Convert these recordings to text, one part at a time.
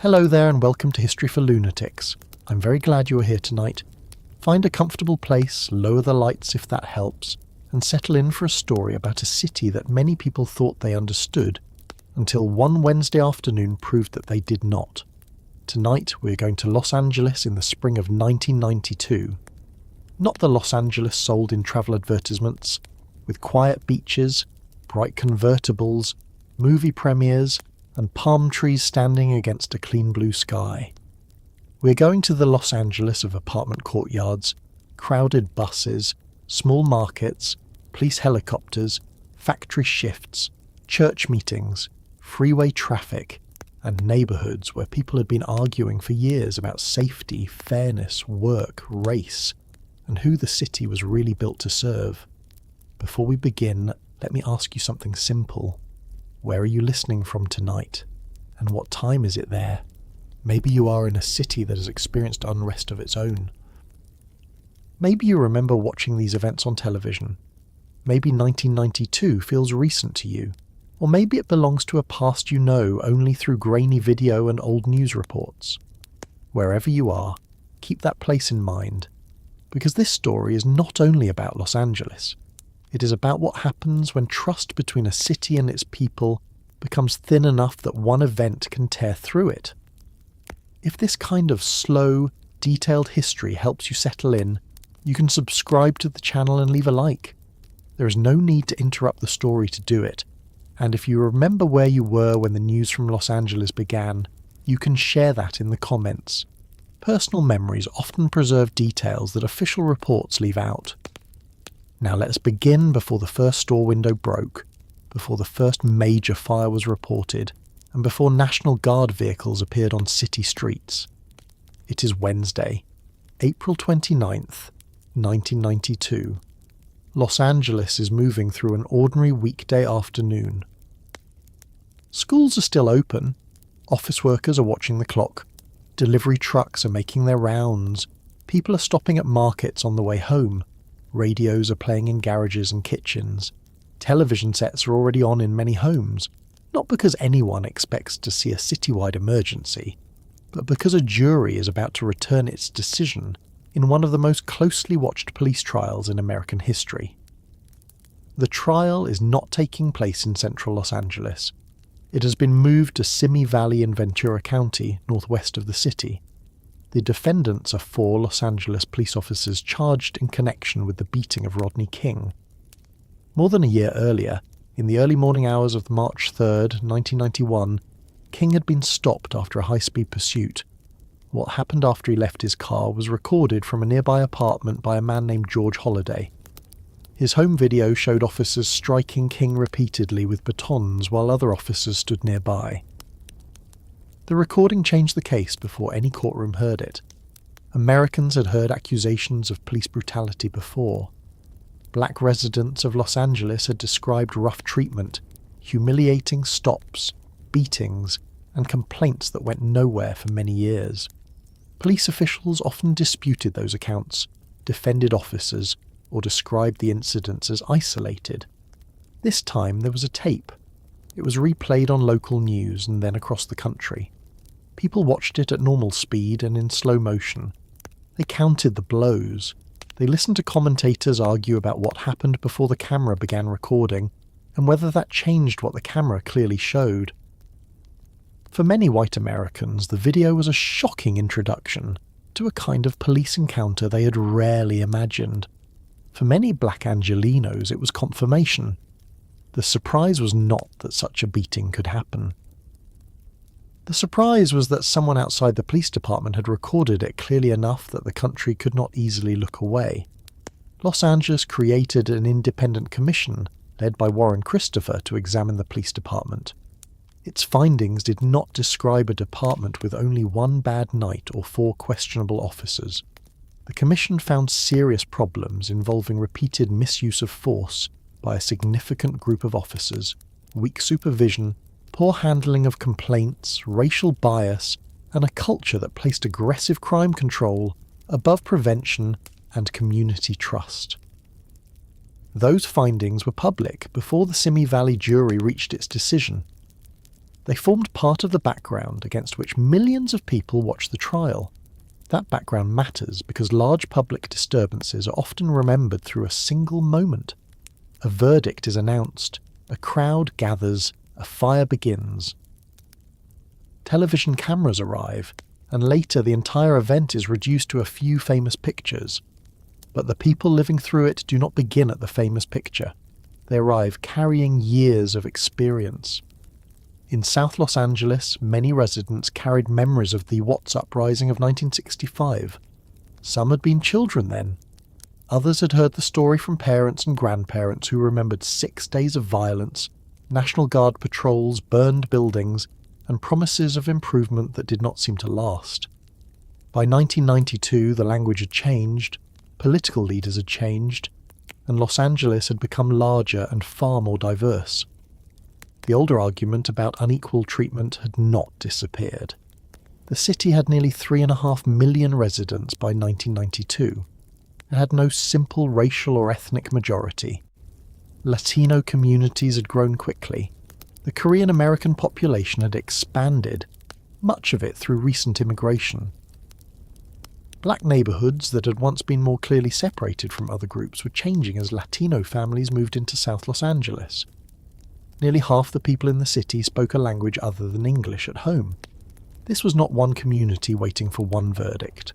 Hello there and welcome to History for Lunatics. I'm very glad you are here tonight. Find a comfortable place, lower the lights if that helps, and settle in for a story about a city that many people thought they understood, until one Wednesday afternoon proved that they did not. Tonight we're going to Los Angeles in the spring of 1992. Not the Los Angeles sold in travel advertisements, with quiet beaches, bright convertibles, movie premieres, and palm trees standing against a clean blue sky. We're going to the Los Angeles of apartment courtyards, crowded buses, small markets, police helicopters, factory shifts, church meetings, freeway traffic, and neighbourhoods where people had been arguing for years about safety, fairness, work, race, and who the city was really built to serve. Before we begin, let me ask you something simple. Where are you listening from tonight? And what time is it there? Maybe you are in a city that has experienced unrest of its own. Maybe you remember watching these events on television. Maybe 1992 feels recent to you. Or maybe it belongs to a past you know only through grainy video and old news reports. Wherever you are, keep that place in mind. Because this story is not only about Los Angeles. It is about what happens when trust between a city and its people becomes thin enough that one event can tear through it. If this kind of slow, detailed history helps you settle in, you can subscribe to the channel and leave a like. There is no need to interrupt the story to do it, and if you remember where you were when the news from Los Angeles began, you can share that in the comments. Personal memories often preserve details that official reports leave out. Now let us begin before the first store window broke, before the first major fire was reported, and before National Guard vehicles appeared on city streets. It is Wednesday, April 29th, 1992. Los Angeles is moving through an ordinary weekday afternoon. Schools are still open, office workers are watching the clock, delivery trucks are making their rounds, people are stopping at markets on the way home. Radios are playing in garages and kitchens. Television sets are already on in many homes, not because anyone expects to see a citywide emergency, but because a jury is about to return its decision in one of the most closely watched police trials in American history. The trial is not taking place in central Los Angeles. It has been moved to Simi Valley in Ventura County, northwest of the city. The defendants are 4 Los Angeles police officers charged in connection with the beating of Rodney King. More than a year earlier, in the early morning hours of March 3rd, 1991, King had been stopped after a high-speed pursuit. What happened after he left his car was recorded from a nearby apartment by a man named George Holliday. His home video showed officers striking King repeatedly with batons while other officers stood nearby. The recording changed the case before any courtroom heard it. Americans had heard accusations of police brutality before. Black residents of Los Angeles had described rough treatment, humiliating stops, beatings, and complaints that went nowhere for many years. Police officials often disputed those accounts, defended officers, or described the incidents as isolated. This time there was a tape. It was replayed on local news and then across the country. People watched it at normal speed and in slow motion. They counted the blows. They listened to commentators argue about what happened before the camera began recording, and whether that changed what the camera clearly showed. For many white Americans, the video was a shocking introduction to a kind of police encounter they had rarely imagined. For many black Angelenos, it was confirmation. The surprise was not that such a beating could happen. The surprise was that someone outside the police department had recorded it clearly enough that the country could not easily look away. Los Angeles created an independent commission led by Warren Christopher to examine the police department. Its findings did not describe a department with only one bad night or 4 questionable officers. The commission found serious problems involving repeated misuse of force by a significant group of officers, weak supervision, poor handling of complaints, racial bias, and a culture that placed aggressive crime control above prevention and community trust. Those findings were public before the Simi Valley jury reached its decision. They formed part of the background against which millions of people watched the trial. That background matters because large public disturbances are often remembered through a single moment. A verdict is announced, a crowd gathers, a fire begins. Television cameras arrive, and later the entire event is reduced to a few famous pictures. But the people living through it do not begin at the famous picture. They arrive carrying years of experience. In South Los Angeles, many residents carried memories of the Watts Uprising of 1965. Some had been children then. Others had heard the story from parents and grandparents who remembered 6 days of violence, National Guard patrols, burned buildings, and promises of improvement that did not seem to last. By 1992, the language had changed, political leaders had changed, and Los Angeles had become larger and far more diverse. The older argument about unequal treatment had not disappeared. The city had nearly 3.5 million residents by 1992. It had no simple racial or ethnic majority. Latino communities had grown quickly. The Korean American population had expanded, much of it through recent immigration. Black neighborhoods that had once been more clearly separated from other groups were changing as Latino families moved into South Los Angeles. Nearly half the people in the city spoke a language other than English at home. This was not one community waiting for one verdict.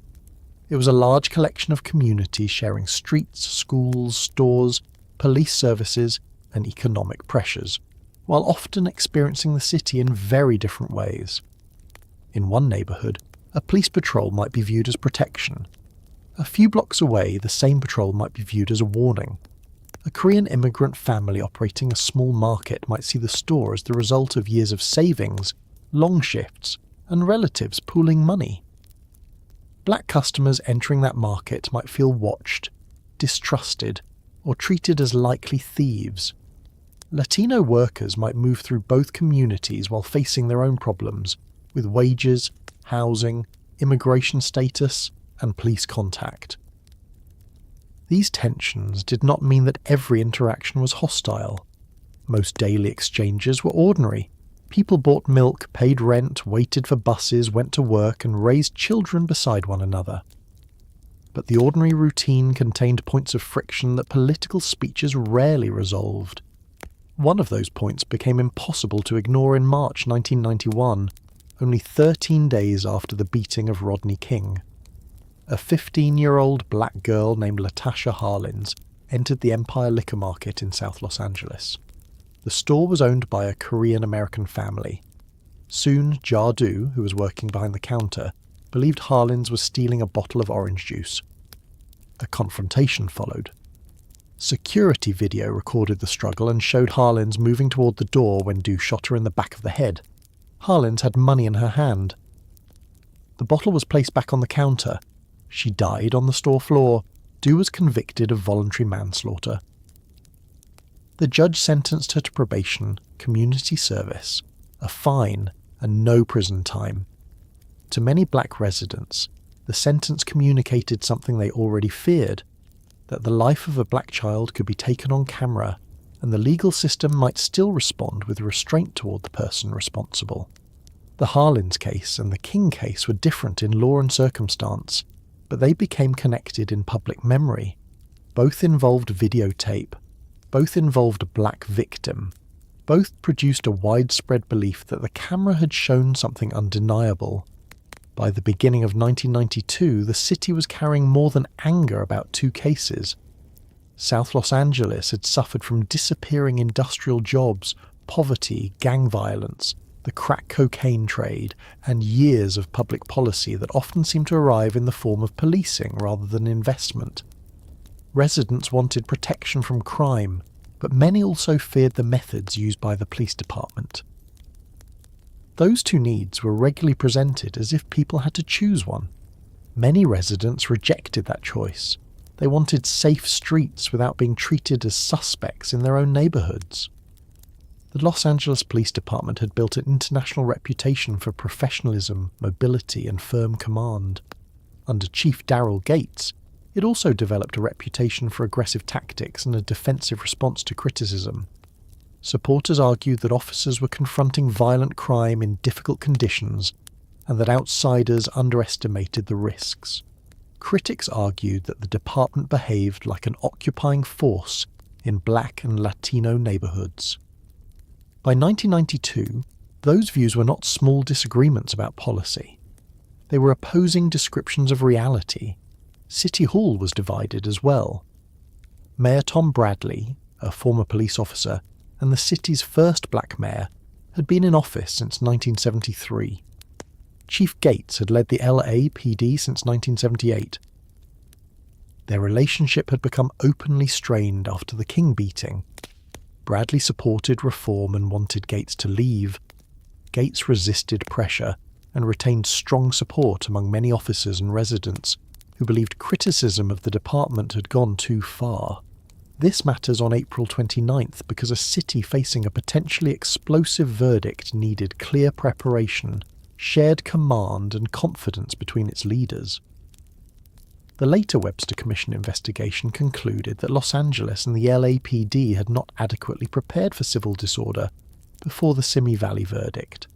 It was a large collection of communities sharing streets, schools, stores, police services, and economic pressures, while often experiencing the city in very different ways. In one neighborhood, a police patrol might be viewed as protection. A few blocks away, the same patrol might be viewed as a warning. A Korean immigrant family operating a small market might see the store as the result of years of savings, long shifts, and relatives pooling money. Black customers entering that market might feel watched, distrusted, or treated as likely thieves. Latino workers might move through both communities while facing their own problems, with wages, housing, immigration status, and police contact. These tensions did not mean that every interaction was hostile. Most daily exchanges were ordinary. People bought milk, paid rent, waited for buses, went to work, and raised children beside one another. But the ordinary routine contained points of friction that political speeches rarely resolved. One of those points became impossible to ignore in March 1991, only 13 days after the beating of Rodney King. A 15-year-old black girl named Latasha Harlins entered the Empire Liquor Market in South Los Angeles. The store was owned by a Korean-American family. Soon, Ja-do, who was working behind the counter, believed Harlins was stealing a bottle of orange juice. A confrontation followed. Security video recorded the struggle and showed Harlins moving toward the door when Do shot her in the back of the head. Harlins had money in her hand. The bottle was placed back on the counter. She died on the store floor. Do was convicted of voluntary manslaughter. The judge sentenced her to probation, community service, a fine, and no prison time. To many black residents, the sentence communicated something they already feared, that the life of a black child could be taken on camera, and the legal system might still respond with restraint toward the person responsible. The Harlins case and the King case were different in law and circumstance, but they became connected in public memory. Both involved videotape. Both involved a black victim. Both produced a widespread belief that the camera had shown something undeniable. By the beginning of 1992, the city was carrying more than anger about two cases. South Los Angeles had suffered from disappearing industrial jobs, poverty, gang violence, the crack cocaine trade, and years of public policy that often seemed to arrive in the form of policing rather than investment. Residents wanted protection from crime, but many also feared the methods used by the police department. Those two needs were regularly presented as if people had to choose one. Many residents rejected that choice. They wanted safe streets without being treated as suspects in their own neighborhoods. The Los Angeles Police Department had built an international reputation for professionalism, mobility, and firm command. Under Chief Darrell Gates, it also developed a reputation for aggressive tactics and a defensive response to criticism. Supporters argued that officers were confronting violent crime in difficult conditions and that outsiders underestimated the risks. Critics argued that the department behaved like an occupying force in black and Latino neighborhoods. By 1992, those views were not small disagreements about policy. They were opposing descriptions of reality. City Hall was divided as well. Mayor Tom Bradley, a former police officer, and the city's first black mayor, had been in office since 1973. Chief Gates had led the LAPD since 1978. Their relationship had become openly strained after the King beating. Bradley supported reform and wanted Gates to leave. Gates resisted pressure and retained strong support among many officers and residents who believed criticism of the department had gone too far. This matters on April 29th because a city facing a potentially explosive verdict needed clear preparation, shared command and confidence between its leaders. The later Webster Commission investigation concluded that Los Angeles and the LAPD had not adequately prepared for civil disorder before the Simi Valley verdict.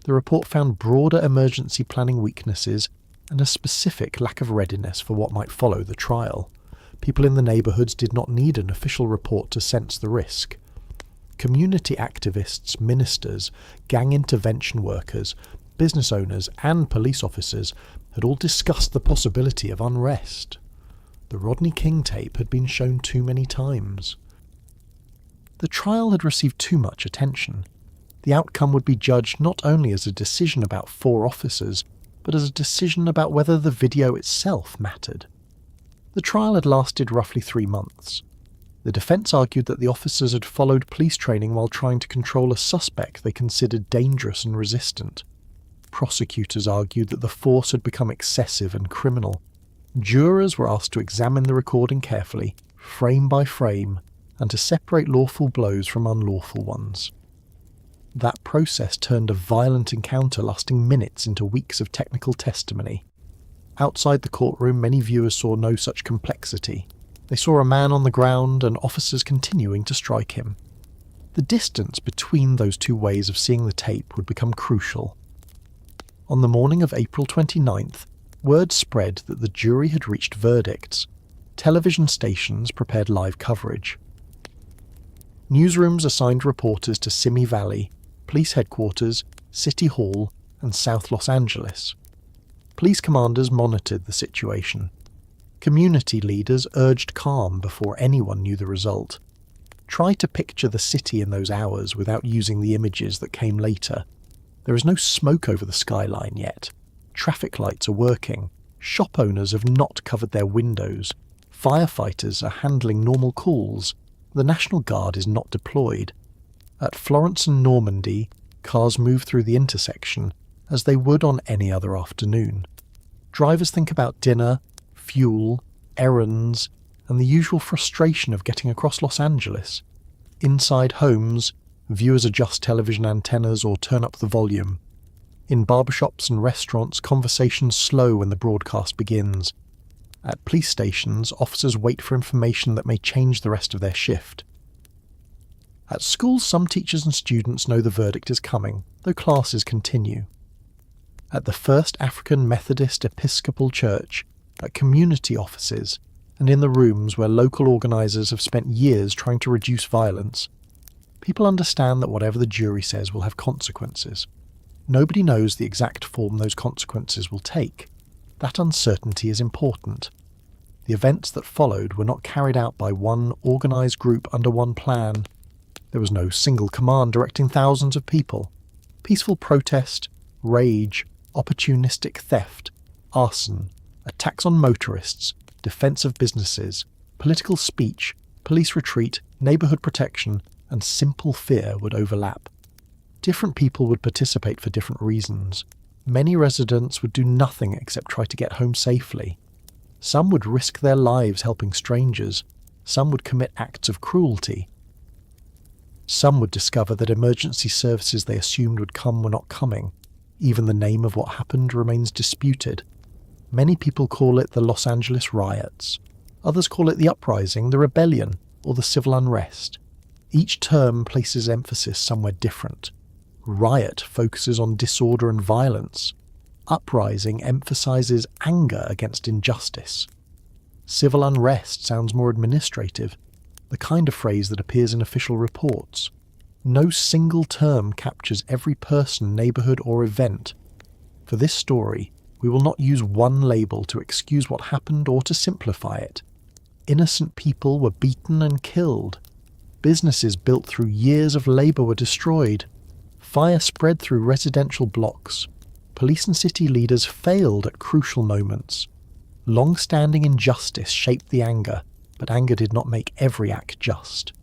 The report found broader emergency planning weaknesses and a specific lack of readiness for what might follow the trial. People in the neighbourhoods did not need an official report to sense the risk. Community activists, ministers, gang intervention workers, business owners and police officers had all discussed the possibility of unrest. The Rodney King tape had been shown too many times. The trial had received too much attention. The outcome would be judged not only as a decision about 4 officers, but as a decision about whether the video itself mattered. The trial had lasted roughly 3 months. The defence argued that the officers had followed police training while trying to control a suspect they considered dangerous and resistant. Prosecutors argued that the force had become excessive and criminal. Jurors were asked to examine the recording carefully, frame by frame, and to separate lawful blows from unlawful ones. That process turned a violent encounter lasting minutes into weeks of technical testimony. Outside the courtroom, many viewers saw no such complexity. They saw a man on the ground and officers continuing to strike him. The distance between those two ways of seeing the tape would become crucial. On the morning of April 29th, word spread that the jury had reached verdicts. Television stations prepared live coverage. Newsrooms assigned reporters to Simi Valley, police headquarters, City Hall, and South Los Angeles. Police commanders monitored the situation. Community leaders urged calm before anyone knew the result. Try to picture the city in those hours without using the images that came later. There is no smoke over the skyline yet. Traffic lights are working. Shop owners have not covered their windows. Firefighters are handling normal calls. The National Guard is not deployed. At Florence and Normandy, cars move through the intersection as they would on any other afternoon. Drivers think about dinner, fuel, errands, and the usual frustration of getting across Los Angeles. Inside homes, viewers adjust television antennas or turn up the volume. In barbershops and restaurants, conversations slow when the broadcast begins. At police stations, officers wait for information that may change the rest of their shift. At schools, some teachers and students know the verdict is coming, though classes continue. At the First African Methodist Episcopal Church, at community offices, and in the rooms where local organisers have spent years trying to reduce violence, people understand that whatever the jury says will have consequences. Nobody knows the exact form those consequences will take. That uncertainty is important. The events that followed were not carried out by one organised group under one plan. There was no single command directing thousands of people. Peaceful protest, rage, opportunistic theft, arson, attacks on motorists, defence of businesses, political speech, police retreat, neighbourhood protection, and simple fear would overlap. Different people would participate for different reasons. Many residents would do nothing except try to get home safely. Some would risk their lives helping strangers. Some would commit acts of cruelty. Some would discover that emergency services they assumed would come were not coming. Even the name of what happened remains disputed. Many people call it the Los Angeles Riots. Others call it the uprising, the rebellion, or the civil unrest. Each term places emphasis somewhere different. Riot focuses on disorder and violence. Uprising emphasizes anger against injustice. Civil unrest sounds more administrative, the kind of phrase that appears in official reports. No single term captures every person, neighbourhood or event. For this story, we will not use one label to excuse what happened or to simplify it. Innocent people were beaten and killed. Businesses built through years of labour were destroyed. Fire spread through residential blocks. Police and city leaders failed at crucial moments. Long-standing injustice shaped the anger, but anger did not make every act just.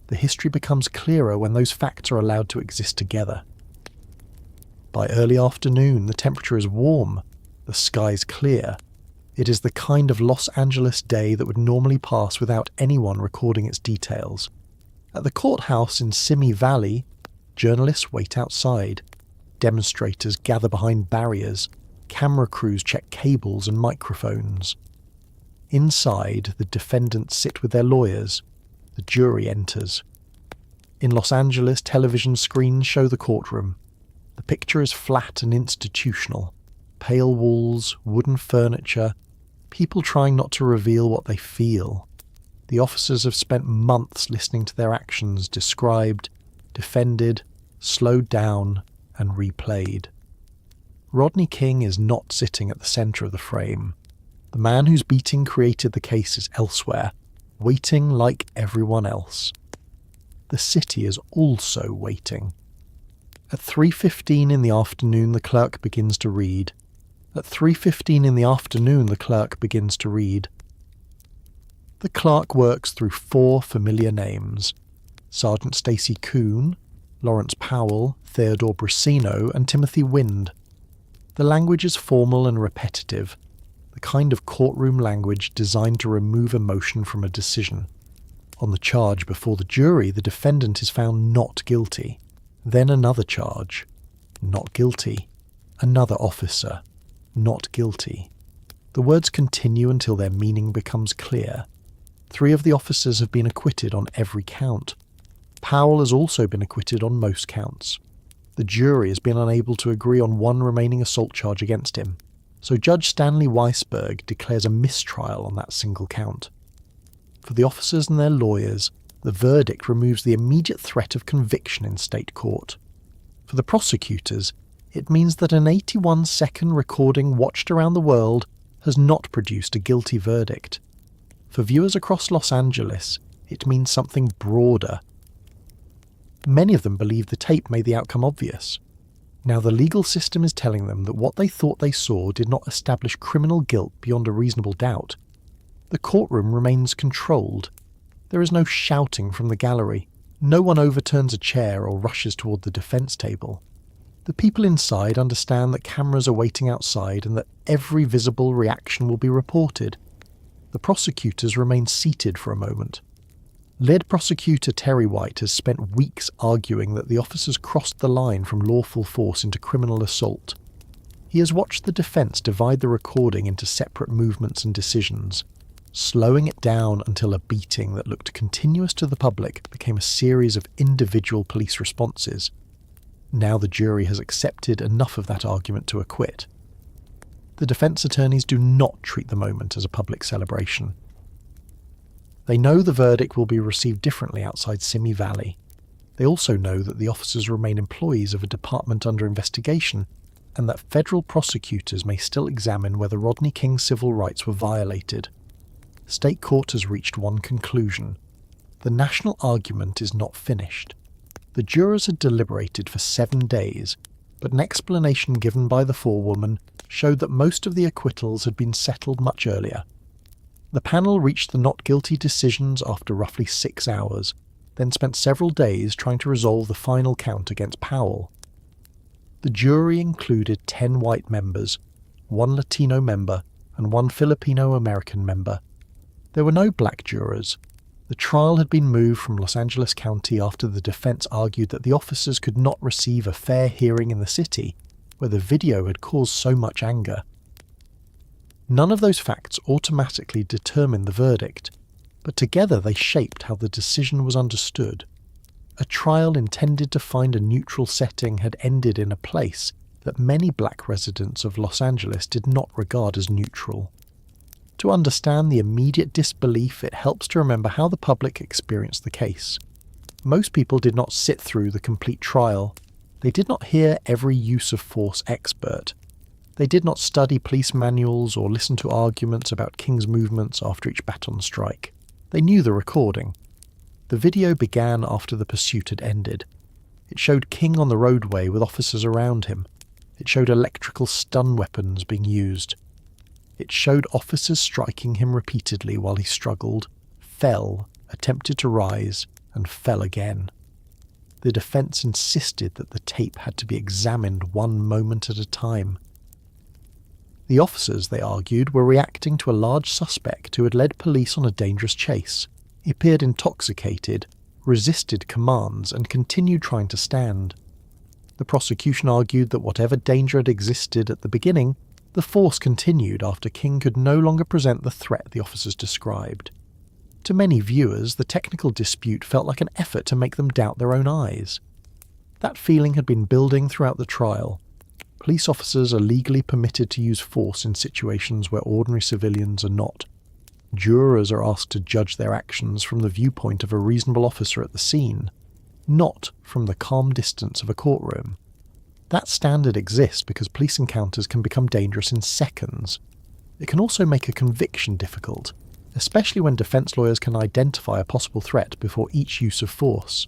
The history becomes clearer when those facts are allowed to exist together. By early afternoon, the temperature is warm, the sky's clear. It is the kind of Los Angeles day that would normally pass without anyone recording its details. At the courthouse in Simi Valley, journalists wait outside. Demonstrators gather behind barriers. Camera crews check cables and microphones. Inside, the defendants sit with their lawyers. The jury enters. In Los Angeles, television screens show the courtroom. The picture is flat and institutional. Pale walls, wooden furniture, people trying not to reveal what they feel. The officers have spent months listening to their actions described, defended, slowed down, and replayed. Rodney King is not sitting at the centre of the frame. The man whose beating created the case is elsewhere, waiting like everyone else. The city is also waiting. At 3:15 in the afternoon, the clerk begins to read. At 3:15 in the afternoon, the clerk begins to read. The clerk works through 4 familiar names: Sergeant Stacy Kuhn, Lawrence Powell, Theodore Brasino, and Timothy Wind. The language is formal and repetitive, the kind of courtroom language designed to remove emotion from a decision. On the charge before the jury, the defendant is found not guilty. Then another charge. Not guilty. Another officer. Not guilty. The words continue until their meaning becomes clear. 3 of the officers have been acquitted on every count. Powell has also been acquitted on most counts. The jury has been unable to agree on one remaining assault charge against him, so Judge Stanley Weisberg declares a mistrial on that single count. For the officers and their lawyers, the verdict removes the immediate threat of conviction in state court. For the prosecutors, it means that an 81-second recording watched around the world has not produced a guilty verdict. For viewers across Los Angeles, it means something broader. Many of them believe the tape made the outcome obvious. Now the legal system is telling them that what they thought they saw did not establish criminal guilt beyond a reasonable doubt. The courtroom remains controlled. There is no shouting from the gallery. No one overturns a chair or rushes toward the defense table. The people inside understand that cameras are waiting outside and that every visible reaction will be reported. The prosecutors remain seated for a moment. Lead prosecutor Terry White has spent weeks arguing that the officers crossed the line from lawful force into criminal assault. He has watched the defense divide the recording into separate movements and decisions, slowing it down until a beating that looked continuous to the public became a series of individual police responses. Now the jury has accepted enough of that argument to acquit. The defense attorneys do not treat the moment as a public celebration. They know the verdict will be received differently outside Simi Valley. They also know that the officers remain employees of a department under investigation and that federal prosecutors may still examine whether Rodney King's civil rights were violated. State court has reached one conclusion. The national argument is not finished. The jurors had deliberated for 7 days, but an explanation given by the forewoman showed that most of the acquittals had been settled much earlier. The panel reached the not guilty decisions after roughly 6 hours, then spent several days trying to resolve the final count against Powell. The jury included 10 white members, 1 Latino member, and 1 Filipino-American member. There were no black jurors. The trial had been moved from Los Angeles County after the defense argued that the officers could not receive a fair hearing in the city, where the video had caused so much anger. None of those facts automatically determined the verdict, but together they shaped how the decision was understood. A trial intended to find a neutral setting had ended in a place that many black residents of Los Angeles did not regard as neutral. To understand the immediate disbelief, it helps to remember how the public experienced the case. Most people did not sit through the complete trial. They did not hear every use of force expert. They did not study police manuals or listen to arguments about King's movements after each baton strike. They knew the recording. The video began after the pursuit had ended. It showed King on the roadway with officers around him. It showed electrical stun weapons being used. It showed officers striking him repeatedly while he struggled, fell, attempted to rise, and fell again. The defense insisted that the tape had to be examined one moment at a time. The officers, they argued, were reacting to a large suspect who had led police on a dangerous chase. He appeared intoxicated, resisted commands, and continued trying to stand. The prosecution argued that whatever danger had existed at the beginning, the force continued after King could no longer present the threat the officers described. To many viewers, the technical dispute felt like an effort to make them doubt their own eyes. That feeling had been building throughout the trial. Police officers are legally permitted to use force in situations where ordinary civilians are not. Jurors are asked to judge their actions from the viewpoint of a reasonable officer at the scene, not from the calm distance of a courtroom. That standard exists because police encounters can become dangerous in seconds. It can also make a conviction difficult, especially when defense lawyers can identify a possible threat before each use of force.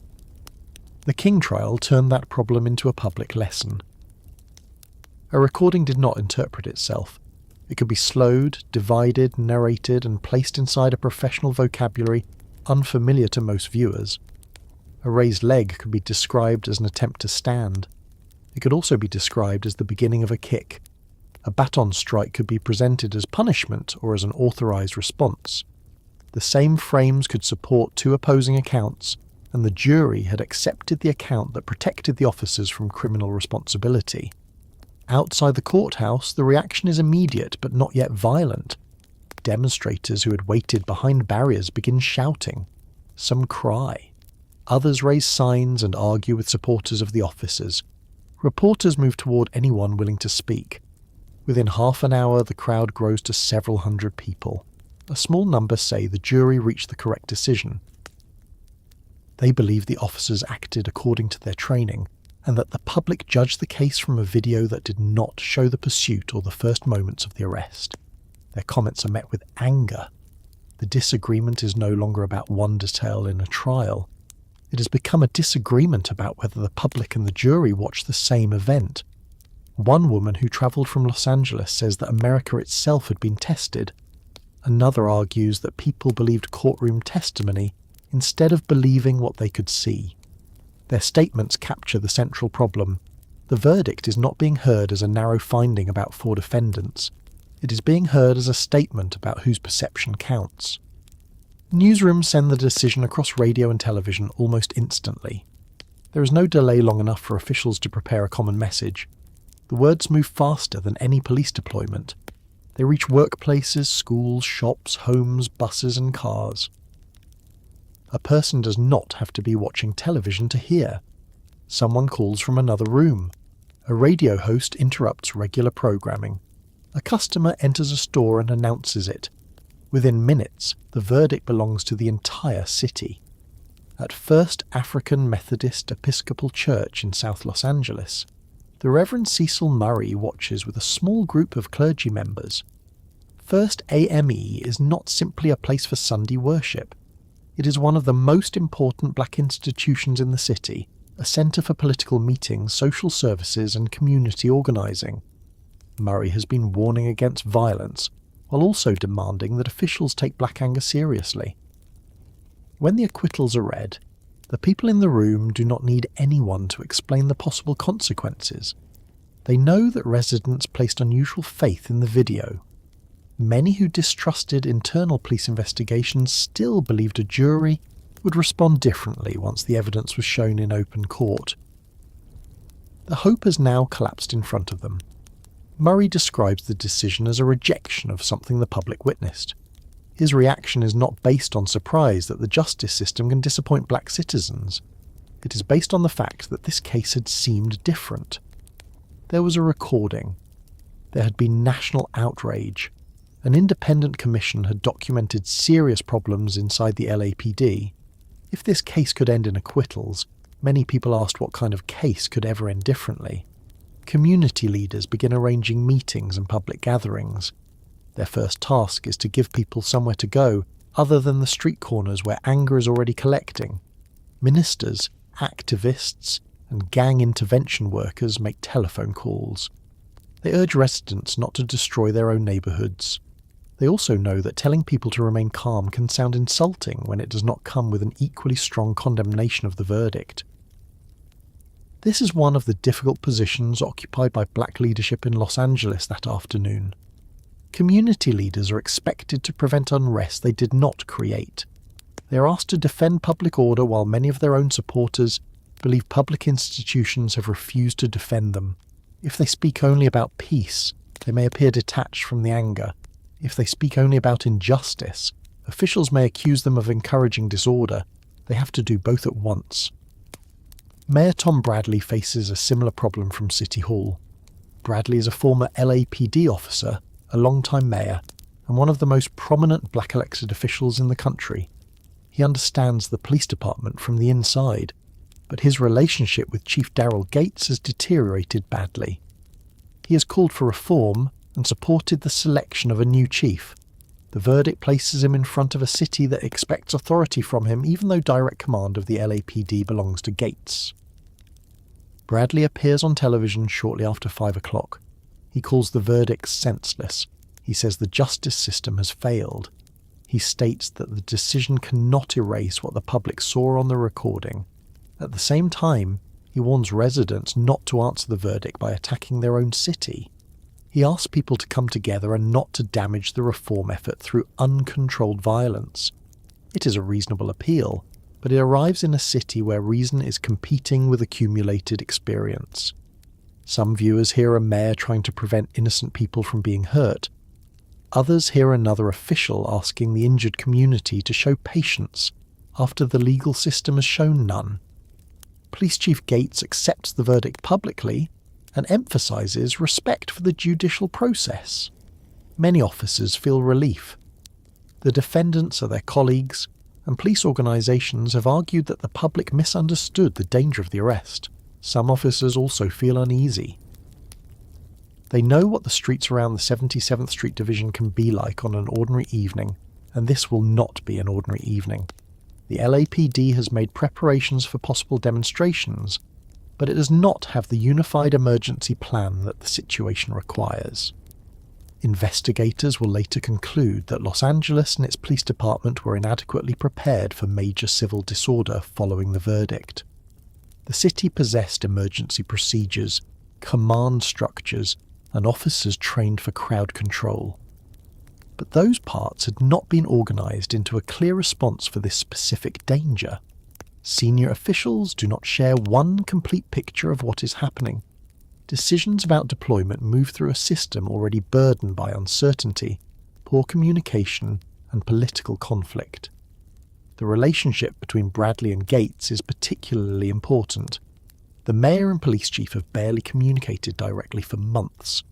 The King trial turned that problem into a public lesson. A recording did not interpret itself. It could be slowed, divided, narrated, and placed inside a professional vocabulary unfamiliar to most viewers. A raised leg could be described as an attempt to stand. It could also be described as the beginning of a kick. A baton strike could be presented as punishment or as an authorized response. The same frames could support two opposing accounts, and the jury had accepted the account that protected the officers from criminal responsibility. Outside the courthouse, the reaction is immediate but not yet violent. Demonstrators who had waited behind barriers begin shouting. Some cry. Others raise signs and argue with supporters of the officers. Reporters move toward anyone willing to speak. Within half an hour, the crowd grows to several hundred people. A small number say the jury reached the correct decision. They believe the officers acted according to their training, and that the public judged the case from a video that did not show the pursuit or the first moments of the arrest. Their comments are met with anger. The disagreement is no longer about one detail in a trial. It has become a disagreement about whether the public and the jury watched the same event. One woman who travelled from Los Angeles says that America itself had been tested. Another argues that people believed courtroom testimony instead of believing what they could see. Their statements capture the central problem. The verdict is not being heard as a narrow finding about four defendants. It is being heard as a statement about whose perception counts. Newsrooms send the decision across radio and television almost instantly. There is no delay long enough for officials to prepare a common message. The words move faster than any police deployment. They reach workplaces, schools, shops, homes, buses and cars. A person does not have to be watching television to hear. Someone calls from another room. A radio host interrupts regular programming. A customer enters a store and announces it. Within minutes, the verdict belongs to the entire city. At First African Methodist Episcopal Church in South Los Angeles, the Reverend Cecil Murray watches with a small group of clergy members. First AME is not simply a place for Sunday worship. It is one of the most important black institutions in the city, a centre for political meetings, social services and community organising. Murray has been warning against violence, while also demanding that officials take black anger seriously. When the acquittals are read, the people in the room do not need anyone to explain the possible consequences. They know that residents placed unusual faith in the video. Many who distrusted internal police investigations still believed a jury would respond differently once the evidence was shown in open court. The hope has now collapsed in front of them. Murray describes the decision as a rejection of something the public witnessed. His reaction is not based on surprise that the justice system can disappoint black citizens. It is based on the fact that this case had seemed different. There was a recording. There had been national outrage. An independent commission had documented serious problems inside the LAPD. If this case could end in acquittals, many people asked what kind of case could ever end differently. Community leaders begin arranging meetings and public gatherings. Their first task is to give people somewhere to go other than the street corners where anger is already collecting. Ministers, activists, and gang intervention workers make telephone calls. They urge residents not to destroy their own neighbourhoods. They also know that telling people to remain calm can sound insulting when it does not come with an equally strong condemnation of the verdict. This is one of the difficult positions occupied by black leadership in Los Angeles that afternoon. Community leaders are expected to prevent unrest they did not create. They are asked to defend public order while many of their own supporters believe public institutions have refused to defend them. If they speak only about peace, they may appear detached from the anger. If they speak only about injustice, officials may accuse them of encouraging disorder. They have to do both at once. Mayor Tom Bradley faces a similar problem from City Hall. Bradley is a former LAPD officer, a long-time mayor, and one of the most prominent black elected officials in the country. He understands the police department from the inside, but his relationship with Chief Darrell Gates has deteriorated badly. He has called for reform and supported the selection of a new chief. The verdict places him in front of a city that expects authority from him even though direct command of the LAPD belongs to Gates. Bradley appears on television shortly after 5 o'clock. He calls the verdict senseless. He says the justice system has failed. He states that the decision cannot erase what the public saw on the recording. At the same time, he warns residents not to answer the verdict by attacking their own city. He asks people to come together and not to damage the reform effort through uncontrolled violence. It is a reasonable appeal, but it arrives in a city where reason is competing with accumulated experience. Some viewers hear a mayor trying to prevent innocent people from being hurt. Others hear another official asking the injured community to show patience after the legal system has shown none. Police Chief Gates accepts the verdict publicly and emphasises respect for the judicial process. Many officers feel relief. The defendants are their colleagues, and police organisations have argued that the public misunderstood the danger of the arrest. Some officers also feel uneasy. They know what the streets around the 77th Street Division can be like on an ordinary evening, and this will not be an ordinary evening. The LAPD has made preparations for possible demonstrations, but it does not have the unified emergency plan that the situation requires. Investigators will later conclude that Los Angeles and its police department were inadequately prepared for major civil disorder following the verdict. The city possessed emergency procedures, command structures, and officers trained for crowd control. But those parts had not been organised into a clear response for this specific danger. Senior officials do not share one complete picture of what is happening. Decisions about deployment move through a system already burdened by uncertainty, poor communication, and political conflict. The relationship between Bradley and Gates is particularly important. The mayor and police chief have barely communicated directly for months.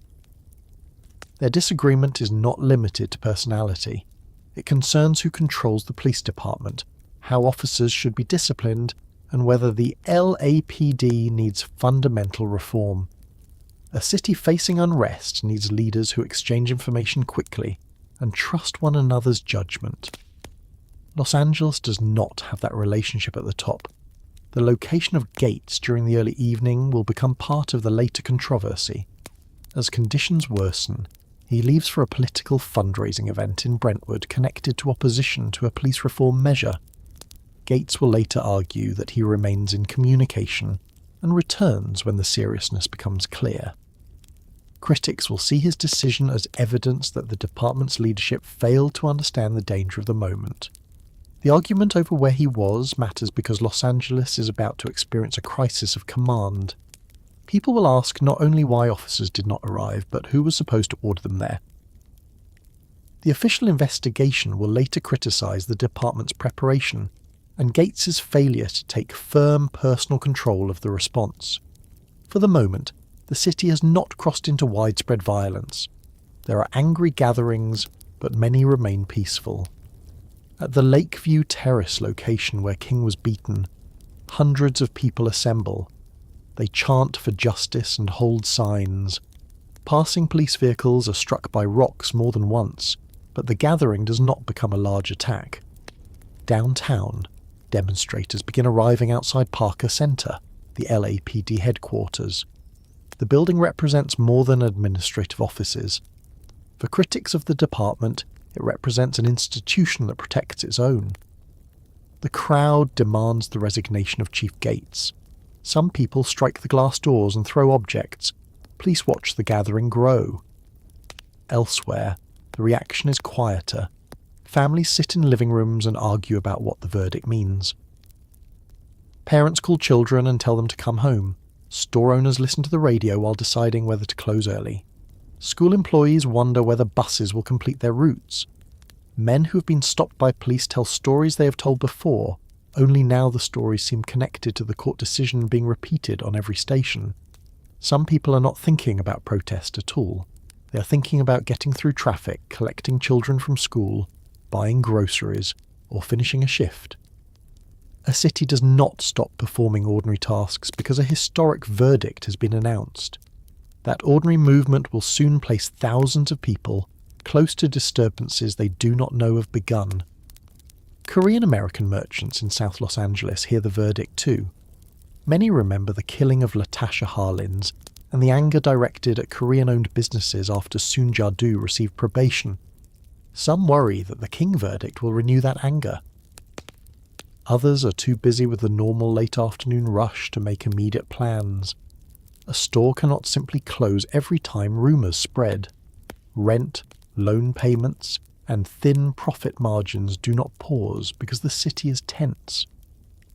Their disagreement is not limited to personality. It concerns who controls the police department, how officers should be disciplined, and whether the LAPD needs fundamental reform. A city facing unrest needs leaders who exchange information quickly and trust one another's judgment. Los Angeles does not have that relationship at the top. The location of Gates during the early evening will become part of the later controversy. As conditions worsen, he leaves for a political fundraising event in Brentwood connected to opposition to a police reform measure. Gates will later argue that he remains in communication and returns when the seriousness becomes clear. Critics will see his decision as evidence that the department's leadership failed to understand the danger of the moment. The argument over where he was matters because Los Angeles is about to experience a crisis of command. People will ask not only why officers did not arrive, but who was supposed to order them there. The official investigation will later criticise the department's preparation. and Gates's failure to take firm personal control of the response. For the moment, the city has not crossed into widespread violence. There are angry gatherings, but many remain peaceful. At the Lakeview Terrace location where King was beaten, hundreds of people assemble. They chant for justice and hold signs. Passing police vehicles are struck by rocks more than once, but the gathering does not become a large attack. Downtown, demonstrators begin arriving outside Parker Center, the LAPD headquarters. The building represents more than administrative offices. For critics of the department, it represents an institution that protects its own. The crowd demands the resignation of Chief Gates. Some people strike the glass doors and throw objects. Police watch the gathering grow. Elsewhere, the reaction is quieter. Families sit in living rooms and argue about what the verdict means. Parents call children and tell them to come home. Store owners listen to the radio while deciding whether to close early. School employees wonder whether buses will complete their routes. Men who have been stopped by police tell stories they have told before, only now the stories seem connected to the court decision being repeated on every station. Some people are not thinking about protest at all. They are thinking about getting through traffic, collecting children from school, buying groceries, or finishing a shift. A city does not stop performing ordinary tasks because a historic verdict has been announced. That ordinary movement will soon place thousands of people close to disturbances they do not know have begun. Korean-American merchants in South Los Angeles hear the verdict too. Many remember the killing of Latasha Harlins and the anger directed at Korean-owned businesses after Soon Ja-do received probation. Some worry that the King verdict will renew that anger. Others are too busy with the normal late afternoon rush to make immediate plans. A store cannot simply close every time rumours spread. Rent, loan payments, and thin profit margins do not pause because the city is tense.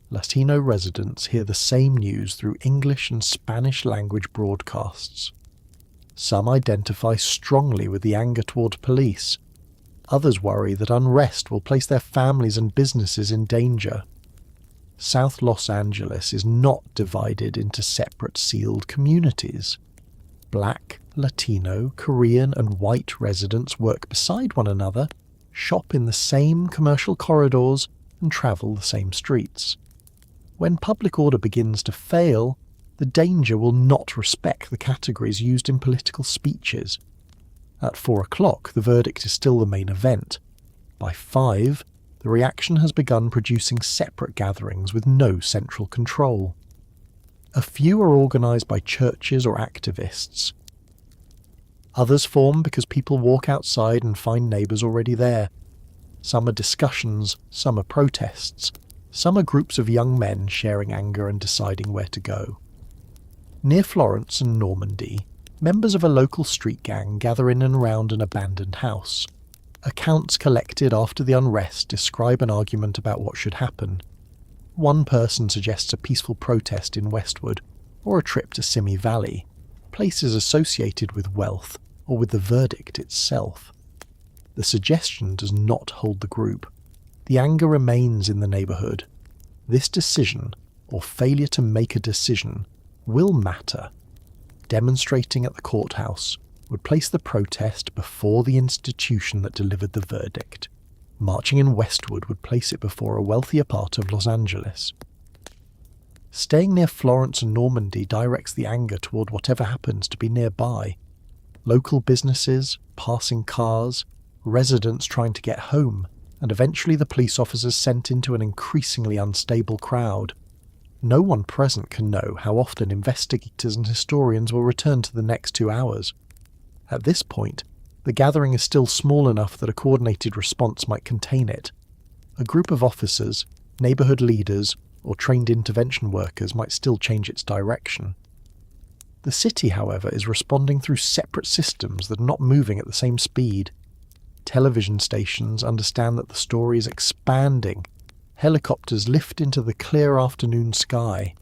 Latino residents hear the same news through English and Spanish language broadcasts. Some identify strongly with the anger toward police. Others worry that unrest will place their families and businesses in danger. South Los Angeles is not divided into separate sealed communities. Black, Latino, Korean and white residents work beside one another, shop in the same commercial corridors and travel the same streets. When public order begins to fail, the danger will not respect the categories used in political speeches. At 4 o'clock, the verdict is still the main event. By 5, the reaction has begun producing separate gatherings with no central control. A few are organised by churches or activists. Others form because people walk outside and find neighbours already there. Some are discussions, some are protests, some are groups of young men sharing anger and deciding where to go. Near Florence and Normandy, members of a local street gang gather in and around an abandoned house. Accounts collected after the unrest describe an argument about what should happen. One person suggests a peaceful protest in Westwood, or a trip to Simi Valley, places associated with wealth or with the verdict itself. The suggestion does not hold the group. The anger remains in the neighbourhood. This decision, or failure to make a decision, will matter. Demonstrating at the courthouse would place the protest before the institution that delivered the verdict. Marching in Westwood would place it before a wealthier part of Los Angeles. Staying near Florence and Normandy directs the anger toward whatever happens to be nearby. Local businesses, passing cars, residents trying to get home, and eventually the police officers sent into an increasingly unstable crowd. No one present can know how often investigators and historians will return to the next 2 hours. At this point, the gathering is still small enough that a coordinated response might contain it. A group of officers, neighbourhood leaders, or trained intervention workers might still change its direction. The city, however, is responding through separate systems that are not moving at the same speed. Television stations understand that the story is expanding. Helicopters lift into the clear afternoon sky.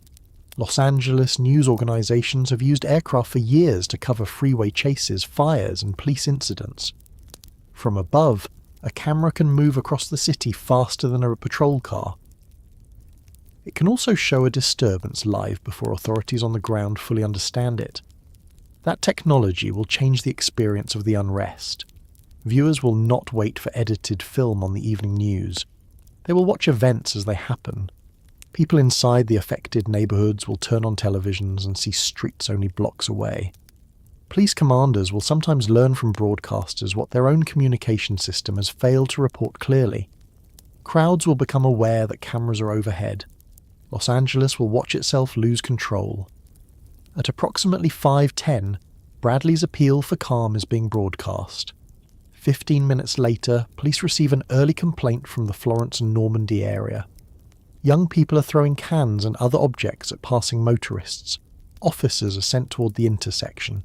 Los Angeles news organizations have used aircraft for years to cover freeway chases, fires, and police incidents. From above, a camera can move across the city faster than a patrol car. It can also show a disturbance live before authorities on the ground fully understand it. That technology will change the experience of the unrest. Viewers will not wait for edited film on the evening news. They will watch events as they happen. People inside the affected neighbourhoods will turn on televisions and see streets only blocks away. Police commanders will sometimes learn from broadcasters what their own communication system has failed to report clearly. Crowds will become aware that cameras are overhead. Los Angeles will watch itself lose control. At approximately 5:10, Bradley's appeal for calm is being broadcast. 15 minutes later, police receive an early complaint from the Florence and Normandy area. Young people are throwing cans and other objects at passing motorists. Officers are sent toward the intersection.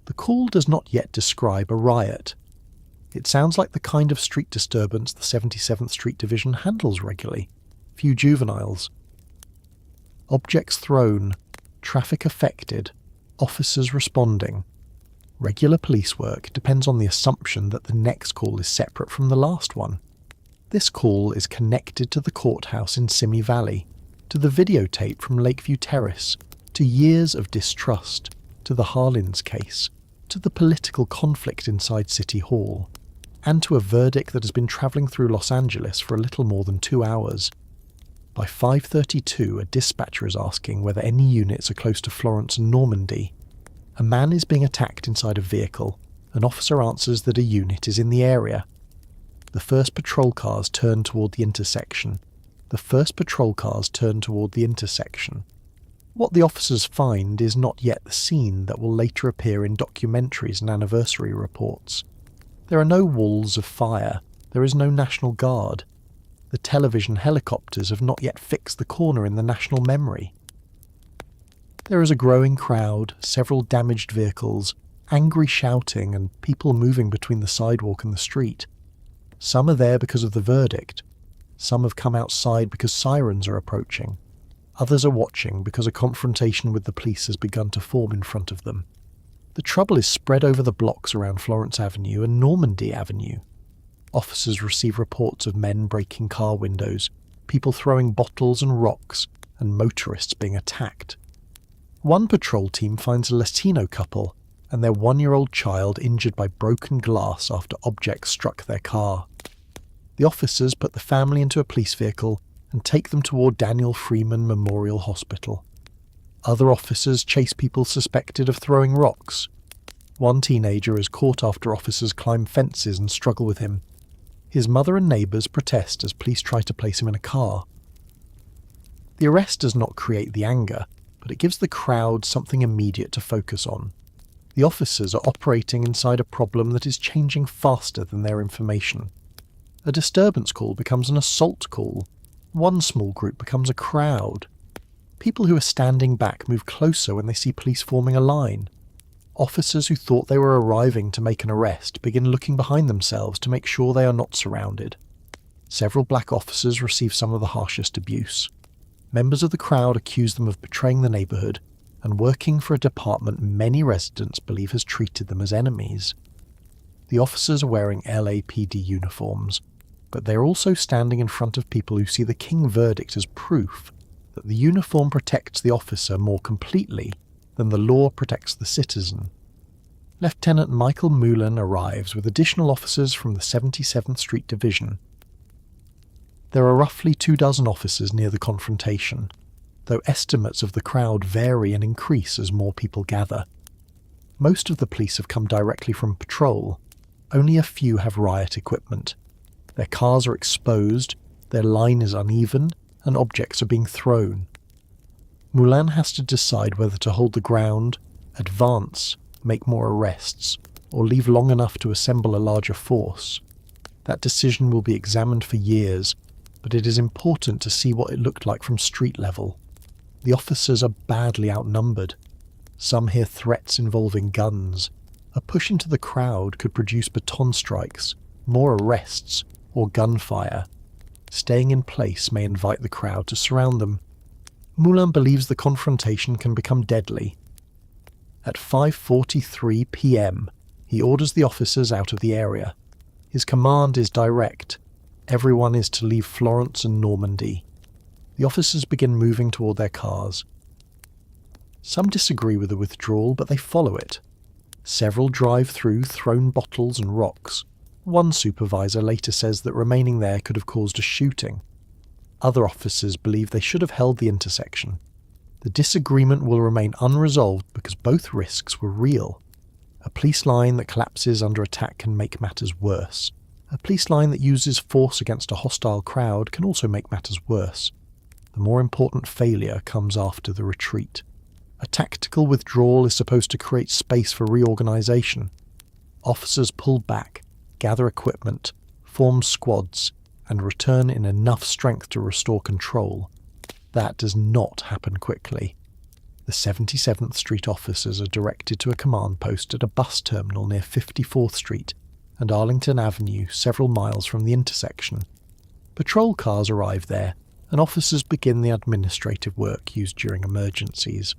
The call does not yet describe a riot. It sounds like the kind of street disturbance the 77th Street Division handles regularly. Few juveniles. Objects thrown, traffic affected, officers responding. Regular police work depends on the assumption that the next call is separate from the last one. This call is connected to the courthouse in Simi Valley, to the videotape from Lakeview Terrace, to years of distrust, to the Harlins case, to the political conflict inside City Hall, and to a verdict that has been travelling through Los Angeles for a little more than 2 hours. By 5:32, a dispatcher is asking whether any units are close to Florence and Normandy. A man is being attacked inside a vehicle. An officer answers that a unit is in the area. The first patrol cars turn toward the intersection. What the officers find is not yet the scene that will later appear in documentaries and anniversary reports. There are no walls of fire. There is no National Guard. The television helicopters have not yet fixed the corner in the national memory. There is a growing crowd, several damaged vehicles, angry shouting, and people moving between the sidewalk and the street. Some are there because of the verdict. Some have come outside because sirens are approaching. Others are watching because a confrontation with the police has begun to form in front of them. The trouble is spread over the blocks around Florence Avenue and Normandy Avenue. Officers receive reports of men breaking car windows, people throwing bottles and rocks, and motorists being attacked. One patrol team finds a Latino couple and their 1-year-old child injured by broken glass after objects struck their car. The officers put the family into a police vehicle and take them toward Daniel Freeman Memorial Hospital. Other officers chase people suspected of throwing rocks. One teenager is caught after officers climb fences and struggle with him. His mother and neighbours protest as police try to place him in a car. The arrest does not create the anger, but it gives the crowd something immediate to focus on. The officers are operating inside a problem that is changing faster than their information. A disturbance call becomes an assault call. One small group becomes a crowd. People who are standing back move closer when they see police forming a line. Officers who thought they were arriving to make an arrest begin looking behind themselves to make sure they are not surrounded. Several black officers receive some of the harshest abuse. Members of the crowd accuse them of betraying the neighbourhood and working for a department many residents believe has treated them as enemies. The officers are wearing LAPD uniforms, but they are also standing in front of people who see the King verdict as proof that the uniform protects the officer more completely than the law protects the citizen. Lieutenant Michael Mullen arrives with additional officers from the 77th Street Division. There are roughly 24 officers near the confrontation, though estimates of the crowd vary and increase as more people gather. Most of the police have come directly from patrol. Only a few have riot equipment. Their cars are exposed, their line is uneven, and objects are being thrown. Moulin has to decide whether to hold the ground, advance, make more arrests, or leave long enough to assemble a larger force. That decision will be examined for years, but it is important to see what it looked like from street level. The officers are badly outnumbered. Some hear threats involving guns. A push into the crowd could produce baton strikes, more arrests, or gunfire. Staying in place may invite the crowd to surround them. Moulin believes the confrontation can become deadly. At 5:43 p.m., he orders the officers out of the area. His command is direct. Everyone is to leave Florence and Normandy. The officers begin moving toward their cars. Some disagree with the withdrawal, but they follow it. Several drive through thrown bottles and rocks. One supervisor later says that remaining there could have caused a shooting. Other officers believe they should have held the intersection. The disagreement will remain unresolved because both risks were real. A police line that collapses under attack can make matters worse. A police line that uses force against a hostile crowd can also make matters worse. The more important failure comes after the retreat. A tactical withdrawal is supposed to create space for reorganisation. Officers pull back, gather equipment, form squads, and return in enough strength to restore control. That does not happen quickly. The 77th Street officers are directed to a command post at a bus terminal near 54th Street and Arlington Avenue, several miles from the intersection. Patrol cars arrive there, and officers begin the administrative work used during emergencies.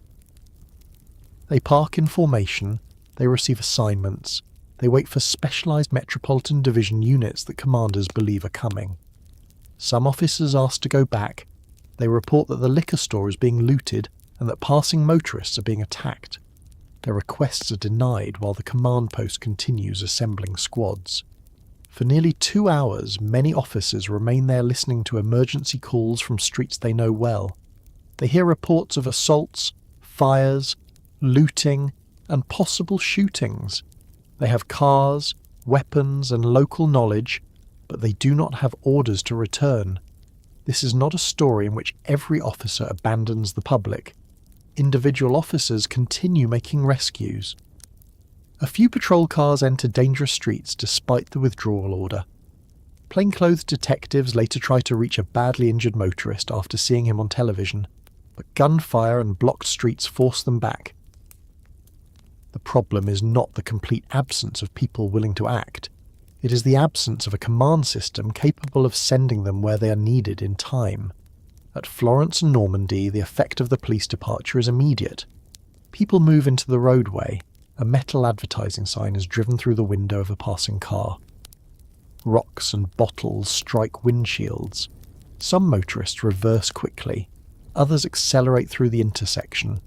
They park in formation, they receive assignments, they wait for specialised Metropolitan Division units that commanders believe are coming. Some officers ask to go back. They report that the liquor store is being looted and that passing motorists are being attacked. Their requests are denied while the command post continues assembling squads. For nearly 2 hours, many officers remain there listening to emergency calls from streets they know well. They hear reports of assaults, fires, looting, and possible shootings. They have cars, weapons, and local knowledge, but they do not have orders to return. This is not a story in which every officer abandons the public. Individual officers continue making rescues. A few patrol cars enter dangerous streets despite the withdrawal order. Plainclothes detectives later try to reach a badly injured motorist after seeing him on television, but gunfire and blocked streets force them back. The problem is not the complete absence of people willing to act. It is the absence of a command system capable of sending them where they are needed in time. At Florence and Normandy, the effect of the police departure is immediate. People move into the roadway. A metal advertising sign is driven through the window of a passing car. Rocks and bottles strike windshields. Some motorists reverse quickly. Others accelerate through the intersection.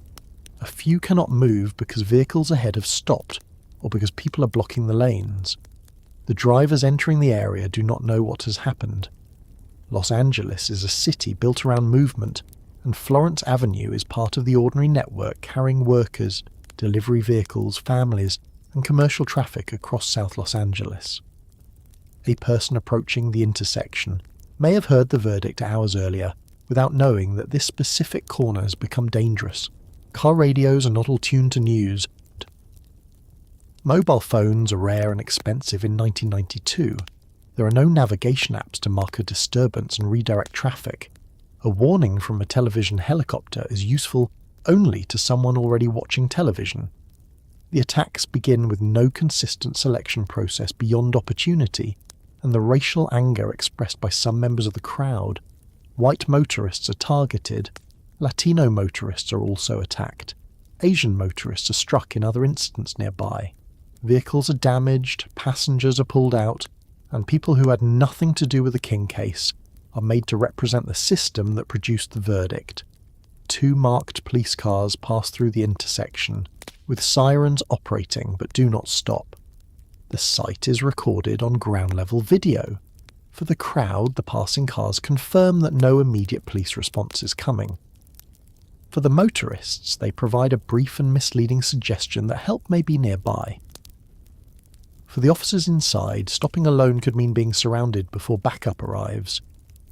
A few cannot move because vehicles ahead have stopped, or because people are blocking the lanes. The drivers entering the area do not know what has happened. Los Angeles is a city built around movement, and Florence Avenue is part of the ordinary network carrying workers, delivery vehicles, families, and commercial traffic across South Los Angeles. A person approaching the intersection may have heard the verdict hours earlier without knowing that this specific corner has become dangerous. Car radios are not all tuned to news. Mobile phones are rare and expensive in 1992. There are no navigation apps to mark a disturbance and redirect traffic. A warning from a television helicopter is useful only to someone already watching television. The attacks begin with no consistent selection process beyond opportunity, and the racial anger expressed by some members of the crowd. White motorists are targeted. Latino motorists are also attacked. Asian motorists are struck in other incidents nearby. Vehicles are damaged, passengers are pulled out, and people who had nothing to do with the King case are made to represent the system that produced the verdict. 2 marked police cars pass through the intersection, with sirens operating but do not stop. The sight is recorded on ground-level video. For the crowd, the passing cars confirm that no immediate police response is coming. For the motorists, they provide a brief and misleading suggestion that help may be nearby. For the officers inside, stopping alone could mean being surrounded before backup arrives.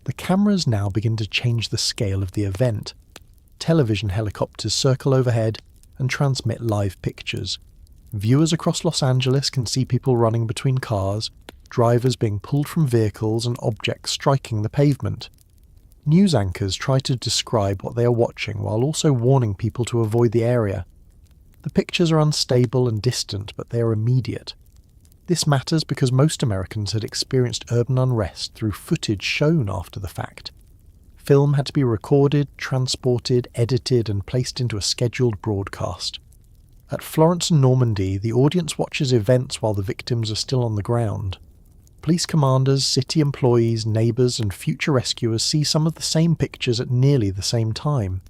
The cameras now begin to change the scale of the event. Television helicopters circle overhead and transmit live pictures. Viewers across Los Angeles can see people running between cars, drivers being pulled from vehicles, and objects striking the pavement. News anchors try to describe what they are watching while also warning people to avoid the area. The pictures are unstable and distant, but they are immediate. This matters because most Americans had experienced urban unrest through footage shown after the fact. Film had to be recorded, transported, edited, and placed into a scheduled broadcast. At Florence and Normandy, the audience watches events while the victims are still on the ground. Police commanders, city employees, neighbours and future rescuers see some of the same pictures at nearly the same time.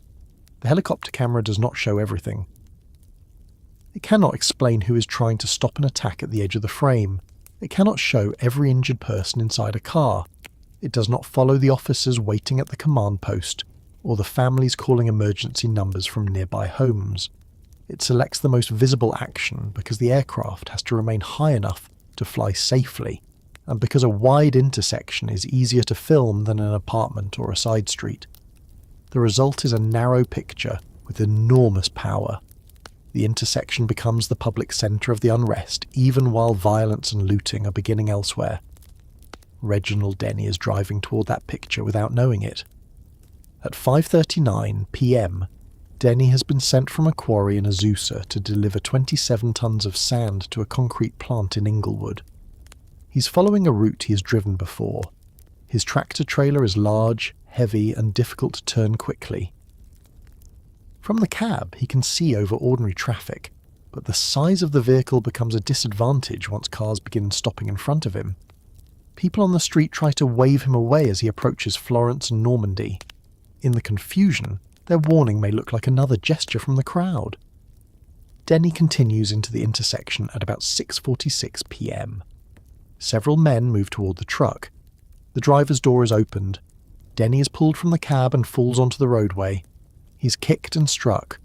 The helicopter camera does not show everything. It cannot explain who is trying to stop an attack at the edge of the frame. It cannot show every injured person inside a car. It does not follow the officers waiting at the command post, or the families calling emergency numbers from nearby homes. It selects the most visible action because the aircraft has to remain high enough to fly safely, and because a wide intersection is easier to film than an apartment or a side street. The result is a narrow picture with enormous power. The intersection becomes the public centre of the unrest, even while violence and looting are beginning elsewhere. Reginald Denny is driving toward that picture without knowing it. At 5:39 p.m, Denny has been sent from a quarry in Azusa to deliver 27 tons of sand to a concrete plant in Inglewood. He's following a route he has driven before. His tractor trailer is large, heavy, and difficult to turn quickly. From the cab, he can see over ordinary traffic, but the size of the vehicle becomes a disadvantage once cars begin stopping in front of him. People on the street try to wave him away as he approaches Florence and Normandy. In the confusion, their warning may look like another gesture from the crowd. Denny continues into the intersection at about 6:46 p.m. Several men move toward the truck. The driver's door is opened. Denny is pulled from the cab and falls onto the roadway. He's kicked and struck.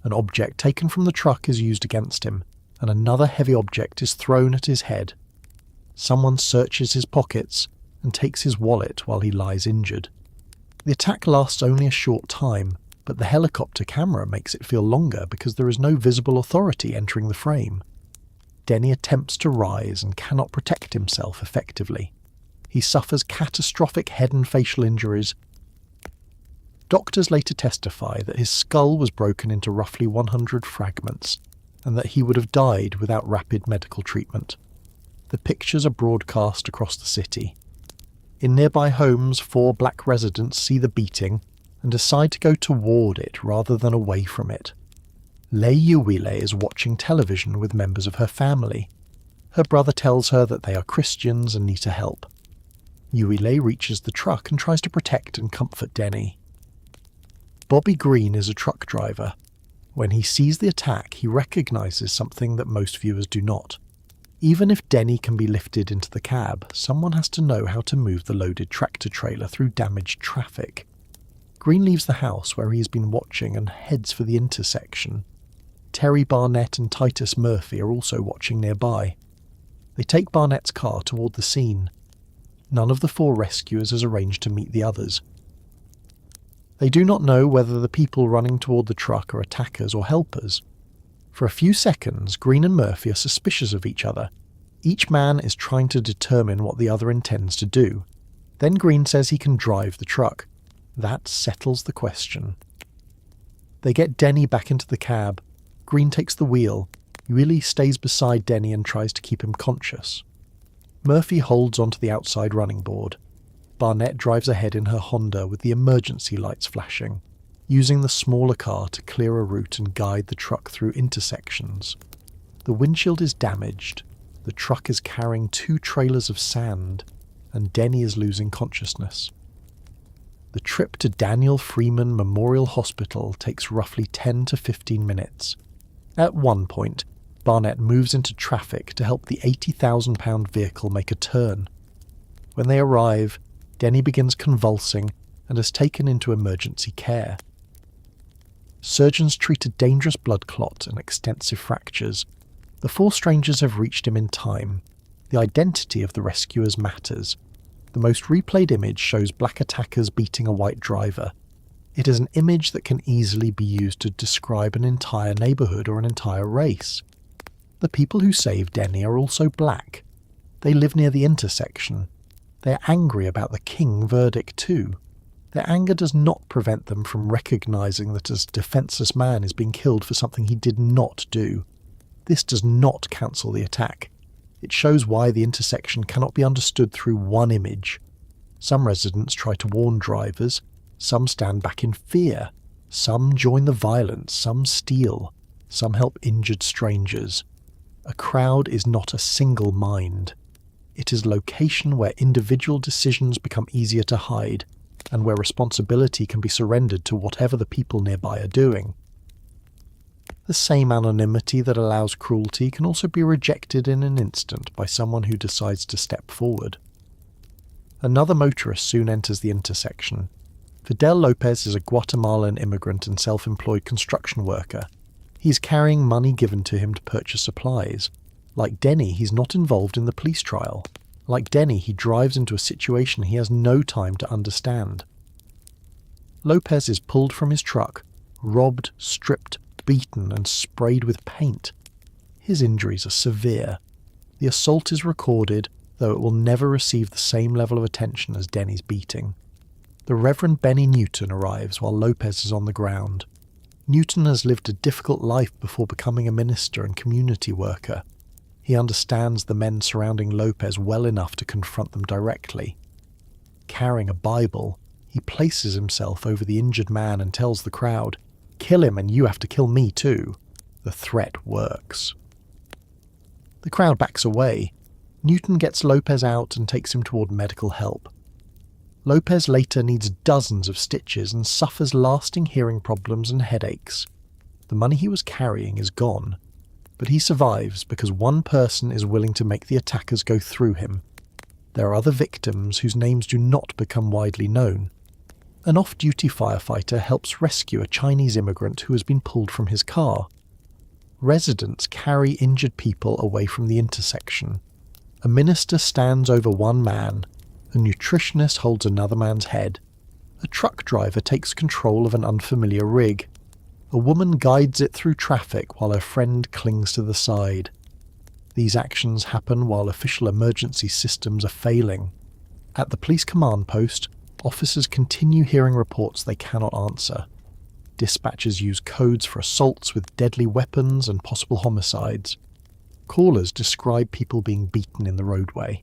An object taken from the truck is used against him, and another heavy object is thrown at his head. Someone searches his pockets and takes his wallet while he lies injured. The attack lasts only a short time, but the helicopter camera makes it feel longer because there is no visible authority entering the frame. Denny attempts to rise and cannot protect himself effectively. He suffers catastrophic head and facial injuries. Doctors later testify that his skull was broken into roughly 100 fragments, and that he would have died without rapid medical treatment. The pictures are broadcast across the city. In nearby homes, 4 black residents see the beating and decide to go toward it rather than away from it. Lei Uwile is watching television with members of her family. Her brother tells her that they are Christians and need to help. Uwile reaches the truck and tries to protect and comfort Denny. Bobby Green is a truck driver. When he sees the attack, he recognizes something that most viewers do not. Even if Denny can be lifted into the cab, someone has to know how to move the loaded tractor trailer through damaged traffic. Green leaves the house where he has been watching and heads for the intersection. Terry Barnett and Titus Murphy are also watching nearby. They take Barnett's car toward the scene. None of the 4 rescuers has arranged to meet the others. They do not know whether the people running toward the truck are attackers or helpers. For a few seconds, Green and Murphy are suspicious of each other. Each man is trying to determine what the other intends to do. Then Green says he can drive the truck. That settles the question. They get Denny back into the cab. Green takes the wheel. Uwile stays beside Denny and tries to keep him conscious. Murphy holds onto the outside running board. Barnett drives ahead in her Honda with the emergency lights flashing, using the smaller car to clear a route and guide the truck through intersections. The windshield is damaged, the truck is carrying 2 trailers of sand, and Denny is losing consciousness. The trip to Daniel Freeman Memorial Hospital takes roughly 10 to 15 minutes. At one point, Barnett moves into traffic to help the £80,000 vehicle make a turn. When they arrive, Denny begins convulsing and is taken into emergency care. Surgeons treat a dangerous blood clot and extensive fractures. The 4 strangers have reached him in time. The identity of the rescuers matters. The most replayed image shows black attackers beating a white driver. It is an image that can easily be used to describe an entire neighbourhood or an entire race. The people who saved Denny are also black. They live near the intersection. They are angry about the King verdict too. Their anger does not prevent them from recognising that a defenceless man is being killed for something he did not do. This does not cancel the attack. It shows why the intersection cannot be understood through one image. Some residents try to warn drivers, some stand back in fear, some join the violence, some steal, some help injured strangers. A crowd is not a single mind. It is a location where individual decisions become easier to hide, and where responsibility can be surrendered to whatever the people nearby are doing. The same anonymity that allows cruelty can also be rejected in an instant by someone who decides to step forward. Another motorist soon enters the intersection. Fidel Lopez is a Guatemalan immigrant and self-employed construction worker. He's carrying money given to him to purchase supplies. Like Denny, he's not involved in the police trial. Like Denny, he drives into a situation he has no time to understand. Lopez is pulled from his truck, robbed, stripped, beaten and sprayed with paint. His injuries are severe. The assault is recorded, though it will never receive the same level of attention as Denny's beating. The Reverend Benny Newton arrives while Lopez is on the ground. Newton has lived a difficult life before becoming a minister and community worker. He understands the men surrounding Lopez well enough to confront them directly. Carrying a Bible, he places himself over the injured man and tells the crowd, "Kill him and you have to kill me too." The threat works. The crowd backs away. Newton gets Lopez out and takes him toward medical help. Lopez later needs dozens of stitches and suffers lasting hearing problems and headaches. The money he was carrying is gone, but he survives because one person is willing to make the attackers go through him. There are other victims whose names do not become widely known. An off-duty firefighter helps rescue a Chinese immigrant who has been pulled from his car. Residents carry injured people away from the intersection. A minister stands over one man. A nutritionist holds another man's head. A truck driver takes control of an unfamiliar rig. A woman guides it through traffic while her friend clings to the side. These actions happen while official emergency systems are failing. At the police command post, officers continue hearing reports they cannot answer. Dispatchers use codes for assaults with deadly weapons and possible homicides. Callers describe people being beaten in the roadway.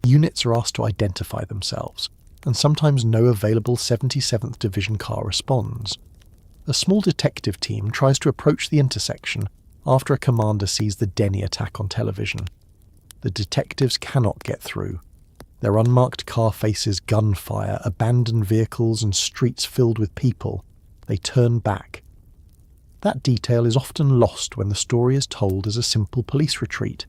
Units are asked to identify themselves, and sometimes no available 77th Division car responds. A small detective team tries to approach the intersection after a commander sees the Denny attack on television. The detectives cannot get through. Their unmarked car faces gunfire, abandoned vehicles, and streets filled with people. They turn back. That detail is often lost when the story is told as a simple police retreat.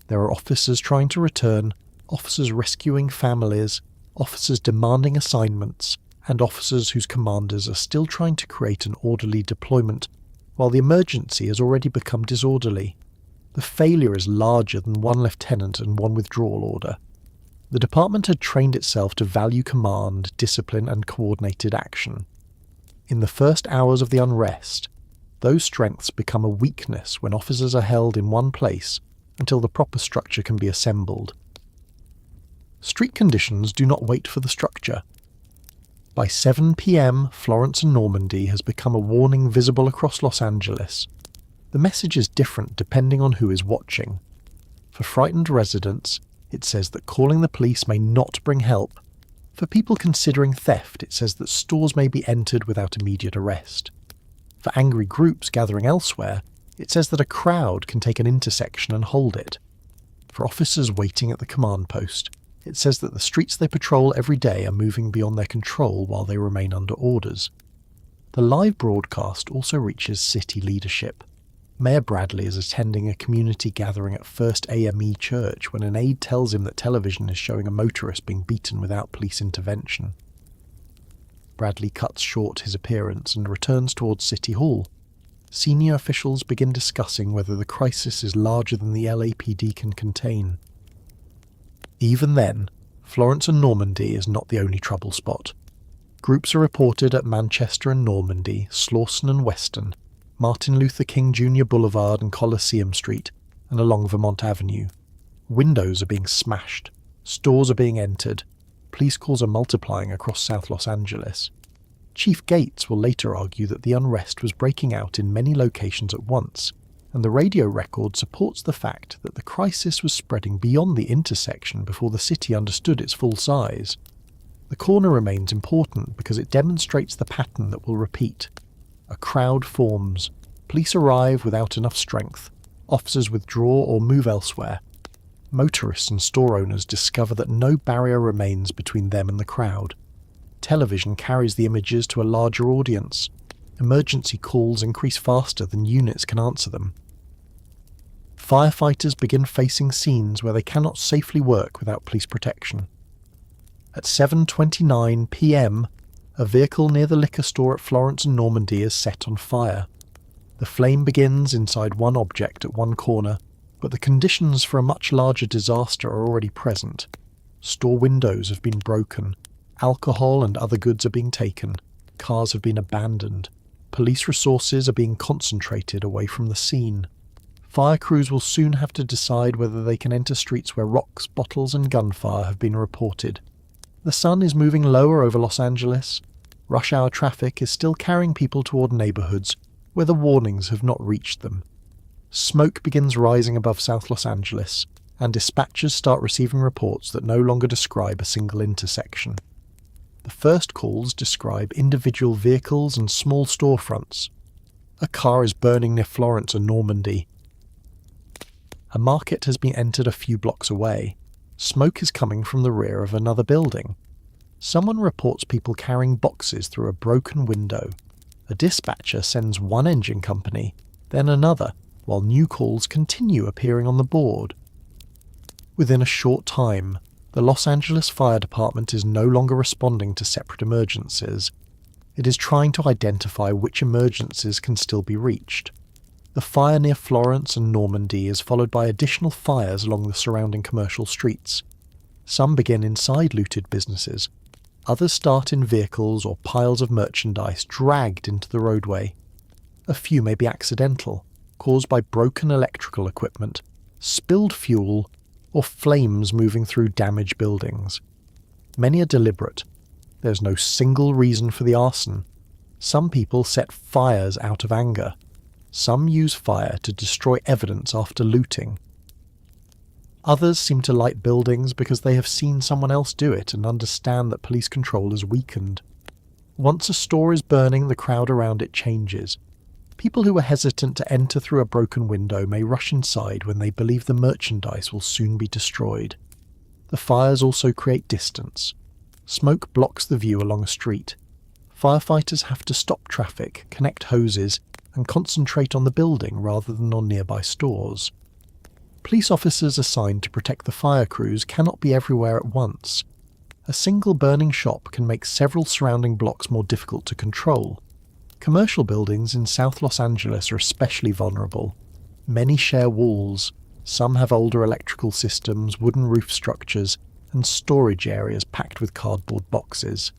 There are officers trying to return, officers rescuing families, officers demanding assignments, and officers whose commanders are still trying to create an orderly deployment, while the emergency has already become disorderly. The failure is larger than one lieutenant and one withdrawal order. The department had trained itself to value command, discipline, and coordinated action. In the first hours of the unrest, those strengths become a weakness when officers are held in one place until the proper structure can be assembled. Street conditions do not wait for the structure. By 7 p.m., Florence and Normandy has become a warning visible across Los Angeles. The message is different depending on who is watching. For frightened residents, it says that calling the police may not bring help. For people considering theft, it says that stores may be entered without immediate arrest. For angry groups gathering elsewhere, it says that a crowd can take an intersection and hold it. For officers waiting at the command post, it says that the streets they patrol every day are moving beyond their control while they remain under orders. The live broadcast also reaches city leadership. Mayor Bradley is attending a community gathering at First AME Church when an aide tells him that television is showing a motorist being beaten without police intervention. Bradley cuts short his appearance and returns towards City Hall. Senior officials begin discussing whether the crisis is larger than the LAPD can contain. Even then, Florence and Normandy is not the only trouble spot. Groups are reported at Manchester and Normandy, Slauson and Weston, Martin Luther King Jr. Boulevard and Coliseum Street, and along Vermont Avenue. Windows are being smashed, stores are being entered, police calls are multiplying across South Los Angeles. Chief Gates will later argue that the unrest was breaking out in many locations at once, and the radio record supports the fact that the crisis was spreading beyond the intersection before the city understood its full size. The corner remains important because it demonstrates the pattern that will repeat. A crowd forms, police arrive without enough strength, officers withdraw or move elsewhere. Motorists and store owners discover that no barrier remains between them and the crowd. Television carries the images to a larger audience. Emergency calls increase faster than units can answer them. Firefighters begin facing scenes where they cannot safely work without police protection. At 7:29 p.m, a vehicle near the liquor store at Florence and Normandy is set on fire. The flame begins inside one object at one corner, but the conditions for a much larger disaster are already present. Store windows have been broken, alcohol and other goods are being taken, cars have been abandoned, police resources are being concentrated away from the scene. Fire crews will soon have to decide whether they can enter streets where rocks, bottles and gunfire have been reported. The sun is moving lower over Los Angeles. Rush hour traffic is still carrying people toward neighborhoods where the warnings have not reached them. Smoke begins rising above South Los Angeles, and dispatchers start receiving reports that no longer describe a single intersection. The first calls describe individual vehicles and small storefronts. A car is burning near Florence and Normandy. A market has been entered a few blocks away. Smoke is coming from the rear of another building. Someone reports people carrying boxes through a broken window. A dispatcher sends one engine company, then another, while new calls continue appearing on the board. Within a short time, the Los Angeles Fire Department is no longer responding to separate emergencies. It is trying to identify which emergencies can still be reached. The fire near Florence and Normandy is followed by additional fires along the surrounding commercial streets. Some begin inside looted businesses. Others start in vehicles or piles of merchandise dragged into the roadway. A few may be accidental, caused by broken electrical equipment, spilled fuel, or flames moving through damaged buildings. Many are deliberate. There's no single reason for the arson. Some people set fires out of anger. Some use fire to destroy evidence after looting. Others seem to light buildings because they have seen someone else do it and understand that police control is weakened. Once a store is burning, the crowd around it changes. People who were hesitant to enter through a broken window may rush inside when they believe the merchandise will soon be destroyed. The fires also create distance. Smoke blocks the view along a street. Firefighters have to stop traffic, connect hoses, and concentrate on the building rather than on nearby stores. Police officers assigned to protect the fire crews cannot be everywhere at once. A single burning shop can make several surrounding blocks more difficult to control. Commercial buildings in South Los Angeles are especially vulnerable. Many share walls. Some have older electrical systems, wooden roof structures, and storage areas packed with cardboard boxes.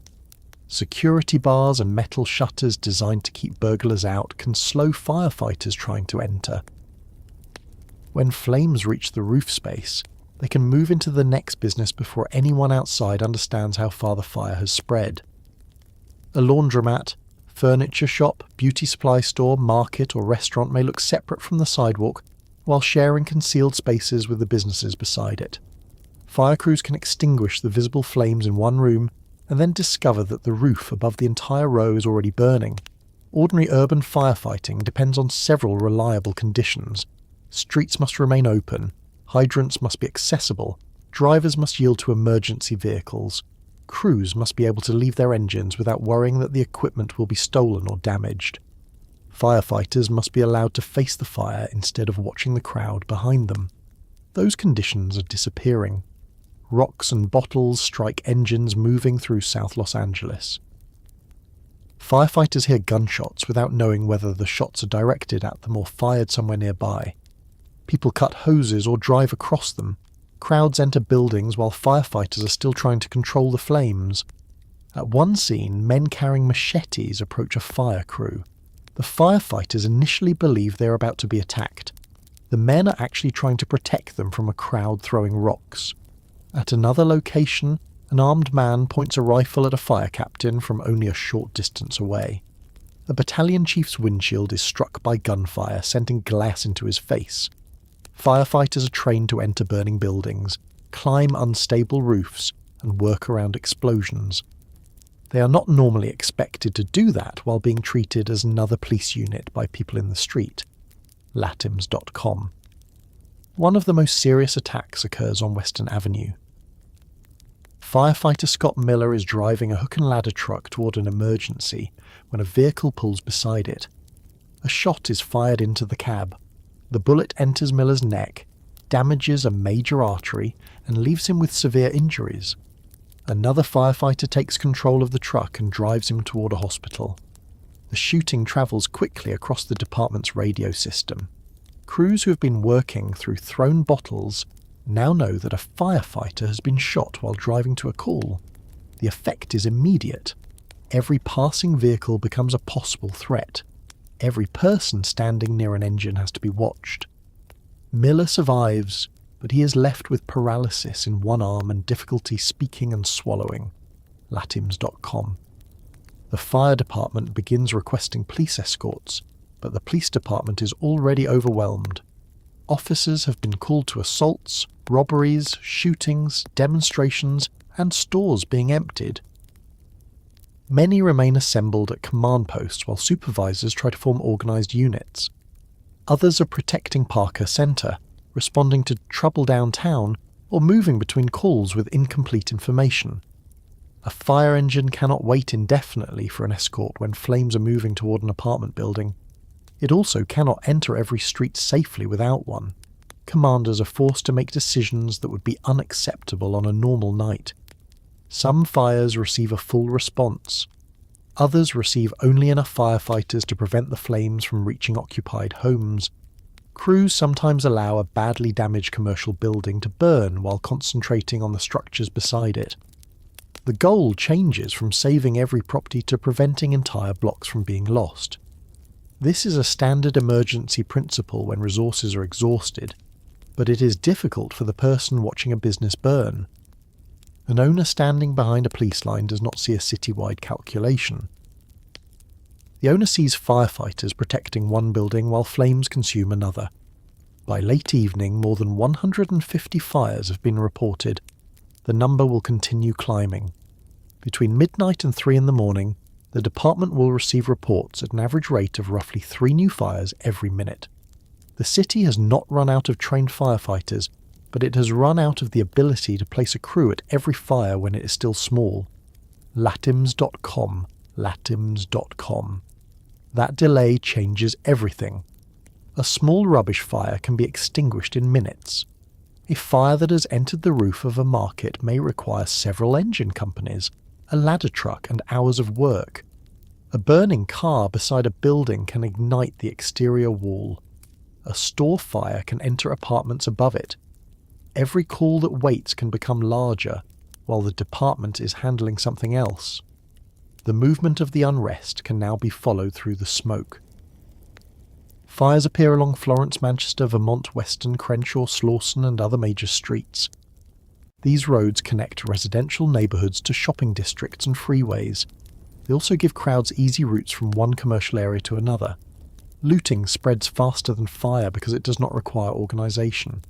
Security bars and metal shutters designed to keep burglars out can slow firefighters trying to enter. When flames reach the roof space, they can move into the next business before anyone outside understands how far the fire has spread. A laundromat, furniture shop, beauty supply store, market or restaurant may look separate from the sidewalk while sharing concealed spaces with the businesses beside it. Fire crews can extinguish the visible flames in one room and then discover that the roof above the entire row is already burning. Ordinary urban firefighting depends on several reliable conditions. Streets must remain open, hydrants must be accessible, drivers must yield to emergency vehicles, crews must be able to leave their engines without worrying that the equipment will be stolen or damaged. Firefighters must be allowed to face the fire instead of watching the crowd behind them. Those conditions are disappearing. Rocks and bottles strike engines moving through South Los Angeles. Firefighters hear gunshots without knowing whether the shots are directed at them or fired somewhere nearby. People cut hoses or drive across them. Crowds enter buildings while firefighters are still trying to control the flames. At one scene, men carrying machetes approach a fire crew. The firefighters initially believe they are about to be attacked. The men are actually trying to protect them from a crowd throwing rocks. At another location, an armed man points a rifle at a fire captain from only a short distance away. The battalion chief's windshield is struck by gunfire, sending glass into his face. Firefighters are trained to enter burning buildings, climb unstable roofs, and work around explosions. They are not normally expected to do that while being treated as another police unit by people in the street. Latims.com. One of the most serious attacks occurs on Western Avenue. Firefighter Scott Miller is driving a hook and ladder truck toward an emergency when a vehicle pulls beside it. A shot is fired into the cab. The bullet enters Miller's neck, damages a major artery, and leaves him with severe injuries. Another firefighter takes control of the truck and drives him toward a hospital. The shooting travels quickly across the department's radio system. Crews who have been working through thrown bottles now know that a firefighter has been shot while driving to a call. The effect is immediate. Every passing vehicle becomes a possible threat. Every person standing near an engine has to be watched. Miller survives, but he is left with paralysis in one arm and difficulty speaking and swallowing. Latims.com. The fire department begins requesting police escorts, but the police department is already overwhelmed. Officers have been called to assaults, robberies, shootings, demonstrations, and stores being emptied. Many remain assembled at command posts while supervisors try to form organised units. Others are protecting Parker Centre, responding to trouble downtown, or moving between calls with incomplete information. A fire engine cannot wait indefinitely for an escort when flames are moving toward an apartment building. It also cannot enter every street safely without one. Commanders are forced to make decisions that would be unacceptable on a normal night. Some fires receive a full response. Others receive only enough firefighters to prevent the flames from reaching occupied homes. Crews sometimes allow a badly damaged commercial building to burn while concentrating on the structures beside it. The goal changes from saving every property to preventing entire blocks from being lost. This is a standard emergency principle when resources are exhausted, but it is difficult for the person watching a business burn. An owner standing behind a police line does not see a citywide calculation. The owner sees firefighters protecting one building while flames consume another. By late evening, more than 150 fires have been reported. The number will continue climbing. Between midnight and 3 in the morning, the department will receive reports at an average rate of roughly 3 new fires every minute. The city has not run out of trained firefighters, but it has run out of the ability to place a crew at every fire when it is still small. Latims.com. Latims.com. That delay changes everything. A small rubbish fire can be extinguished in minutes. A fire that has entered the roof of a market may require several engine companies, a ladder truck, and hours of work. A burning car beside a building can ignite the exterior wall. A store fire can enter apartments above it. Every call that waits can become larger, while the department is handling something else. The movement of the unrest can now be followed through the smoke. Fires appear along Florence, Manchester, Vermont, Western, Crenshaw, Slauson, and other major streets. These roads connect residential neighbourhoods to shopping districts and freeways. They also give crowds easy routes from one commercial area to another. Looting spreads faster than fire because it does not require organisation.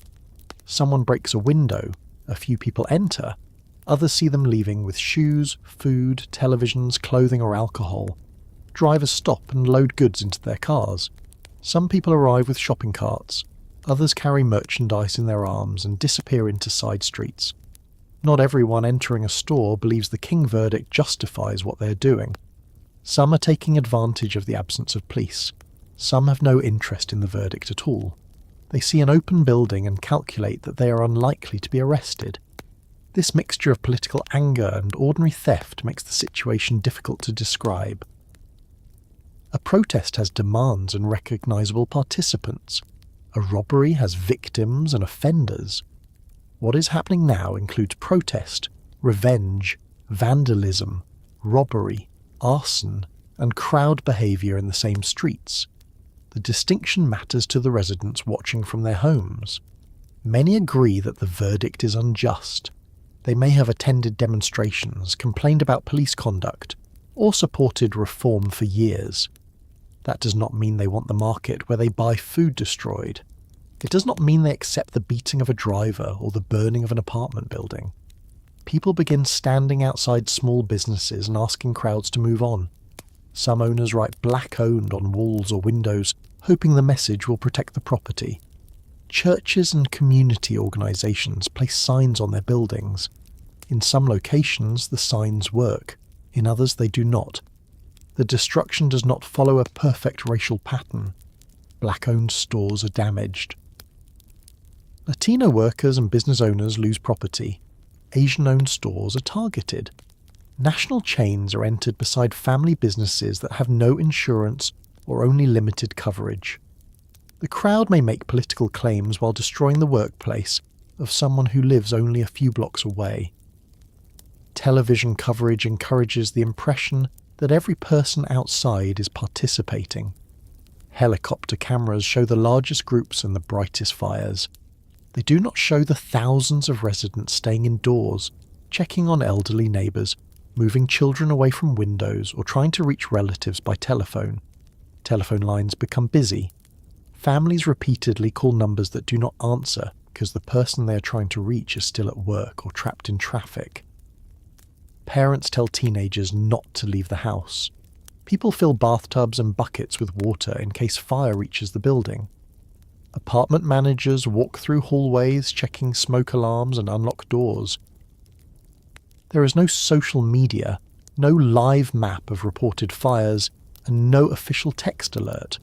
Someone breaks a window, a few people enter, others see them leaving with shoes, food, televisions, clothing or alcohol. Drivers stop and load goods into their cars. Some people arrive with shopping carts, others carry merchandise in their arms and disappear into side streets. Not everyone entering a store believes the King verdict justifies what they are doing. Some are taking advantage of the absence of police. Some have no interest in the verdict at all. They see an open building and calculate that they are unlikely to be arrested. This mixture of political anger and ordinary theft makes the situation difficult to describe. A protest has demands and recognisable participants. A robbery has victims and offenders. What is happening now includes protest, revenge, vandalism, robbery, arson, and crowd behaviour in the same streets. The distinction matters to the residents watching from their homes. Many agree that the verdict is unjust. They may have attended demonstrations, complained about police conduct, or supported reform for years. That does not mean they want the market where they buy food destroyed. It does not mean they accept the beating of a driver or the burning of an apartment building. People begin standing outside small businesses and asking crowds to move on. Some owners write "black owned" on walls or windows, hoping the message will protect the property. Churches and community organisations place signs on their buildings. In some locations, the signs work. In others, they do not. The destruction does not follow a perfect racial pattern. Black-owned stores are damaged. Latino workers and business owners lose property. Asian-owned stores are targeted. National chains are entered beside family businesses that have no insurance or only limited coverage. The crowd may make political claims while destroying the workplace of someone who lives only a few blocks away. Television coverage encourages the impression that every person outside is participating. Helicopter cameras show the largest groups and the brightest fires. They do not show the thousands of residents staying indoors, checking on elderly neighbours, moving children away from windows, or trying to reach relatives by telephone. Telephone lines become busy. Families repeatedly call numbers that do not answer because the person they are trying to reach is still at work or trapped in traffic. Parents tell teenagers not to leave the house. People fill bathtubs and buckets with water in case fire reaches the building. Apartment managers walk through hallways checking smoke alarms and unlock doors. There is no social media, no live map of reported fires, and no official text alert.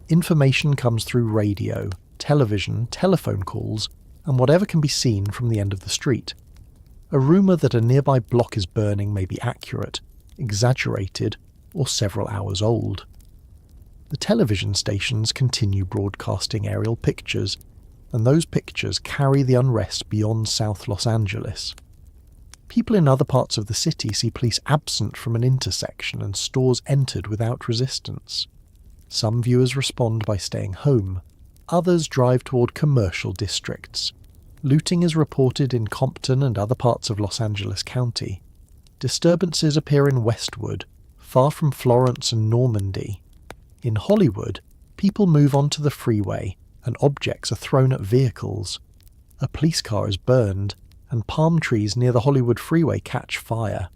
Information comes through radio, television, telephone calls, and whatever can be seen from the end of the street. A rumour that a nearby block is burning may be accurate, exaggerated, or several hours old. The television stations continue broadcasting aerial pictures, and those pictures carry the unrest beyond South Los Angeles. People in other parts of the city see police absent from an intersection and stores entered without resistance. Some viewers respond by staying home. Others drive toward commercial districts. Looting is reported in Compton and other parts of Los Angeles County. Disturbances appear in Westwood, far from Florence and Normandy. In Hollywood, people move onto the freeway and objects are thrown at vehicles. A police car is burned, and palm trees near the Hollywood freeway catch fire.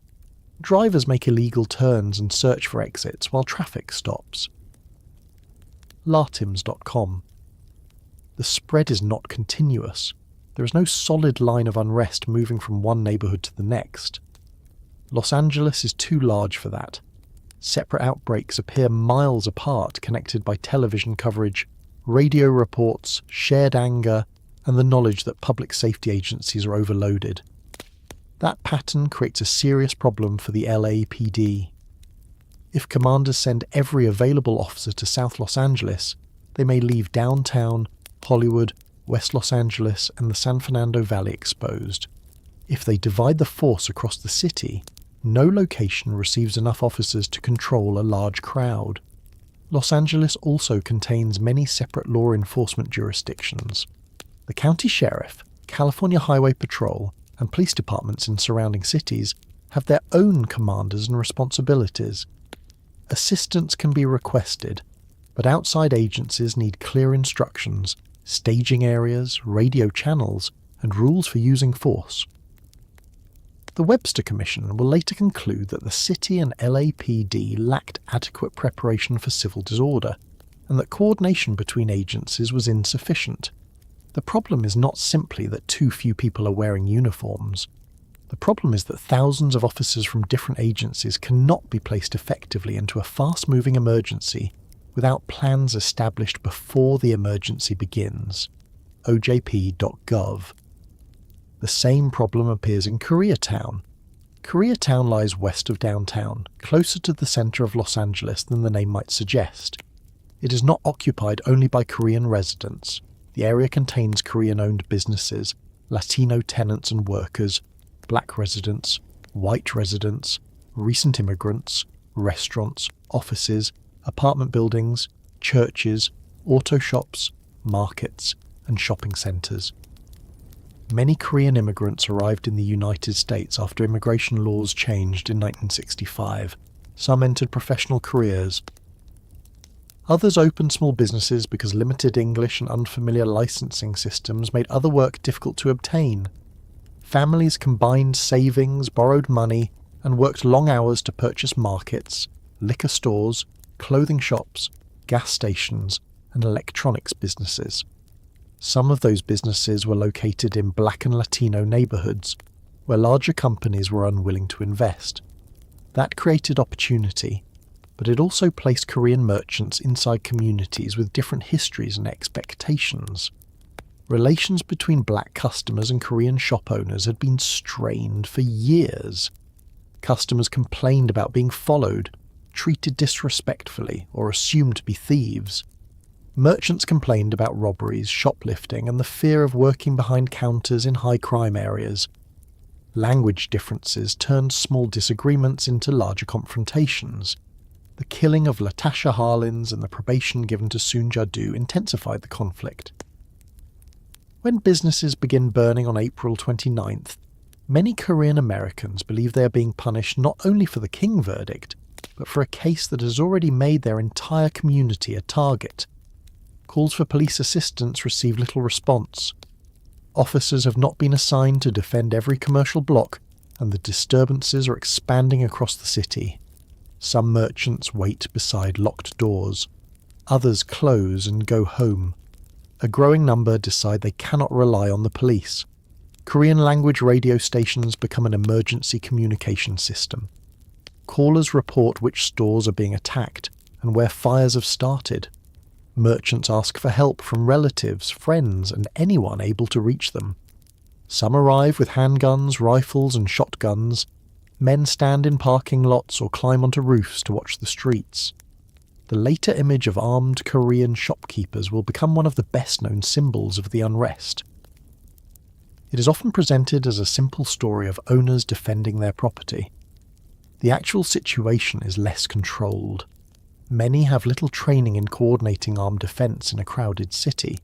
Drivers make illegal turns and search for exits while traffic stops. Lartims.com. The spread is not continuous. There is no solid line of unrest moving from one neighbourhood to the next. Los Angeles is too large for that. Separate outbreaks appear miles apart, connected by television coverage, radio reports, shared anger, and the knowledge that public safety agencies are overloaded. That pattern creates a serious problem for the LAPD. If commanders send every available officer to South Los Angeles, they may leave downtown, Hollywood, West Los Angeles, and the San Fernando Valley exposed. If they divide the force across the city, no location receives enough officers to control a large crowd. Los Angeles also contains many separate law enforcement jurisdictions. The county sheriff, California Highway Patrol, and police departments in surrounding cities have their own commanders and responsibilities. Assistance can be requested, but outside agencies need clear instructions, staging areas, radio channels, and rules for using force. The Webster Commission will later conclude that the city and LAPD lacked adequate preparation for civil disorder, and that coordination between agencies was insufficient. The problem is not simply that too few people are wearing uniforms. The problem is that thousands of officers from different agencies cannot be placed effectively into a fast-moving emergency without plans established before the emergency begins. OJP.gov. The same problem appears in Koreatown. Koreatown lies west of downtown, closer to the centre of Los Angeles than the name might suggest. It is not occupied only by Korean residents. The area contains Korean-owned businesses, Latino tenants and workers, black residents, white residents, recent immigrants, restaurants, offices, apartment buildings, churches, auto shops, markets, and shopping centres. Many Korean immigrants arrived in the United States after immigration laws changed in 1965. Some entered professional careers. Others opened small businesses because limited English and unfamiliar licensing systems made other work difficult to obtain. Families combined savings, borrowed money, and worked long hours to purchase markets, liquor stores, clothing shops, gas stations, and electronics businesses. Some of those businesses were located in Black and Latino neighborhoods, where larger companies were unwilling to invest. That created opportunity, but it also placed Korean merchants inside communities with different histories and expectations. Relations between black customers and Korean shop owners had been strained for years. Customers complained about being followed, treated disrespectfully, or assumed to be thieves. Merchants complained about robberies, shoplifting, and the fear of working behind counters in high-crime areas. Language differences turned small disagreements into larger confrontations. The killing of Latasha Harlins and the probation given to Soon Ja-do intensified the conflict. When businesses begin burning on April 29th, many Korean Americans believe they are being punished not only for the King verdict, but for a case that has already made their entire community a target. Calls for police assistance receive little response. Officers have not been assigned to defend every commercial block, and the disturbances are expanding across the city. Some merchants wait beside locked doors. Others close and go home. A growing number decide they cannot rely on the police. Korean language radio stations become an emergency communication system. Callers report which stores are being attacked and where fires have started. Merchants ask for help from relatives, friends, and anyone able to reach them. Some arrive with handguns, rifles, and shotguns. Men stand in parking lots or climb onto roofs to watch the streets. The later image of armed Korean shopkeepers will become one of the best-known symbols of the unrest. It is often presented as a simple story of owners defending their property. The actual situation is less controlled. Many have little training in coordinating armed defence in a crowded city.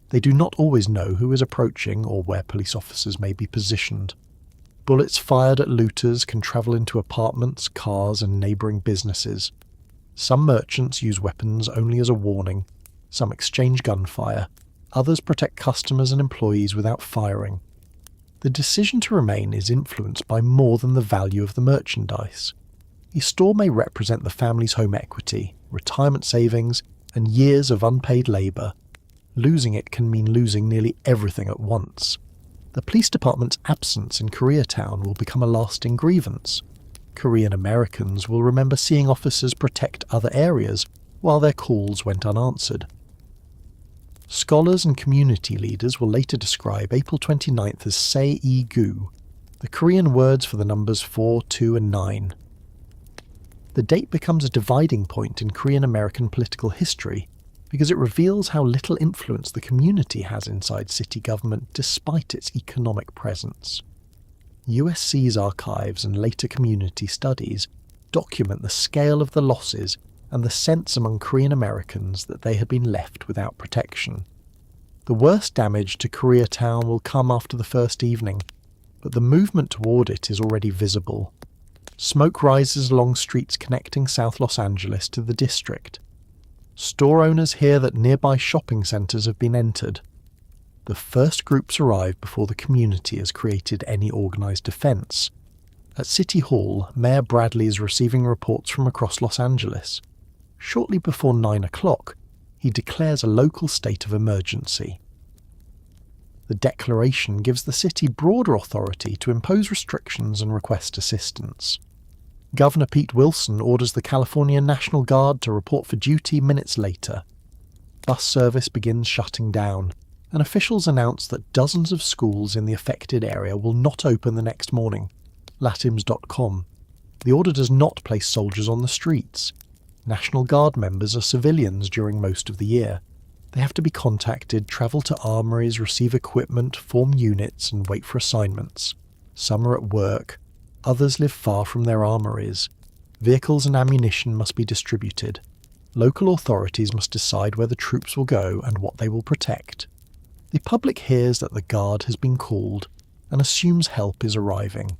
They do not always know who is approaching or where police officers may be positioned. Bullets fired at looters can travel into apartments, cars, and neighbouring businesses. Some merchants use weapons only as a warning. Some exchange gunfire. Others protect customers and employees without firing. The decision to remain is influenced by more than the value of the merchandise. A store may represent the family's home equity, retirement savings, and years of unpaid labour. Losing it can mean losing nearly everything at once. The police department's absence in Koreatown will become a lasting grievance. Korean Americans will remember seeing officers protect other areas while their calls went unanswered. Scholars and community leaders will later describe April 29th as Se-i-gu, the Korean words for the numbers 4, 2, and 9. The date becomes a dividing point in Korean American political history because it reveals how little influence the community has inside city government despite its economic presence. USC's archives and later community studies document the scale of the losses and the sense among Korean Americans that they had been left without protection. The worst damage to Koreatown will come after the first evening, but the movement toward it is already visible. Smoke rises along streets connecting South Los Angeles to the district. Store owners hear that nearby shopping centres have been entered. The first groups arrive before the community has created any organised defence. At City Hall, Mayor Bradley is receiving reports from across Los Angeles. Shortly before 9 o'clock, he declares a local state of emergency. The declaration gives the city broader authority to impose restrictions and request assistance. Governor Pete Wilson orders the California National Guard to report for duty minutes later. Bus service begins shutting down, and officials announce that dozens of schools in the affected area will not open the next morning. Latims.com. The order does not place soldiers on the streets. National Guard members are civilians during most of the year. They have to be contacted, travel to armories, receive equipment, form units, and wait for assignments. Some are at work. Others live far from their armories. Vehicles and ammunition must be distributed. Local authorities must decide where the troops will go and what they will protect. The public hears that the Guard has been called and assumes help is arriving.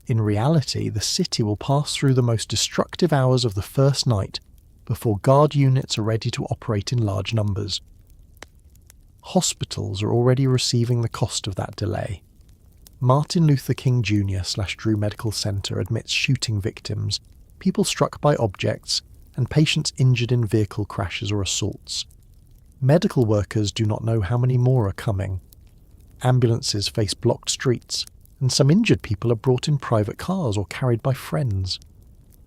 In reality, the city will pass through the most destructive hours of the first night before Guard units are ready to operate in large numbers. Hospitals are already receiving the cost of that delay. Martin Luther King Jr./Drew Medical Center admits shooting victims, people struck by objects, and patients injured in vehicle crashes or assaults. Medical workers do not know how many more are coming. Ambulances face blocked streets, and some injured people are brought in private cars or carried by friends.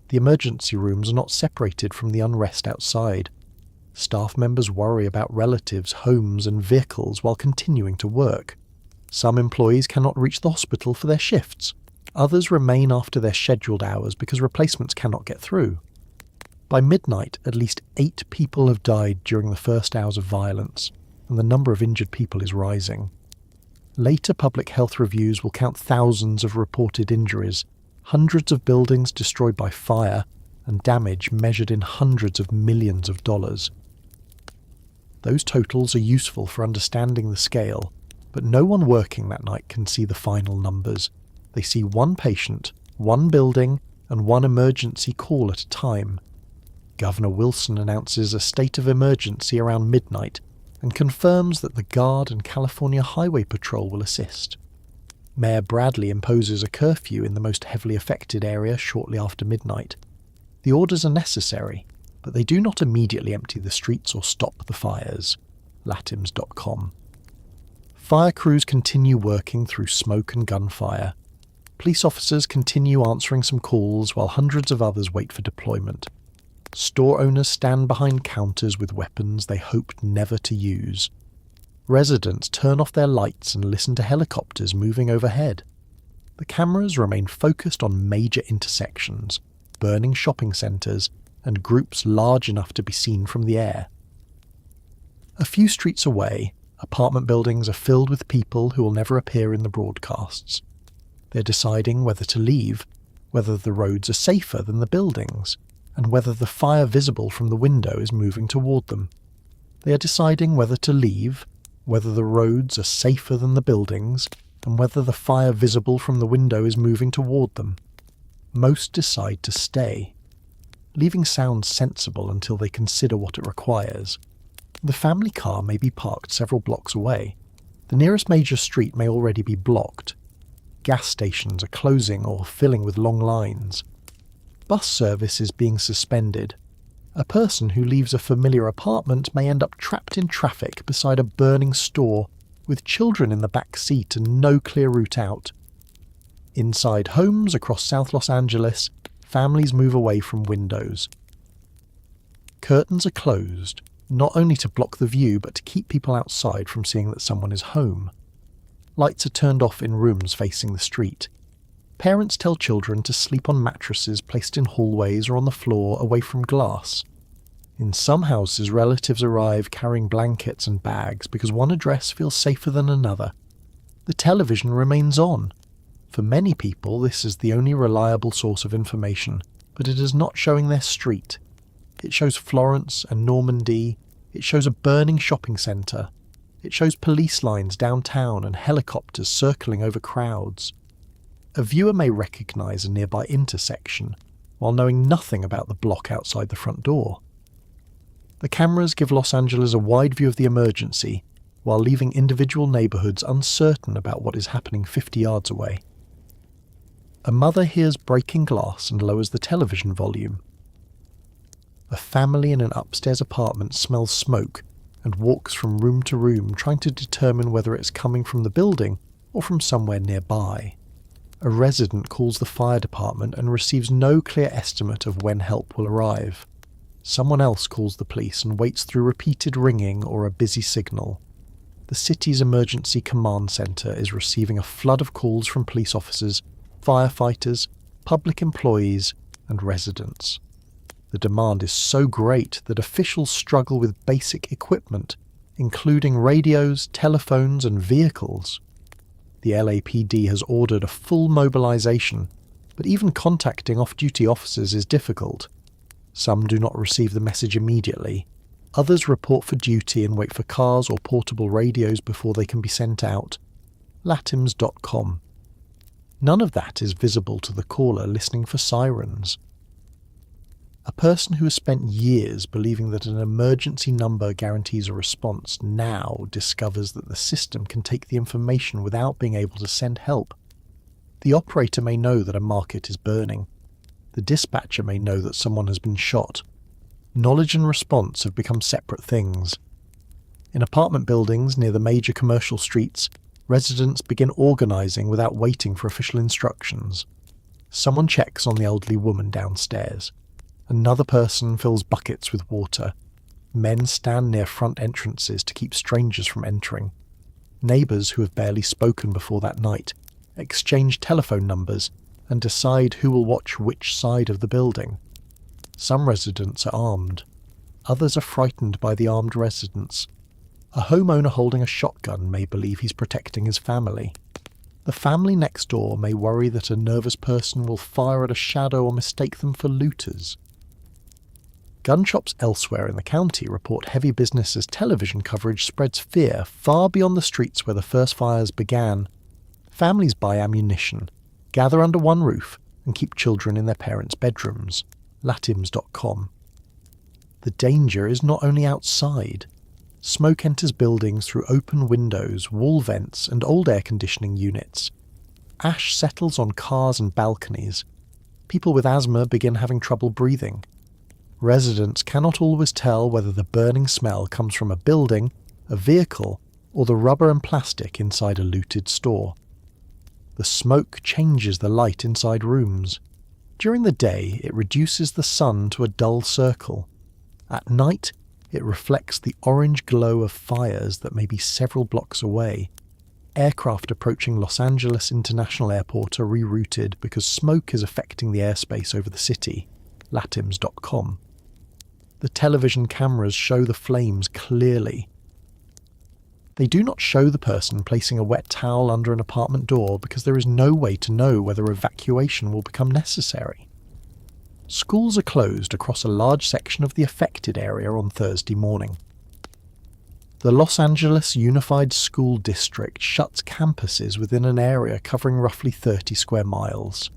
The emergency rooms are not separated from the unrest outside. Staff members worry about relatives, homes and vehicles while continuing to work. Some employees cannot reach the hospital for their shifts. Others remain after their scheduled hours because replacements cannot get through. By midnight, at least 8 people have died during the first hours of violence, and the number of injured people is rising. Later public health reviews will count thousands of reported injuries, hundreds of buildings destroyed by fire, and damage measured in hundreds of millions of dollars. Those totals are useful for understanding the scale, but no one working that night can see the final numbers. They see one patient, one building, and one emergency call at a time. Governor Wilson announces a state of emergency around midnight and confirms that the Guard and California Highway Patrol will assist. Mayor Bradley imposes a curfew in the most heavily affected area shortly after midnight. The orders are necessary, but they do not immediately empty the streets or stop the fires. Latims.com. Fire crews continue working through smoke and gunfire. Police officers continue answering some calls while hundreds of others wait for deployment. Store owners stand behind counters with weapons they hoped never to use. Residents turn off their lights and listen to helicopters moving overhead. The cameras remain focused on major intersections, burning shopping centres, and groups large enough to be seen from the air. A few streets away, apartment buildings are filled with people who will never appear in the broadcasts. They're deciding whether to leave, whether the roads are safer than the buildings, and whether the fire visible from the window is moving toward them. They are deciding whether to leave, whether the roads are safer than the buildings, and whether the fire visible from the window is moving toward them. Most decide to stay. Leaving sounds sensible until they consider what it requires. The family car may be parked several blocks away. The nearest major street may already be blocked. Gas stations are closing or filling with long lines. Bus service is being suspended. A person who leaves a familiar apartment may end up trapped in traffic beside a burning store with children in the back seat and no clear route out. Inside homes across South Los Angeles, families move away from windows. Curtains are closed, not only to block the view but to keep people outside from seeing that someone is home. Lights are turned off in rooms facing the street. Parents tell children to sleep on mattresses placed in hallways or on the floor away from glass. In some houses, relatives arrive carrying blankets and bags because one address feels safer than another. The television remains on. For many people, this is the only reliable source of information, but it is not showing their street. It shows Florence and Normandy. It shows a burning shopping centre. It shows police lines downtown and helicopters circling over crowds. A viewer may recognise a nearby intersection, while knowing nothing about the block outside the front door. The cameras give Los Angeles a wide view of the emergency, while leaving individual neighbourhoods uncertain about what is happening 50 yards away. A mother hears breaking glass and lowers the television volume. A family in an upstairs apartment smells smoke and walks from room to room trying to determine whether it's coming from the building or from somewhere nearby. A resident calls the fire department and receives no clear estimate of when help will arrive. Someone else calls the police and waits through repeated ringing or a busy signal. The city's emergency command centre is receiving a flood of calls from police officers, firefighters, public employees, and residents. The demand is so great that officials struggle with basic equipment, including radios, telephones, and vehicles. The LAPD has ordered a full mobilization, but even contacting off-duty officers is difficult. Some do not receive the message immediately. Others report for duty and wait for cars or portable radios before they can be sent out. Latims.com. None of that is visible to the caller listening for sirens. A person who has spent years believing that an emergency number guarantees a response now discovers that the system can take the information without being able to send help. The operator may know that a market is burning. The dispatcher may know that someone has been shot. Knowledge and response have become separate things. In apartment buildings near the major commercial streets, residents begin organising without waiting for official instructions. Someone checks on the elderly woman downstairs. Another person fills buckets with water. Men stand near front entrances to keep strangers from entering. Neighbours who have barely spoken before that night exchange telephone numbers and decide who will watch which side of the building. Some residents are armed. Others are frightened by the armed residents. A homeowner holding a shotgun may believe he's protecting his family. The family next door may worry that a nervous person will fire at a shadow or mistake them for looters. Gun shops elsewhere in the county report heavy business as television coverage spreads fear far beyond the streets where the first fires began. Families buy ammunition, gather under one roof, and keep children in their parents' bedrooms. Latims.com. The danger is not only outside. Smoke enters buildings through open windows, wall vents, and old air conditioning units. Ash settles on cars and balconies. People with asthma begin having trouble breathing. Residents cannot always tell whether the burning smell comes from a building, a vehicle, or the rubber and plastic inside a looted store. The smoke changes the light inside rooms. During the day, it reduces the sun to a dull circle. At night, it reflects the orange glow of fires that may be several blocks away. Aircraft approaching Los Angeles International Airport are rerouted because smoke is affecting the airspace over the city. Latims.com. The television cameras show the flames clearly. They do not show the person placing a wet towel under an apartment door because there is no way to know whether evacuation will become necessary. Schools are closed across a large section of the affected area on Thursday morning. The Los Angeles Unified School District shuts campuses within an area covering roughly 30 square miles,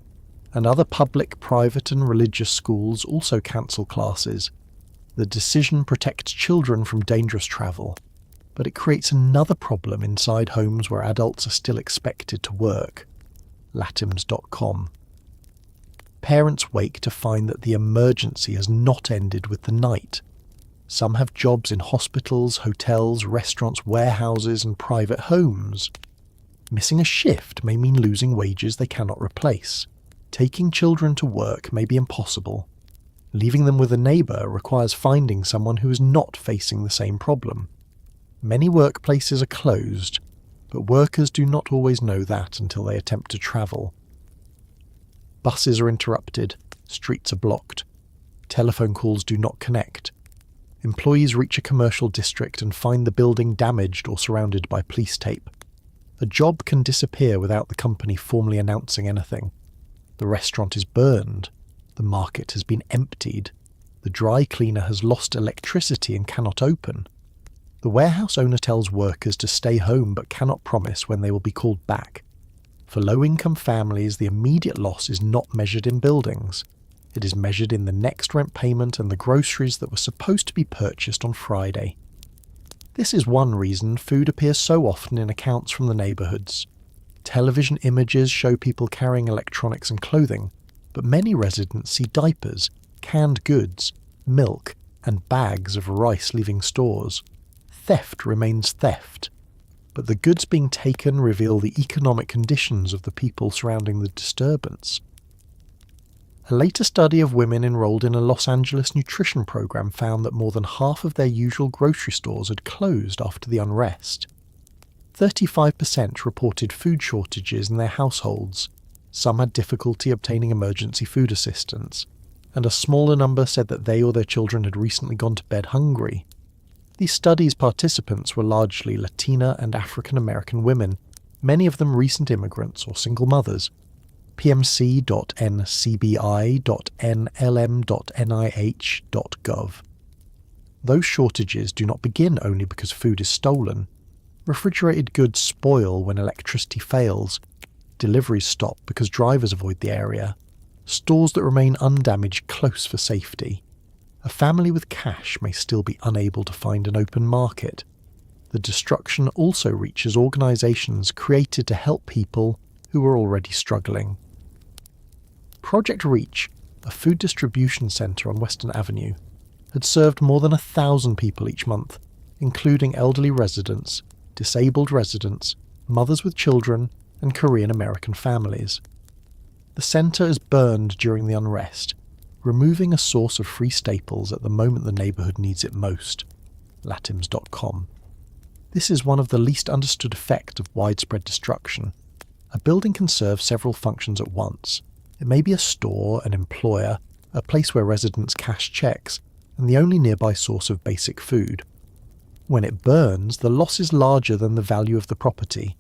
and other public, private and religious schools also cancel classes. The decision protects children from dangerous travel, but it creates another problem inside homes where adults are still expected to work. Latims.com. Parents wake to find that the emergency has not ended with the night. Some have jobs in hospitals, hotels, restaurants, warehouses and private homes. Missing a shift may mean losing wages they cannot replace. Taking children to work may be impossible. Leaving them with a neighbour requires finding someone who is not facing the same problem. Many workplaces are closed, but workers do not always know that until they attempt to travel. Buses are interrupted, streets are blocked, telephone calls do not connect. Employees reach a commercial district and find the building damaged or surrounded by police tape. A job can disappear without the company formally announcing anything. The restaurant is burned. The market has been emptied. The dry cleaner has lost electricity and cannot open. The warehouse owner tells workers to stay home but cannot promise when they will be called back. For low-income families, the immediate loss is not measured in buildings. It is measured in the next rent payment and the groceries that were supposed to be purchased on Friday. This is one reason food appears so often in accounts from the neighbourhoods. Television images show people carrying electronics and clothing, but many residents see diapers, canned goods, milk, and bags of rice leaving stores. Theft remains theft, but the goods being taken reveal the economic conditions of the people surrounding the disturbance. A later study of women enrolled in a Los Angeles nutrition program found that more than half of their usual grocery stores had closed after the unrest. 35% reported food shortages in their households. Some had difficulty obtaining emergency food assistance, and a smaller number said that they or their children had recently gone to bed hungry. These studies' participants were largely Latina and African American women, many of them recent immigrants or single mothers. pmc.ncbi.nlm.nih.gov. Those shortages do not begin only because food is stolen. Refrigerated goods spoil when electricity fails. Deliveries stop because drivers avoid the area. Stores that remain undamaged close for safety. A family with cash may still be unable to find an open market. The destruction also reaches organisations created to help people who are already struggling. Project Reach, a food distribution centre on Western Avenue, had served more than 1,000 people each month, including elderly residents, disabled residents, mothers with children, and Korean American families. The centre is burned during the unrest, removing a source of free staples at the moment the neighbourhood needs it most. Latims.com. This is one of the least understood effects of widespread destruction. A building can serve several functions at once. It may be a store, an employer, a place where residents cash checks, and the only nearby source of basic food. When it burns, the loss is larger than the value of the property.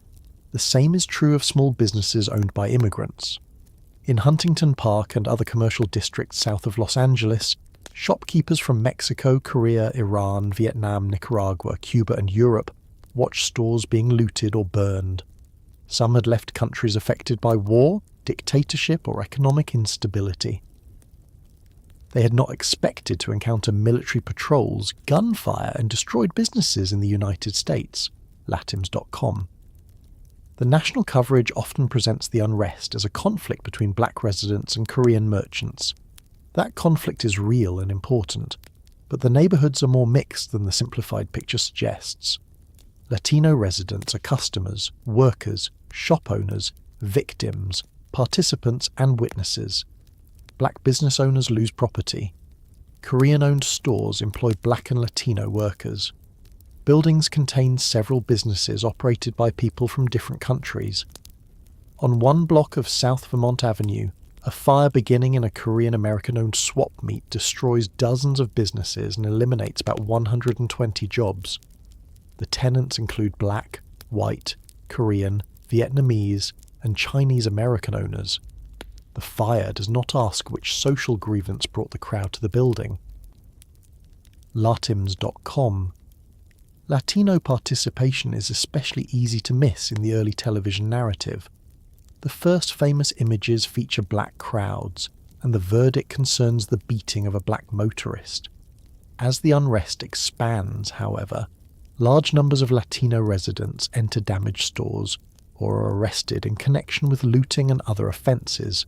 The same is true of small businesses owned by immigrants. In Huntington Park and other commercial districts south of Los Angeles, shopkeepers from Mexico, Korea, Iran, Vietnam, Nicaragua, Cuba and Europe watched stores being looted or burned. Some had left countries affected by war, dictatorship or economic instability. They had not expected to encounter military patrols, gunfire and destroyed businesses in the United States. Latims.com. The national coverage often presents the unrest as a conflict between black residents and Korean merchants. That conflict is real and important, but the neighbourhoods are more mixed than the simplified picture suggests. Latino residents are customers, workers, shop owners, victims, participants and witnesses. Black business owners lose property. Korean-owned stores employ black and Latino workers. Buildings contain several businesses operated by people from different countries. On one block of South Vermont Avenue, a fire beginning in a Korean-American-owned swap meet destroys dozens of businesses and eliminates about 120 jobs. The tenants include black, white, Korean, Vietnamese, and Chinese-American owners. The fire does not ask which social grievance brought the crowd to the building. Latims.com. Latino participation is especially easy to miss in the early television narrative. The first famous images feature black crowds, and the verdict concerns the beating of a black motorist. As the unrest expands, however, large numbers of Latino residents enter damaged stores or are arrested in connection with looting and other offences.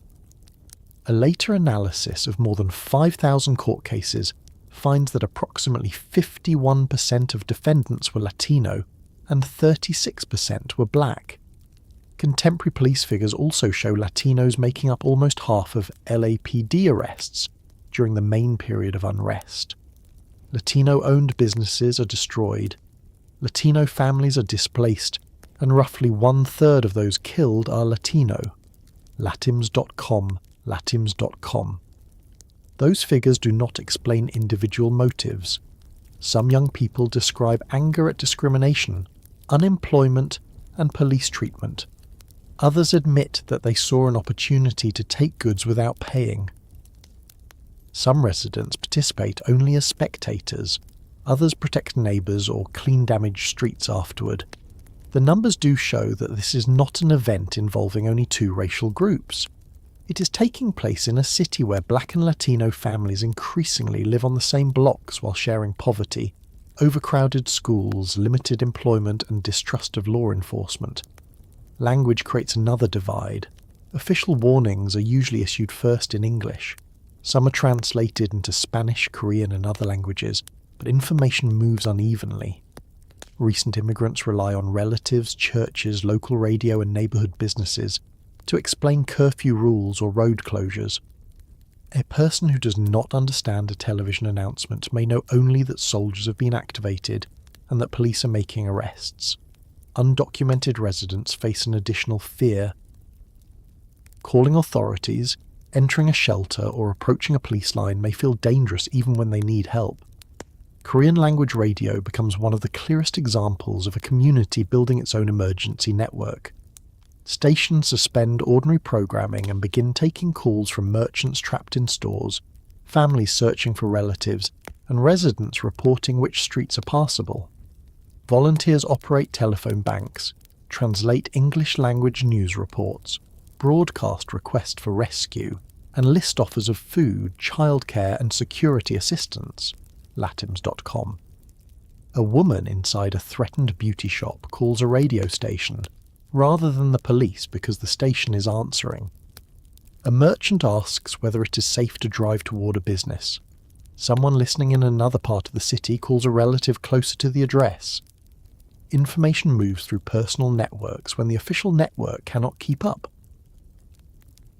A later analysis of more than 5,000 court cases finds that approximately 51% of defendants were Latino and 36% were black. Contemporary police figures also show Latinos making up almost half of LAPD arrests during the main period of unrest. Latino-owned businesses are destroyed, Latino families are displaced, and roughly 1/3 of those killed are Latino. Latims.com. Latims.com. Those figures do not explain individual motives. Some young people describe anger at discrimination, unemployment, and police treatment. Others admit that they saw an opportunity to take goods without paying. Some residents participate only as spectators. Others protect neighbours or clean damaged streets afterward. The numbers do show that this is not an event involving only two racial groups. It is taking place in a city where black and Latino families increasingly live on the same blocks while sharing poverty, overcrowded schools, limited employment, and distrust of law enforcement. Language creates another divide. Official warnings are usually issued first in English. Some are translated into Spanish, Korean, and other languages, but information moves unevenly. Recent immigrants rely on relatives, churches, local radio, and neighbourhood businesses to explain curfew rules or road closures. A person who does not understand a television announcement may know only that soldiers have been activated and that police are making arrests. Undocumented residents face an additional fear. Calling authorities, entering a shelter, or approaching a police line may feel dangerous even when they need help. Korean language radio becomes one of the clearest examples of a community building its own emergency network. Stations suspend ordinary programming and begin taking calls from merchants trapped in stores, families searching for relatives, and residents reporting which streets are passable. Volunteers operate telephone banks, translate English language news reports, broadcast requests for rescue, and list offers of food, childcare, and security assistance. Latims.com. A woman inside a threatened beauty shop calls a radio station, rather than the police because the station is answering. A merchant asks whether it is safe to drive toward a business. Someone listening in another part of the city calls a relative closer to the address. Information moves through personal networks when the official network cannot keep up.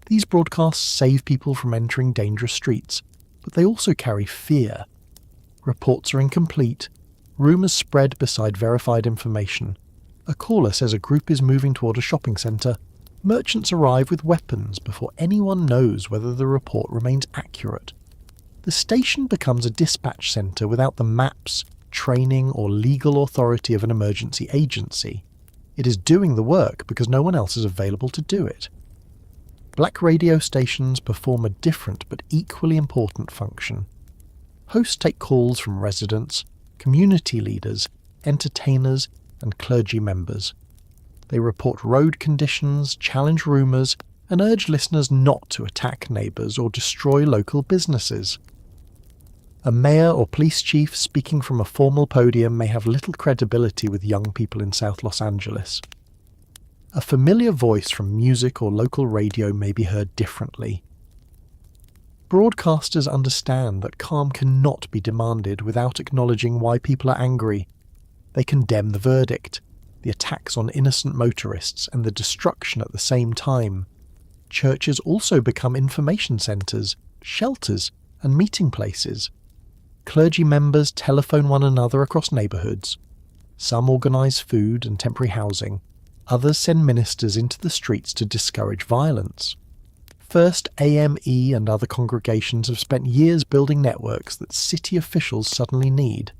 These broadcasts save people from entering dangerous streets, but they also carry fear. Reports are incomplete, rumours spread beside verified information. A caller says a group is moving toward a shopping centre. Merchants arrive with weapons before anyone knows whether the report remains accurate. The station becomes a dispatch centre without the maps, training or legal authority of an emergency agency. It is doing the work because no one else is available to do it. Black radio stations perform a different but equally important function. Hosts take calls from residents, community leaders, entertainers, and clergy members. They report road conditions, challenge rumours, and urge listeners not to attack neighbours or destroy local businesses. A mayor or police chief speaking from a formal podium may have little credibility with young people in South Los Angeles. A familiar voice from music or local radio may be heard differently. Broadcasters understand that calm cannot be demanded without acknowledging why people are angry. They condemn the verdict, the attacks on innocent motorists, and the destruction at the same time. Churches also become information centres, shelters, and meeting places. Clergy members telephone one another across neighbourhoods. Some organise food and temporary housing. Others send ministers into the streets to discourage violence. First AME and other congregations have spent years building networks that city officials suddenly need.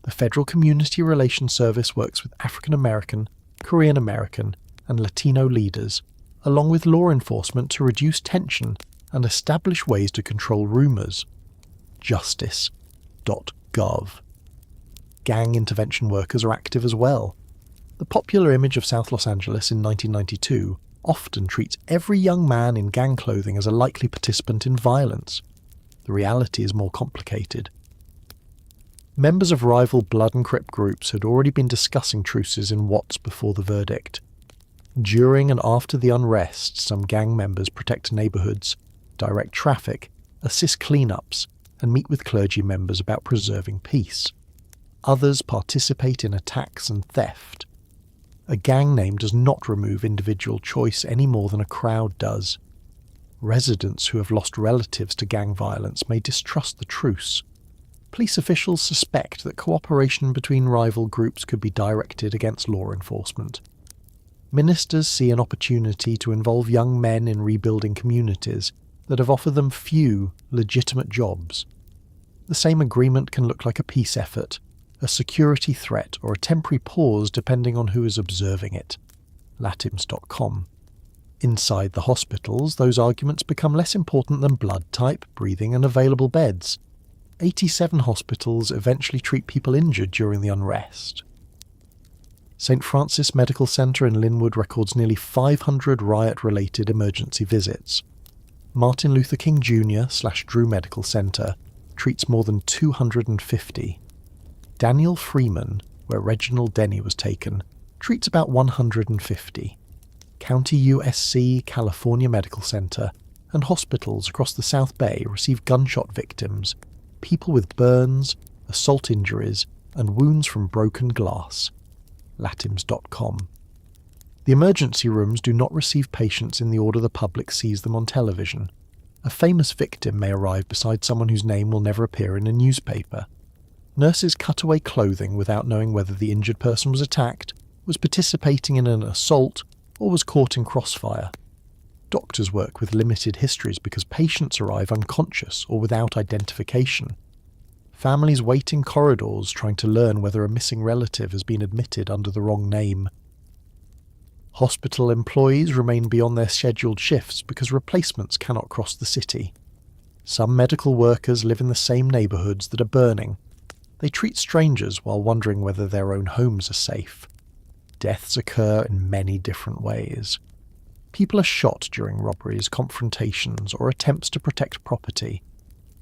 The Federal Community Relations Service works with African American, Korean American, and Latino leaders, along with law enforcement to reduce tension and establish ways to control rumours. Justice.gov. Gang intervention workers are active as well. The popular image of South Los Angeles in 1992 often treats every young man in gang clothing as a likely participant in violence. The reality is more complicated. Members of rival Blood and Crip groups had already been discussing truces in Watts before the verdict. During and after the unrest, some gang members protect neighbourhoods, direct traffic, assist cleanups, and meet with clergy members about preserving peace. Others participate in attacks and theft. A gang name does not remove individual choice any more than a crowd does. Residents who have lost relatives to gang violence may distrust the truce. Police officials suspect that cooperation between rival groups could be directed against law enforcement. Ministers see an opportunity to involve young men in rebuilding communities that have offered them few legitimate jobs. The same agreement can look like a peace effort, a security threat, or a temporary pause depending on who is observing it. Latims.com. Inside the hospitals, those arguments become less important than blood type, breathing, and available beds. 87 hospitals eventually treat people injured during the unrest. St. Francis Medical Center in Linwood records nearly 500 riot-related emergency visits. Martin Luther King Jr./Drew Medical Center treats more than 250. Daniel Freeman, where Reginald Denny was taken, treats about 150. County USC California Medical Center and hospitals across the South Bay receive gunshot victims, people with burns, assault injuries, and wounds from broken glass. Latims.com. The emergency rooms do not receive patients in the order the public sees them on television. A famous victim may arrive beside someone whose name will never appear in a newspaper. Nurses cut away clothing without knowing whether the injured person was attacked, was participating in an assault, or was caught in crossfire. Doctors work with limited histories because patients arrive unconscious or without identification. Families wait in corridors trying to learn whether a missing relative has been admitted under the wrong name. Hospital employees remain beyond their scheduled shifts because replacements cannot cross the city. Some medical workers live in the same neighbourhoods that are burning. They treat strangers while wondering whether their own homes are safe. Deaths occur in many different ways. People are shot during robberies, confrontations, or attempts to protect property.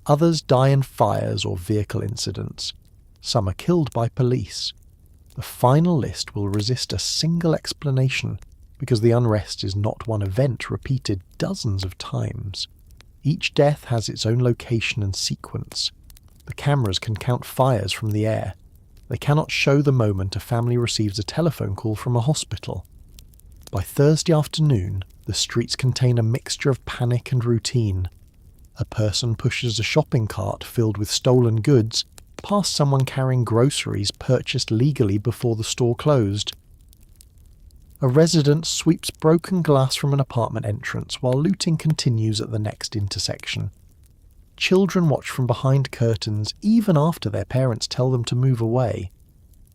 Others die in fires or vehicle incidents. Some are killed by police. The final list will resist a single explanation because the unrest is not one event repeated dozens of times. Each death has its own location and sequence. The cameras can count fires from the air. They cannot show the moment a family receives a telephone call from a hospital. By Thursday afternoon, the streets contain a mixture of panic and routine. A person pushes a shopping cart filled with stolen goods past someone carrying groceries purchased legally before the store closed. A resident sweeps broken glass from an apartment entrance while looting continues at the next intersection. Children watch from behind curtains even after their parents tell them to move away.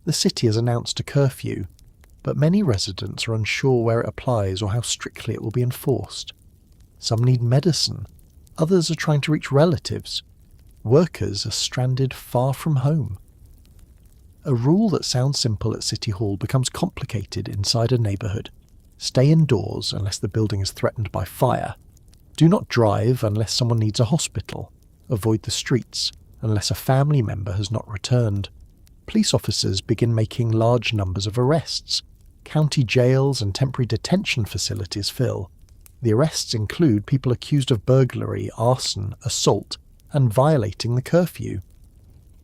The city has announced a curfew, but many residents are unsure where it applies or how strictly it will be enforced. Some need medicine. Others are trying to reach relatives. Workers are stranded far from home. A rule that sounds simple at City Hall becomes complicated inside a neighbourhood. Stay indoors unless the building is threatened by fire. Do not drive unless someone needs a hospital. Avoid the streets unless a family member has not returned. Police officers begin making large numbers of arrests. County jails and temporary detention facilities fill. The arrests include people accused of burglary, arson, assault, and violating the curfew.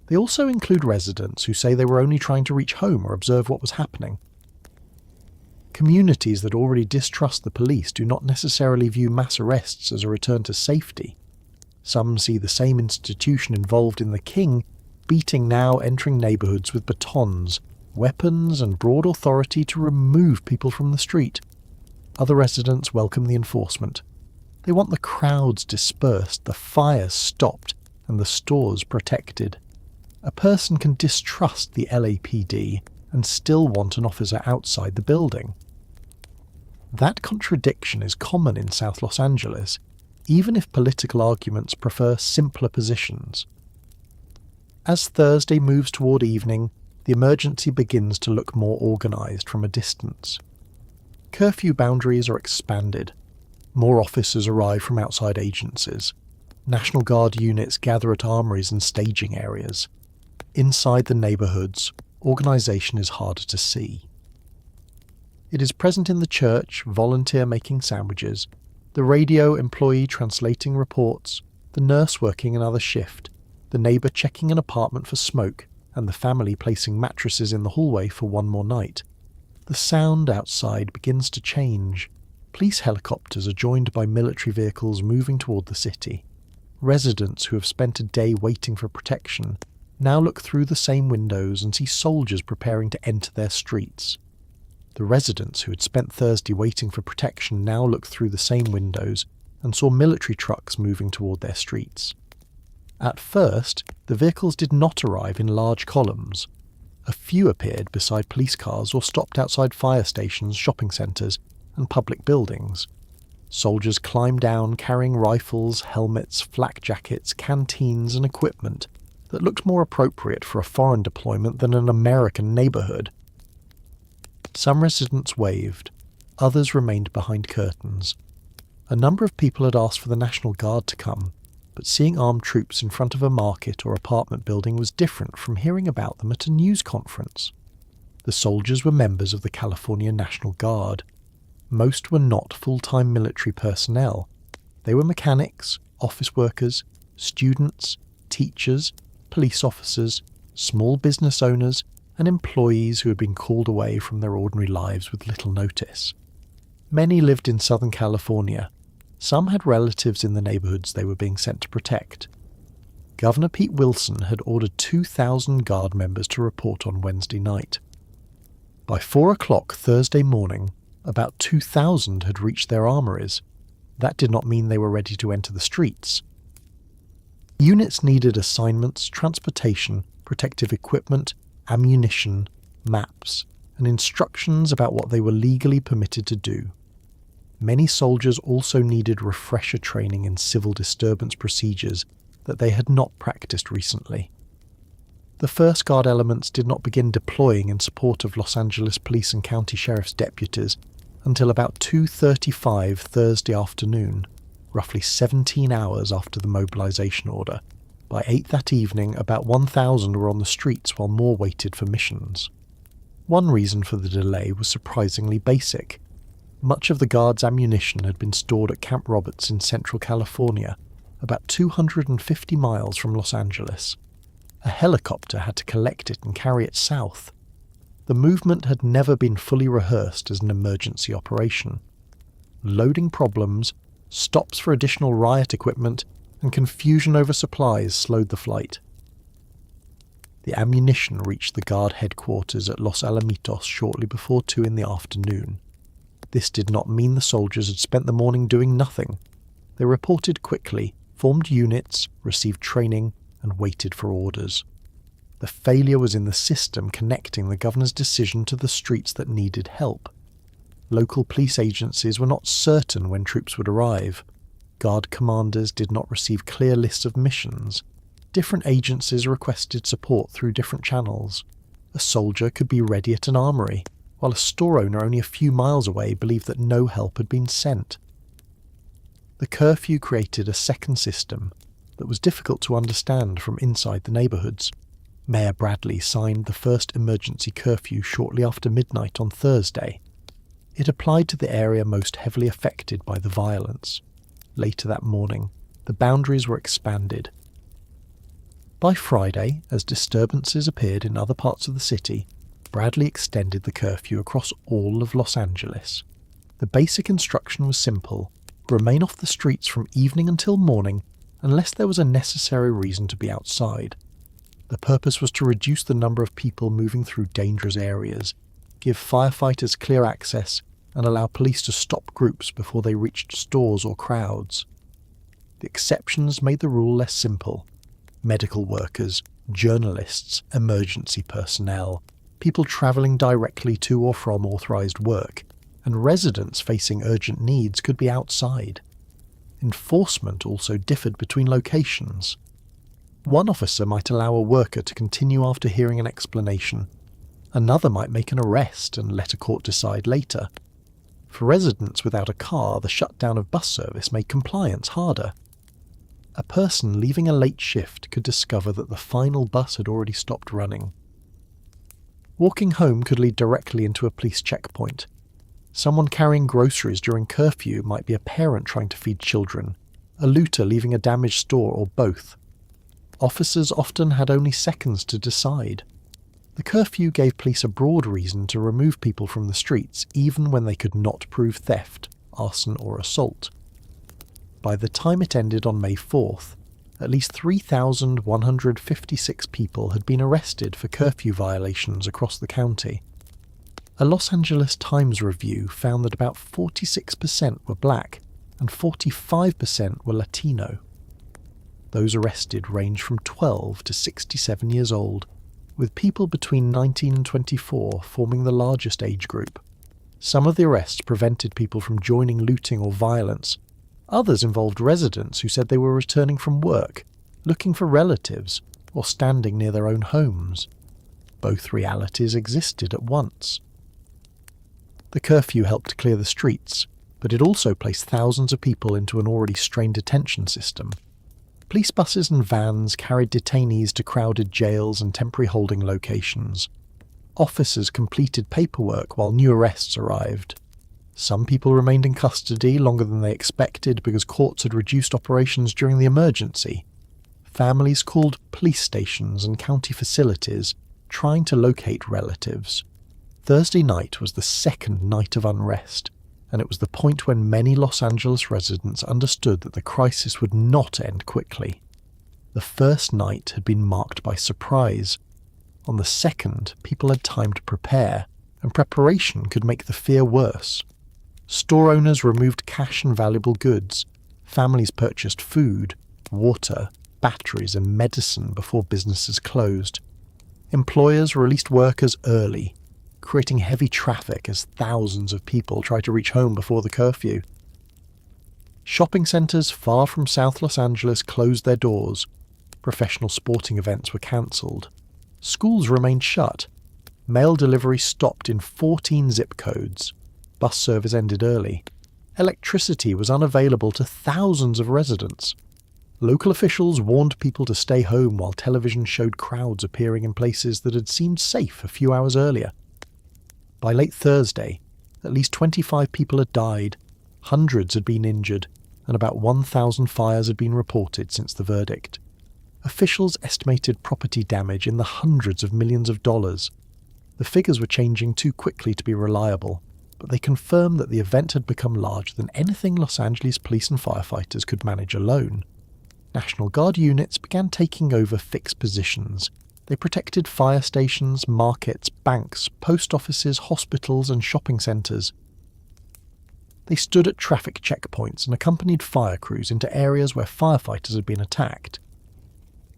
They also include residents who say they were only trying to reach home or observe what was happening. Communities that already distrust the police do not necessarily view mass arrests as a return to safety. Some see the same institution involved in the King beating now entering neighbourhoods with batons, weapons and broad authority to remove people from the street. Other residents welcome the enforcement. They want the crowds dispersed, the fires stopped, and the stores protected. A person can distrust the LAPD and still want an officer outside the building. That contradiction is common in South Los Angeles, even if political arguments prefer simpler positions. As Thursday moves toward evening, the emergency begins to look more organised from a distance. Curfew boundaries are expanded. More officers arrive from outside agencies. National Guard units gather at armories and staging areas. Inside the neighbourhoods, organisation is harder to see. It is present in the church, volunteer making sandwiches, the radio employee translating reports, the nurse working another shift, the neighbour checking an apartment for smoke, and the family placing mattresses in the hallway for one more night. The sound outside begins to change. Police helicopters are joined by military vehicles moving toward the city. Residents who have spent a day waiting for protection now look through the same windows and see soldiers preparing to enter their streets. The residents who had spent Thursday waiting for protection now looked through the same windows and saw military trucks moving toward their streets. At first, the vehicles did not arrive in large columns. A few appeared beside police cars or stopped outside fire stations, shopping centres, and public buildings. Soldiers climbed down carrying rifles, helmets, flak jackets, canteens, and equipment that looked more appropriate for a foreign deployment than an American neighbourhood. Some residents waved, others remained behind curtains. A number of people had asked for the National Guard to come, but seeing armed troops in front of a market or apartment building was different from hearing about them at a news conference. The soldiers were members of the California National Guard. Most were not full-time military personnel. They were mechanics, office workers, students, teachers, police officers, small business owners, and employees who had been called away from their ordinary lives with little notice. Many lived in Southern California. Some had relatives in the neighbourhoods they were being sent to protect. Governor Pete Wilson had ordered 2,000 Guard members to report on Wednesday night. By 4 o'clock Thursday morning, about 2,000 had reached their armories. That did not mean they were ready to enter the streets. Units needed assignments, transportation, protective equipment, ammunition, maps, and instructions about what they were legally permitted to do. Many soldiers also needed refresher training in civil disturbance procedures that they had not practiced recently. The First Guard elements did not begin deploying in support of Los Angeles Police and County Sheriff's deputies until about 2:35 Thursday afternoon, roughly 17 hours after the mobilization order. By 8 that evening, about 1,000 were on the streets while more waited for missions. One reason for the delay was surprisingly basic. Much of the Guard's ammunition had been stored at Camp Roberts in Central California, about 250 miles from Los Angeles. A helicopter had to collect it and carry it south. The movement had never been fully rehearsed as an emergency operation. Loading problems, stops for additional riot equipment, and confusion over supplies slowed the flight. The ammunition reached the guard headquarters at Los Alamitos shortly before 2 in the afternoon. This did not mean the soldiers had spent the morning doing nothing. They reported quickly, formed units, received training, and waited for orders. The failure was in the system connecting the governor's decision to the streets that needed help. Local police agencies were not certain when troops would arrive. Guard commanders did not receive clear lists of missions. Different agencies requested support through different channels. A soldier could be ready at an armory, while a store owner only a few miles away believed that no help had been sent. The curfew created a second system that was difficult to understand from inside the neighbourhoods. Mayor Bradley signed the first emergency curfew shortly after midnight on Thursday. It applied to the area most heavily affected by the violence. Later that morning, the boundaries were expanded. By Friday, as disturbances appeared in other parts of the city, Bradley extended the curfew across all of Los Angeles. The basic instruction was simple: remain off the streets from evening until morning unless there was a necessary reason to be outside. The purpose was to reduce the number of people moving through dangerous areas, give firefighters clear access, and allow police to stop groups before they reached stores or crowds. The exceptions made the rule less simple. Medical workers, journalists, emergency personnel, people travelling directly to or from authorised work, and residents facing urgent needs could be outside. Enforcement also differed between locations. One officer might allow a worker to continue after hearing an explanation. Another might make an arrest and let a court decide later. For residents without a car, the shutdown of bus service made compliance harder. A person leaving a late shift could discover that the final bus had already stopped running. Walking home could lead directly into a police checkpoint. Someone carrying groceries during curfew might be a parent trying to feed children, a looter leaving a damaged store, or both. Officers often had only seconds to decide. The curfew gave police a broad reason to remove people from the streets even when they could not prove theft, arson or assault. By the time it ended on May 4th, at least 3,156 people had been arrested for curfew violations across the county. A Los Angeles Times review found that about 46% were black and 45% were Latino. Those arrested ranged from 12 to 67 years old, with people between 19 and 24 forming the largest age group. Some of the arrests prevented people from joining looting or violence. Others involved residents who said they were returning from work, looking for relatives, or standing near their own homes. Both realities existed at once. The curfew helped clear the streets, but it also placed thousands of people into an already strained detention system. Police buses and vans carried detainees to crowded jails and temporary holding locations. Officers completed paperwork while new arrests arrived. Some people remained in custody longer than they expected because courts had reduced operations during the emergency. Families called police stations and county facilities, trying to locate relatives. Thursday night was the second night of unrest, and it was the point when many Los Angeles residents understood that the crisis would not end quickly. The first night had been marked by surprise. On the second, people had time to prepare, and preparation could make the fear worse. Store owners removed cash and valuable goods. Families purchased food, water, batteries, and medicine before businesses closed. Employers released workers early, creating heavy traffic as thousands of people tried to reach home before the curfew. Shopping centres far from South Los Angeles closed their doors. Professional sporting events were cancelled. Schools remained shut. Mail delivery stopped in 14 zip codes. Bus service ended early. Electricity was unavailable to thousands of residents. Local officials warned people to stay home while television showed crowds appearing in places that had seemed safe a few hours earlier. By late Thursday, at least 25 people had died, hundreds had been injured, and about 1,000 fires had been reported since the verdict. Officials estimated property damage in the hundreds of millions of dollars. The figures were changing too quickly to be reliable, but they confirmed that the event had become larger than anything Los Angeles police and firefighters could manage alone. National Guard units began taking over fixed positions. They protected fire stations, markets, banks, post offices, hospitals and shopping centres. They stood at traffic checkpoints and accompanied fire crews into areas where firefighters had been attacked.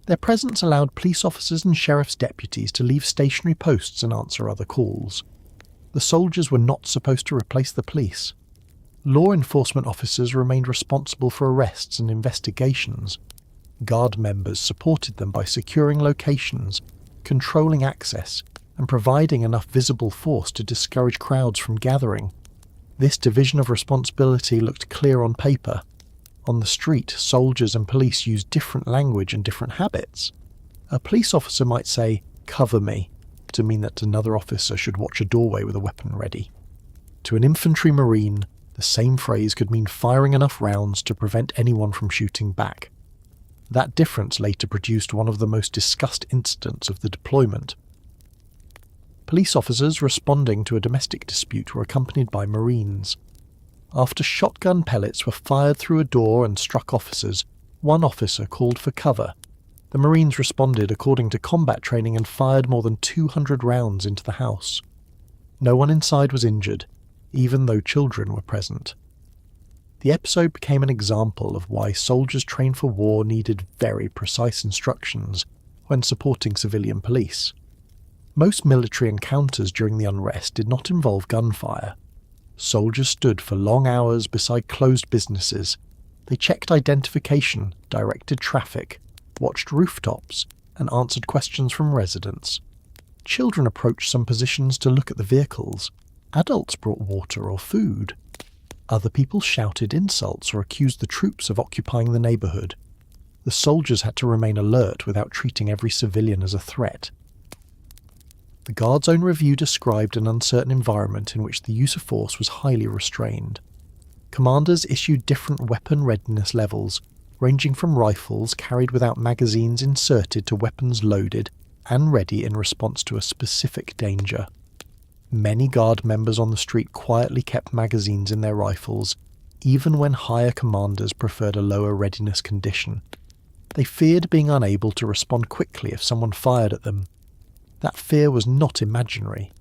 Their presence allowed police officers and sheriff's deputies to leave stationary posts and answer other calls. The soldiers were not supposed to replace the police. Law enforcement officers remained responsible for arrests and investigations. Guard members supported them by securing locations, controlling access, and providing enough visible force to discourage crowds from gathering. This division of responsibility looked clear on paper. On the street, soldiers and police used different language and different habits. A police officer might say, "Cover me," to mean that another officer should watch a doorway with a weapon ready. To an infantry marine, the same phrase could mean firing enough rounds to prevent anyone from shooting back. That difference later produced one of the most discussed incidents of the deployment. Police officers responding to a domestic dispute were accompanied by Marines. After shotgun pellets were fired through a door and struck officers, one officer called for cover. The Marines responded according to combat training and fired more than 200 rounds into the house. No one inside was injured, even though children were present. The episode became an example of why soldiers trained for war needed very precise instructions when supporting civilian police. Most military encounters during the unrest did not involve gunfire. Soldiers stood for long hours beside closed businesses. They checked identification, directed traffic, watched rooftops, and answered questions from residents. Children approached some positions to look at the vehicles. Adults brought water or food. Other people shouted insults or accused the troops of occupying the neighbourhood. The soldiers had to remain alert without treating every civilian as a threat. The Guard's own review described an uncertain environment in which the use of force was highly restrained. Commanders issued different weapon readiness levels, ranging from rifles carried without magazines inserted to weapons loaded and ready in response to a specific danger. Many Guard members on the street quietly kept magazines in their rifles, even when higher commanders preferred a lower readiness condition. They feared being unable to respond quickly if someone fired at them. That fear was not imaginary.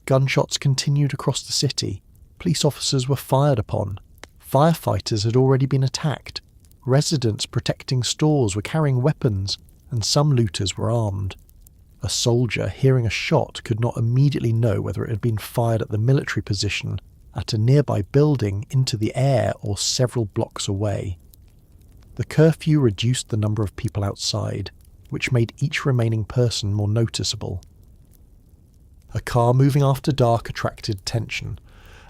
Gunshots continued across the city. Police officers were fired upon. Firefighters had already been attacked. Residents protecting stores were carrying weapons, and some looters were armed. A soldier hearing a shot could not immediately know whether it had been fired at the military position, at a nearby building, into the air, or several blocks away. The curfew reduced the number of people outside, which made each remaining person more noticeable. A car moving after dark attracted attention.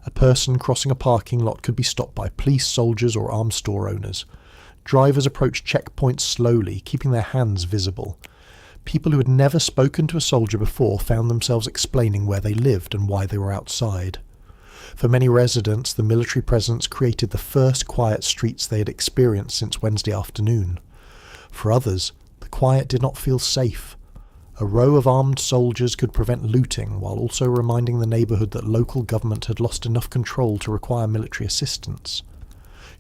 A person crossing a parking lot could be stopped by police, soldiers, or armed store owners. Drivers approached checkpoints slowly, keeping their hands visible. People who had never spoken to a soldier before found themselves explaining where they lived and why they were outside. For many residents, the military presence created the first quiet streets they had experienced since Wednesday afternoon. For others, the quiet did not feel safe. A row of armed soldiers could prevent looting while also reminding the neighbourhood that local government had lost enough control to require military assistance.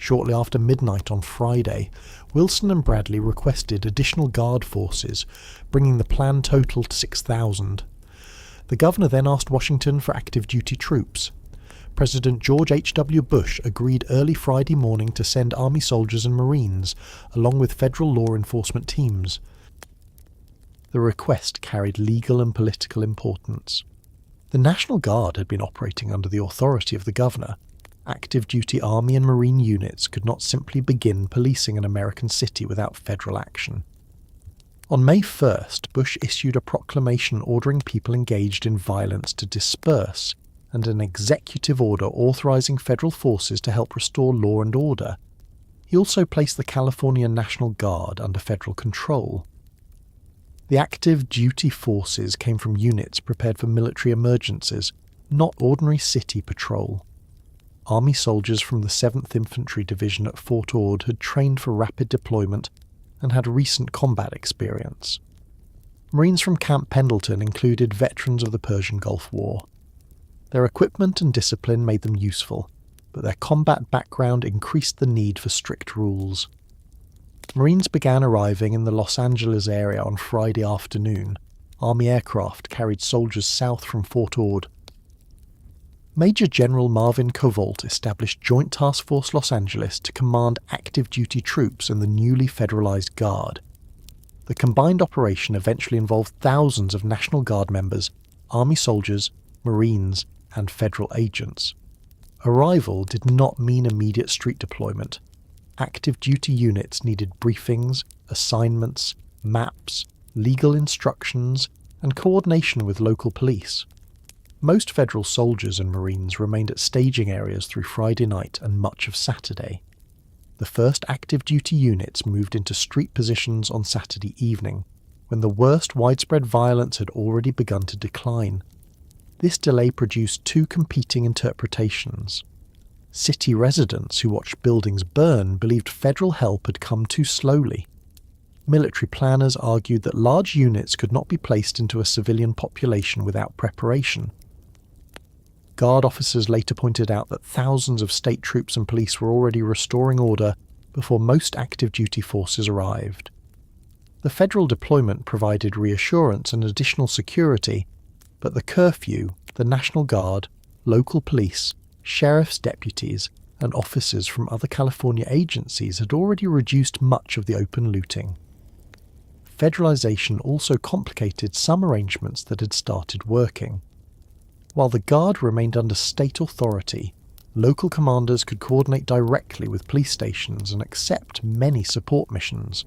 Shortly after midnight on Friday, Wilson and Bradley requested additional Guard forces, bringing the planned total to 6,000. The governor then asked Washington for active duty troops. President George H.W. Bush agreed early Friday morning to send Army soldiers and Marines, along with federal law enforcement teams. The request carried legal and political importance. The National Guard had been operating under the authority of the governor. Active duty Army and Marine units could not simply begin policing an American city without federal action. On May 1st, Bush issued a proclamation ordering people engaged in violence to disperse, and an executive order authorizing federal forces to help restore law and order. He also placed the California National Guard under federal control. The active duty forces came from units prepared for military emergencies, not ordinary city patrol. Army soldiers from the 7th Infantry Division at Fort Ord had trained for rapid deployment and had recent combat experience. Marines from Camp Pendleton included veterans of the Persian Gulf War. Their equipment and discipline made them useful, but their combat background increased the need for strict rules. Marines began arriving in the Los Angeles area on Friday afternoon. Army aircraft carried soldiers south from Fort Ord. Major General Marvin Covalt established Joint Task Force Los Angeles to command active duty troops in the newly federalized Guard. The combined operation eventually involved thousands of National Guard members, Army soldiers, Marines, and federal agents. Arrival did not mean immediate street deployment. Active duty units needed briefings, assignments, maps, legal instructions, and coordination with local police. Most federal soldiers and Marines remained at staging areas through Friday night and much of Saturday. The first active duty units moved into street positions on Saturday evening, when the worst widespread violence had already begun to decline. This delay produced two competing interpretations. City residents who watched buildings burn believed federal help had come too slowly. Military planners argued that large units could not be placed into a civilian population without preparation. Guard officers later pointed out that thousands of state troops and police were already restoring order before most active duty forces arrived. The federal deployment provided reassurance and additional security, but the curfew, the National Guard, local police, sheriff's deputies, and officers from other California agencies had already reduced much of the open looting. Federalization also complicated some arrangements that had started working. While the Guard remained under state authority, local commanders could coordinate directly with police stations and accept many support missions.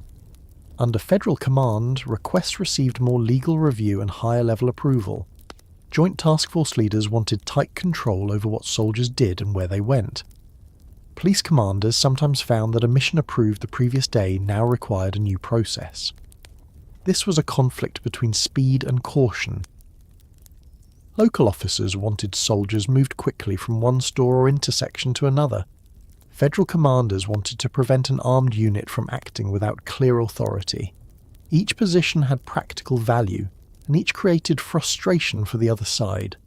Under federal command, requests received more legal review and higher-level approval. Joint Task Force leaders wanted tight control over what soldiers did and where they went. Police commanders sometimes found that a mission approved the previous day now required a new process. This was a conflict between speed and caution. Local officers wanted soldiers moved quickly from one store or intersection to another. Federal commanders wanted to prevent an armed unit from acting without clear authority. Each position had practical value, and each created frustration for the other side.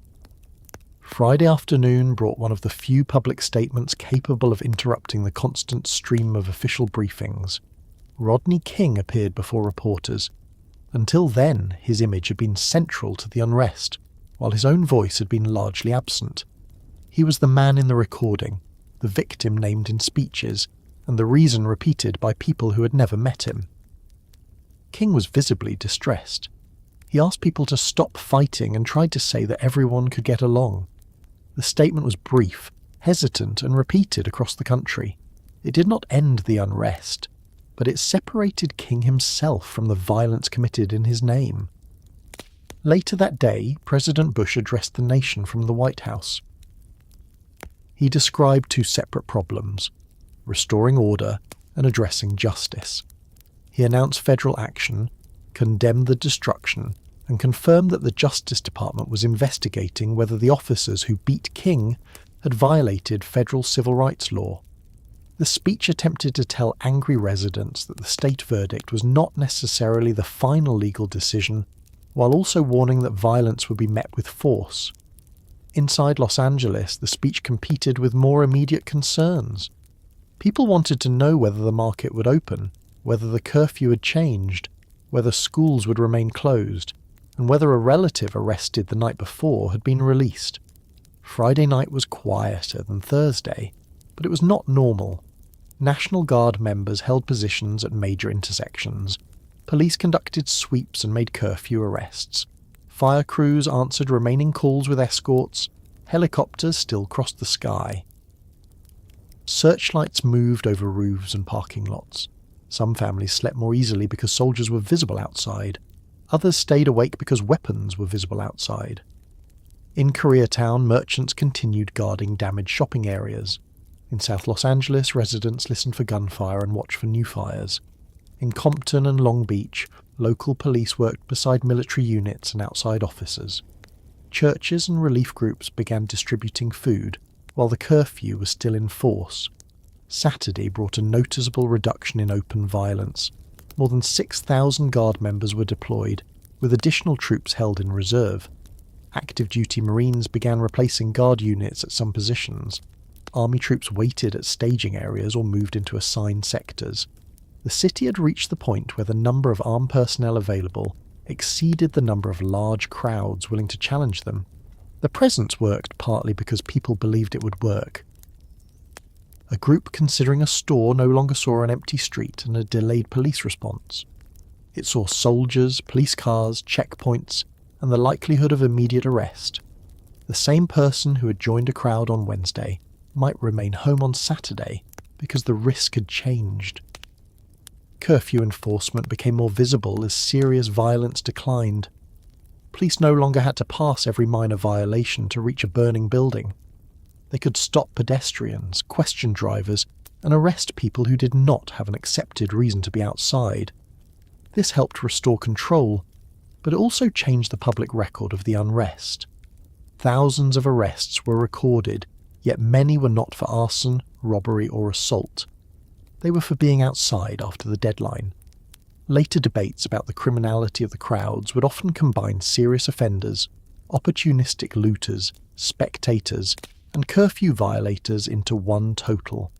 Friday afternoon brought one of the few public statements capable of interrupting the constant stream of official briefings. Rodney King appeared before reporters. Until then, his image had been central to the unrest, while his own voice had been largely absent. He was the man in the recording, the victim named in speeches, and the reason repeated by people who had never met him. King was visibly distressed. He asked people to stop fighting and tried to say that everyone could get along. The statement was brief, hesitant, and repeated across the country. It did not end the unrest, but it separated King himself from the violence committed in his name. Later that day, President Bush addressed the nation from the White House. He described two separate problems: restoring order and addressing justice. He announced federal action, condemned the destruction, and confirmed that the Justice Department was investigating whether the officers who beat King had violated federal civil rights law. The speech attempted to tell angry residents that the state verdict was not necessarily the final legal decision, while also warning that violence would be met with force. Inside Los Angeles, the speech competed with more immediate concerns. People wanted to know whether the market would open, whether the curfew had changed, whether schools would remain closed, and whether a relative arrested the night before had been released. Friday night was quieter than Thursday, but it was not normal. National Guard members held positions at major intersections. Police conducted sweeps and made curfew arrests. Fire crews answered remaining calls with escorts. Helicopters still crossed the sky. Searchlights moved over roofs and parking lots. Some families slept more easily because soldiers were visible outside. Others stayed awake because weapons were visible outside. In Koreatown, merchants continued guarding damaged shopping areas. In South Los Angeles, residents listened for gunfire and watched for new fires. In Compton and Long Beach, local police worked beside military units and outside officers. Churches and relief groups began distributing food, while the curfew was still in force. Saturday brought a noticeable reduction in open violence. More than 6,000 Guard members were deployed, with additional troops held in reserve. Active duty Marines began replacing Guard units at some positions. Army troops waited at staging areas or moved into assigned sectors. The city had reached the point where the number of armed personnel available exceeded the number of large crowds willing to challenge them. The presence worked partly because people believed it would work. A group considering a store no longer saw an empty street and a delayed police response. It saw soldiers, police cars, checkpoints, and the likelihood of immediate arrest. The same person who had joined a crowd on Wednesday might remain home on Saturday because the risk had changed. Curfew enforcement became more visible as serious violence declined. Police no longer had to pass every minor violation to reach a burning building. They could stop pedestrians, question drivers, and arrest people who did not have an accepted reason to be outside. This helped restore control, but it also changed the public record of the unrest. Thousands of arrests were recorded, yet many were not for arson, robbery, or assault. They were for being outside after the deadline. Later debates about the criminality of the crowds would often combine serious offenders, opportunistic looters, spectators, and curfew violators into one total.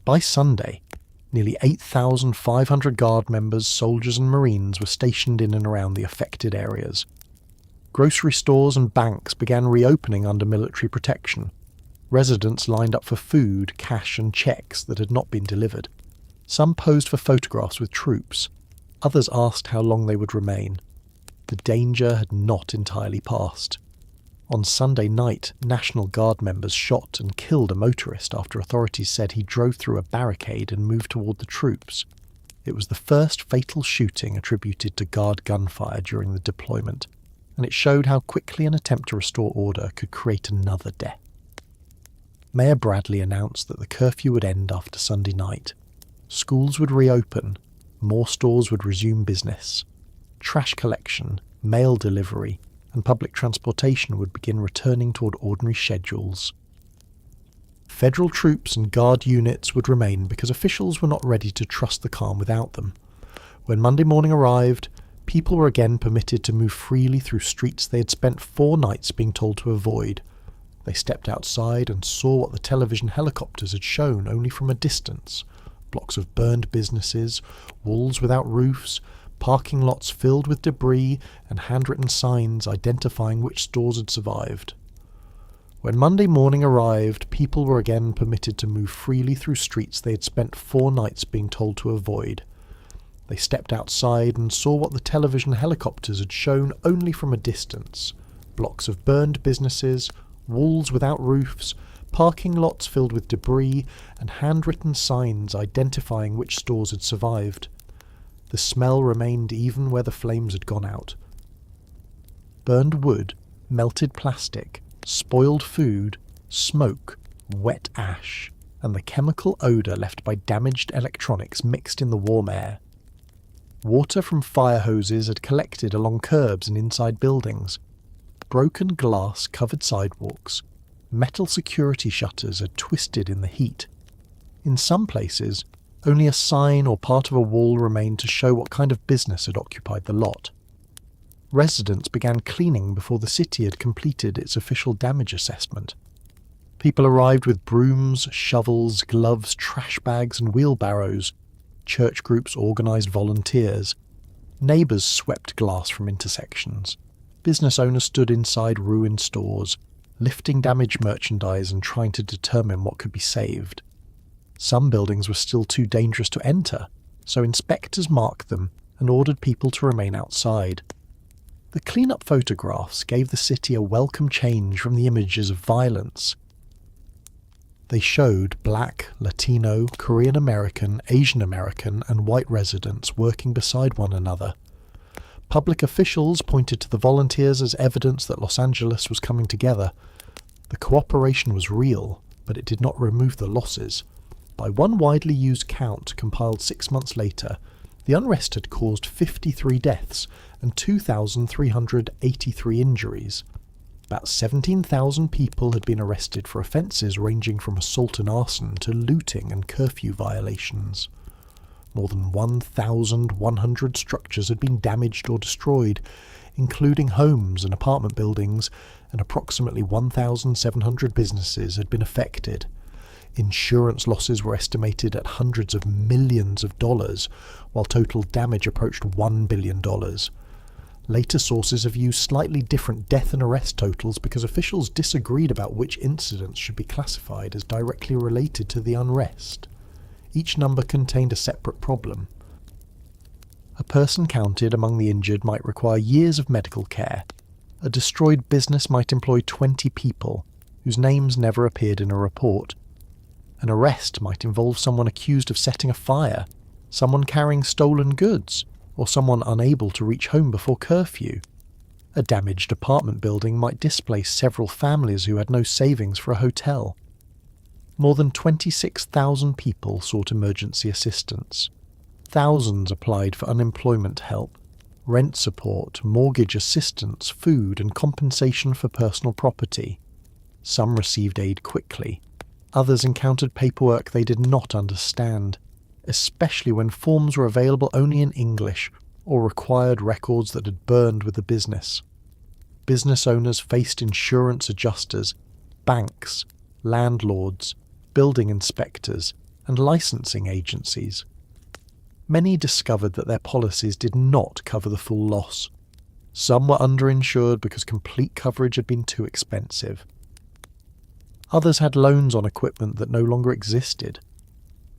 By Sunday, nearly 8,500 Guard members, soldiers and Marines were stationed in and around the affected areas. Grocery stores and banks began reopening under military protection. Residents lined up for food, cash and checks that had not been delivered. Some posed for photographs with troops. Others asked how long they would remain. The danger had not entirely passed. On Sunday night, National Guard members shot and killed a motorist after authorities said he drove through a barricade and moved toward the troops. It was the first fatal shooting attributed to Guard gunfire during the deployment, and it showed how quickly an attempt to restore order could create another death. Mayor Bradley announced that the curfew would end after Sunday night. Schools would reopen, more stores would resume business. Trash collection, mail delivery, and public transportation would begin returning toward ordinary schedules. Federal troops and Guard units would remain because officials were not ready to trust the calm without them. When Monday morning arrived, people were again permitted to move freely through streets they had spent 4 nights being told to avoid. They stepped outside and saw what the television helicopters had shown only from a distance: blocks of burned businesses, walls without roofs, parking lots filled with debris, and handwritten signs identifying which stores had survived. When Monday morning arrived, people were again permitted to move freely through streets they had spent 4 nights being told to avoid. They stepped outside and saw what the television helicopters had shown only from a distance: blocks of burned businesses, walls without roofs, parking lots filled with debris, and handwritten signs identifying which stores had survived. The smell remained even where the flames had gone out. Burned wood, melted plastic, spoiled food, smoke, wet ash, and the chemical odour left by damaged electronics mixed in the warm air. Water from fire hoses had collected along curbs and inside buildings. Broken glass covered sidewalks. Metal security shutters had twisted in the heat. In some places, only a sign or part of a wall remained to show what kind of business had occupied the lot. Residents began cleaning before the city had completed its official damage assessment. People arrived with brooms, shovels, gloves, trash bags and wheelbarrows. Church groups organised volunteers. Neighbours swept glass from intersections. Business owners stood inside ruined stores, lifting damaged merchandise and trying to determine what could be saved. Some buildings were still too dangerous to enter, so inspectors marked them and ordered people to remain outside. The clean-up photographs gave the city a welcome change from the images of violence. They showed Black, Latino, Korean American, Asian American, and white residents working beside one another. Public officials pointed to the volunteers as evidence that Los Angeles was coming together. The cooperation was real, but it did not remove the losses. By one widely used count compiled 6 months later, the unrest had caused 53 deaths and 2,383 injuries. About 17,000 people had been arrested for offences ranging from assault and arson to looting and curfew violations. More than 1,100 structures had been damaged or destroyed, including homes and apartment buildings, and approximately 1,700 businesses had been affected. Insurance losses were estimated at hundreds of millions of dollars, while total damage approached $1 billion. Later sources have used slightly different death and arrest totals because officials disagreed about which incidents should be classified as directly related to the unrest. Each number contained a separate problem. A person counted among the injured might require years of medical care. A destroyed business might employ 20 people, whose names never appeared in a report. An arrest might involve someone accused of setting a fire, someone carrying stolen goods, or someone unable to reach home before curfew. A damaged apartment building might displace several families who had no savings for a hotel. More than 26,000 people sought emergency assistance. Thousands applied for unemployment help, rent support, mortgage assistance, food, and compensation for personal property. Some received aid quickly. Others encountered paperwork they did not understand, especially when forms were available only in English or required records that had burned with the business. Business owners faced insurance adjusters, banks, landlords, building inspectors, and licensing agencies. Many discovered that their policies did not cover the full loss. Some were underinsured because complete coverage had been too expensive. Others had loans on equipment that no longer existed.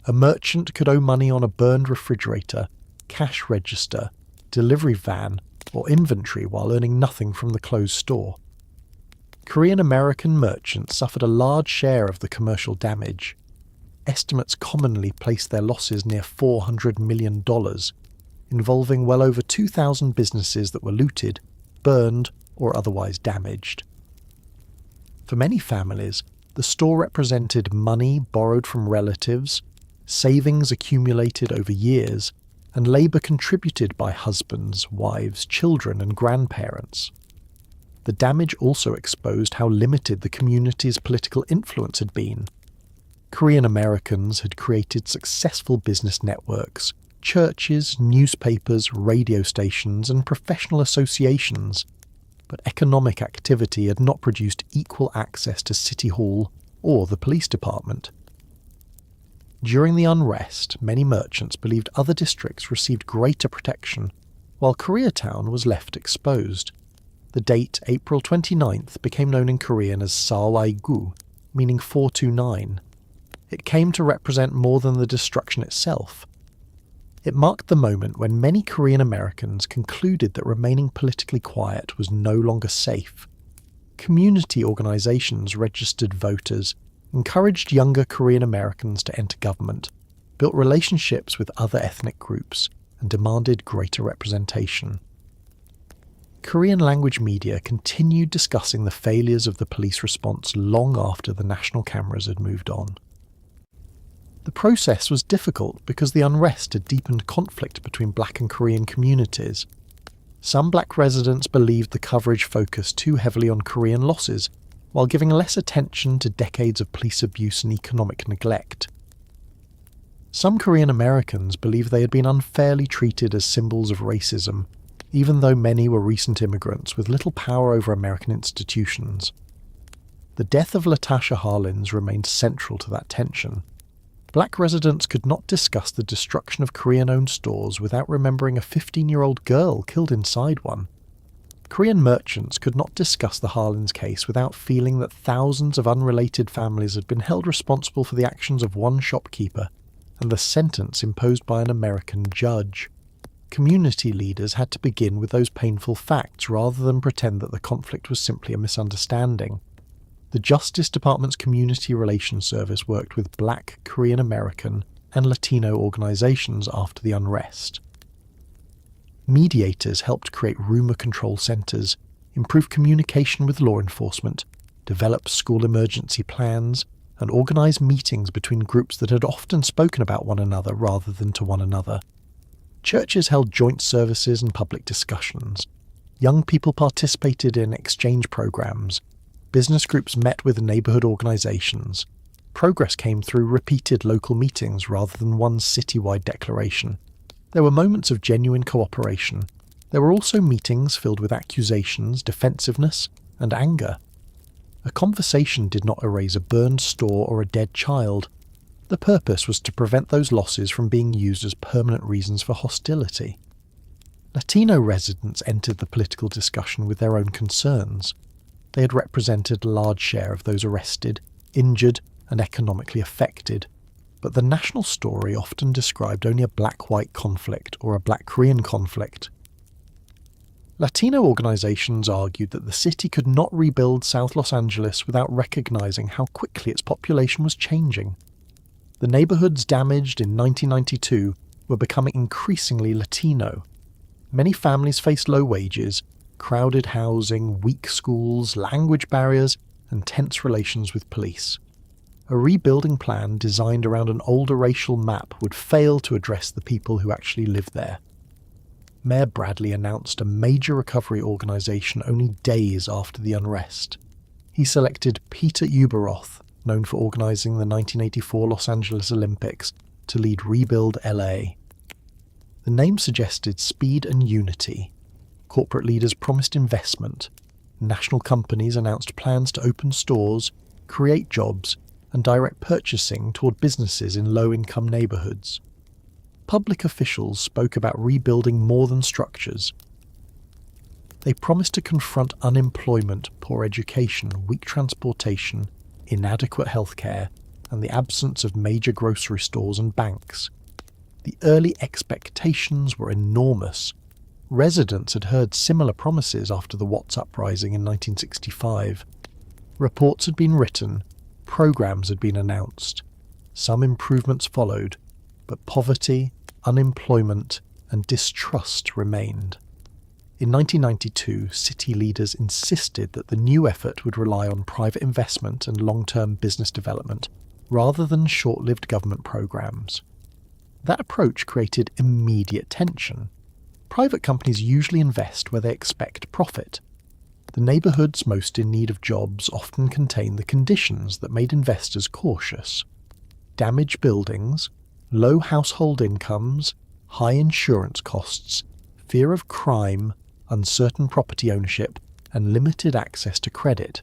A merchant could owe money on a burned refrigerator, cash register, delivery van, or inventory while earning nothing from the closed store. Korean American merchants suffered a large share of the commercial damage. Estimates commonly placed their losses near $400 million, involving well over 2,000 businesses that were looted, burned, or otherwise damaged. For many families, the store represented money borrowed from relatives, savings accumulated over years, and labour contributed by husbands, wives, children, and grandparents. The damage also exposed how limited the community's political influence had been. Korean Americans had created successful business networks, churches, newspapers, radio stations, and professional associations, but economic activity had not produced equal access to City Hall or the police department. During the unrest, many merchants believed other districts received greater protection, while Koreatown was left exposed. The date, April 29th, became known in Korean as Sawai-gu, meaning 429. It came to represent more than the destruction itself. It marked the moment when many Korean Americans concluded that remaining politically quiet was no longer safe. Community organizations registered voters, encouraged younger Korean Americans to enter government, built relationships with other ethnic groups, and demanded greater representation. Korean language media continued discussing the failures of the police response long after the national cameras had moved on. The process was difficult because the unrest had deepened conflict between black and Korean communities. Some black residents believed the coverage focused too heavily on Korean losses, while giving less attention to decades of police abuse and economic neglect. Some Korean Americans believed they had been unfairly treated as symbols of racism, even though many were recent immigrants with little power over American institutions. The death of Latasha Harlins remained central to that tension. Black residents could not discuss the destruction of Korean-owned stores without remembering a 15-year-old girl killed inside one. Korean merchants could not discuss the Harlins case without feeling that thousands of unrelated families had been held responsible for the actions of one shopkeeper and the sentence imposed by an American judge. Community leaders had to begin with those painful facts rather than pretend that the conflict was simply a misunderstanding. The Justice Department's Community Relations Service worked with Black, Korean American, and Latino organizations after the unrest. Mediators helped create rumor control centers, improve communication with law enforcement, develop school emergency plans, and organize meetings between groups that had often spoken about one another rather than to one another. Churches held joint services and public discussions. Young people participated in exchange programs. Business groups met with neighborhood organizations. Progress came through repeated local meetings rather than one citywide declaration. There were moments of genuine cooperation. There were also meetings filled with accusations, defensiveness, and anger. A conversation did not erase a burned store or a dead child. The purpose was to prevent those losses from being used as permanent reasons for hostility. Latino residents entered the political discussion with their own concerns. They had represented a large share of those arrested, injured, and economically affected, but the national story often described only a black-white conflict or a black-Korean conflict. Latino organizations argued that the city could not rebuild South Los Angeles without recognizing how quickly its population was changing. The neighborhoods damaged in 1992 were becoming increasingly Latino. Many families faced low wages, crowded housing, weak schools, language barriers, and tense relations with police. A rebuilding plan designed around an older racial map would fail to address the people who actually lived there. Mayor Bradley announced a major recovery organization only days after the unrest. He selected Peter Ueberroth, known for organizing the 1984 Los Angeles Olympics, to lead Rebuild LA. The name suggested speed and unity. Corporate leaders promised investment. National companies announced plans to open stores, create jobs, and direct purchasing toward businesses in low-income neighborhoods. Public officials spoke about rebuilding more than structures. They promised to confront unemployment, poor education, weak transportation, inadequate healthcare, and the absence of major grocery stores and banks. The early expectations were enormous. Residents had heard similar promises after the Watts uprising in 1965. Reports had been written, programs had been announced. Some improvements followed, but poverty, unemployment, and distrust remained. In 1992, city leaders insisted that the new effort would rely on private investment and long-term business development, rather than short-lived government programs. That approach created immediate tension. Private companies usually invest where they expect profit. The neighborhoods most in need of jobs often contain the conditions that made investors cautious. Damaged buildings, low household incomes, high insurance costs, fear of crime, uncertain property ownership, and limited access to credit.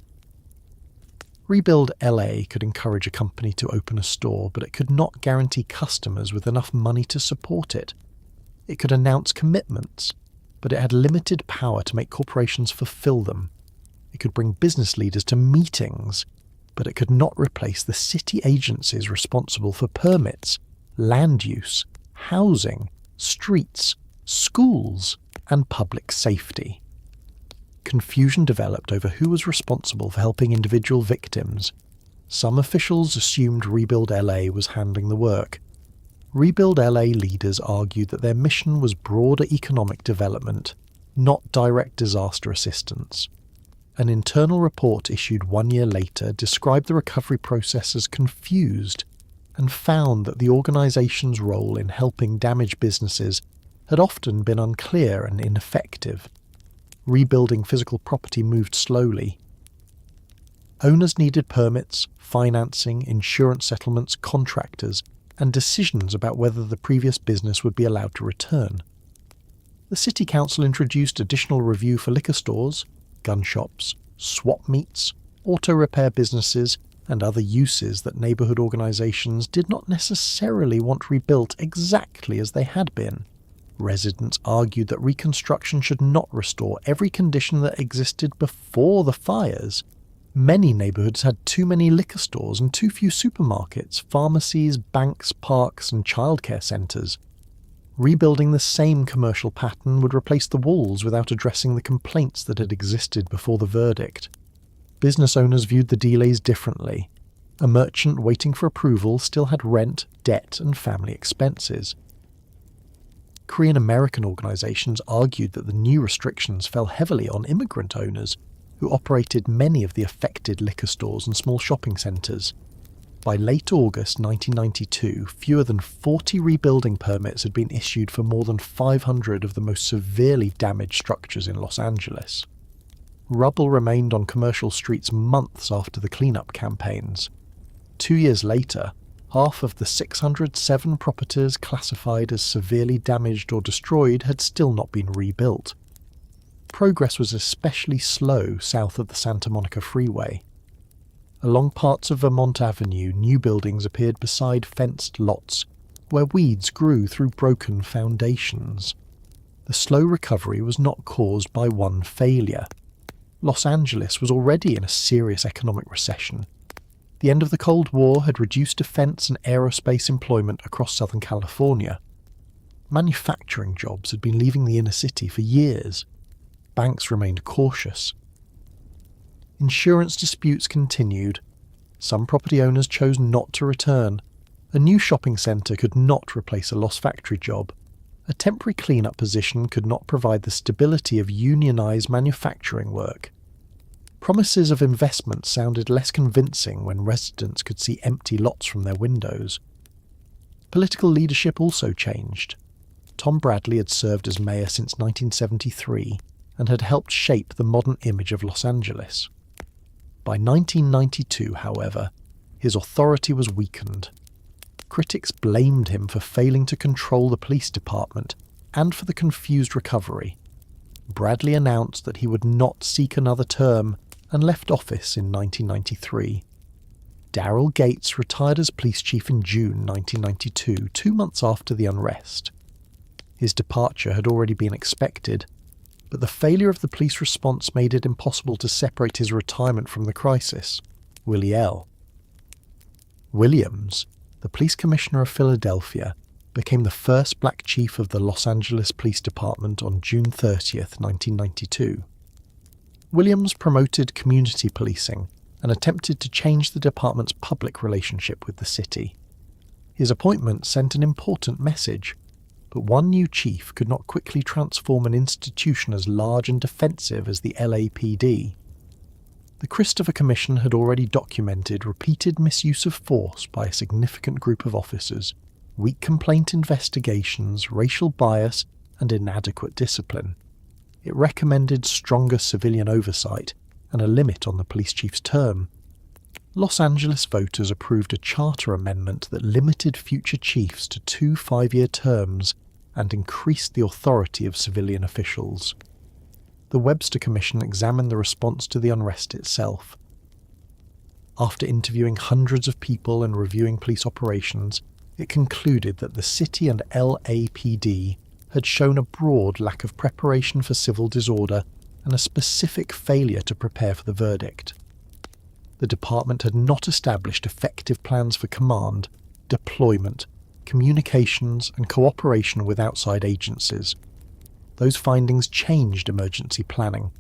Rebuild LA could encourage a company to open a store, but it could not guarantee customers with enough money to support it. It could announce commitments, but it had limited power to make corporations fulfill them. It could bring business leaders to meetings, but it could not replace the city agencies responsible for permits, land use, housing, streets, schools, and public safety. Confusion developed over who was responsible for helping individual victims. Some officials assumed Rebuild LA was handling the work. Rebuild LA leaders argued that their mission was broader economic development, not direct disaster assistance. An internal report issued 1 year later described the recovery process as confused and found that the organization's role in helping damaged businesses had often been unclear and ineffective. Rebuilding physical property moved slowly. Owners needed permits, financing, insurance settlements, contractors, and decisions about whether the previous business would be allowed to return. The City Council introduced additional review for liquor stores, gun shops, swap meets, auto repair businesses, and other uses that neighborhood organizations did not necessarily want rebuilt exactly as they had been. Residents argued that reconstruction should not restore every condition that existed before the fires. Many neighborhoods had too many liquor stores and too few supermarkets, pharmacies, banks, parks, and childcare centers. Rebuilding the same commercial pattern would replace the walls without addressing the complaints that had existed before the verdict. Business owners viewed the delays differently. A merchant waiting for approval still had rent, debt, and family expenses. Korean American organizations argued that the new restrictions fell heavily on immigrant owners, who operated many of the affected liquor stores and small shopping centers. By late August 1992, fewer than 40 rebuilding permits had been issued for more than 500 of the most severely damaged structures in Los Angeles. Rubble remained on commercial streets months after the cleanup campaigns. 2 years later, half of the 607 properties classified as severely damaged or destroyed had still not been rebuilt. Progress was especially slow south of the Santa Monica Freeway. Along parts of Vermont Avenue, new buildings appeared beside fenced lots, where weeds grew through broken foundations. The slow recovery was not caused by one failure. Los Angeles was already in a serious economic recession. The end of the Cold War had reduced defense and aerospace employment across Southern California. Manufacturing jobs had been leaving the inner city for years. Banks remained cautious. Insurance disputes continued. Some property owners chose not to return. A new shopping centre could not replace a lost factory job. A temporary clean-up position could not provide the stability of unionised manufacturing work. Promises of investment sounded less convincing when residents could see empty lots from their windows. Political leadership also changed. Tom Bradley had served as mayor since 1973 and had helped shape the modern image of Los Angeles. By 1992, however, his authority was weakened. Critics blamed him for failing to control the police department and for the confused recovery. Bradley announced that he would not seek another term and left office in 1993. Daryl Gates retired as police chief in June 1992, 2 months after the unrest. His departure had already been expected, but the failure of the police response made it impossible to separate his retirement from the crisis. Willie L. Williams, the police commissioner of Philadelphia, became the first black chief of the Los Angeles Police Department on June 30, 1992. Williams promoted community policing and attempted to change the department's public relationship with the city. His appointment sent an important message, but one new chief could not quickly transform an institution as large and defensive as the LAPD. The Christopher Commission had already documented repeated misuse of force by a significant group of officers, weak complaint investigations, racial bias, and inadequate discipline. It recommended stronger civilian oversight and a limit on the police chief's term. Los Angeles voters approved a charter amendment that limited future chiefs to 2 5-year terms and increased the authority of civilian officials. The Webster Commission examined the response to the unrest itself. After interviewing hundreds of people and reviewing police operations, it concluded that the city and LAPD had shown a broad lack of preparation for civil disorder and a specific failure to prepare for the verdict. The department had not established effective plans for command, deployment, communications, and cooperation with outside agencies. Those findings changed emergency planning.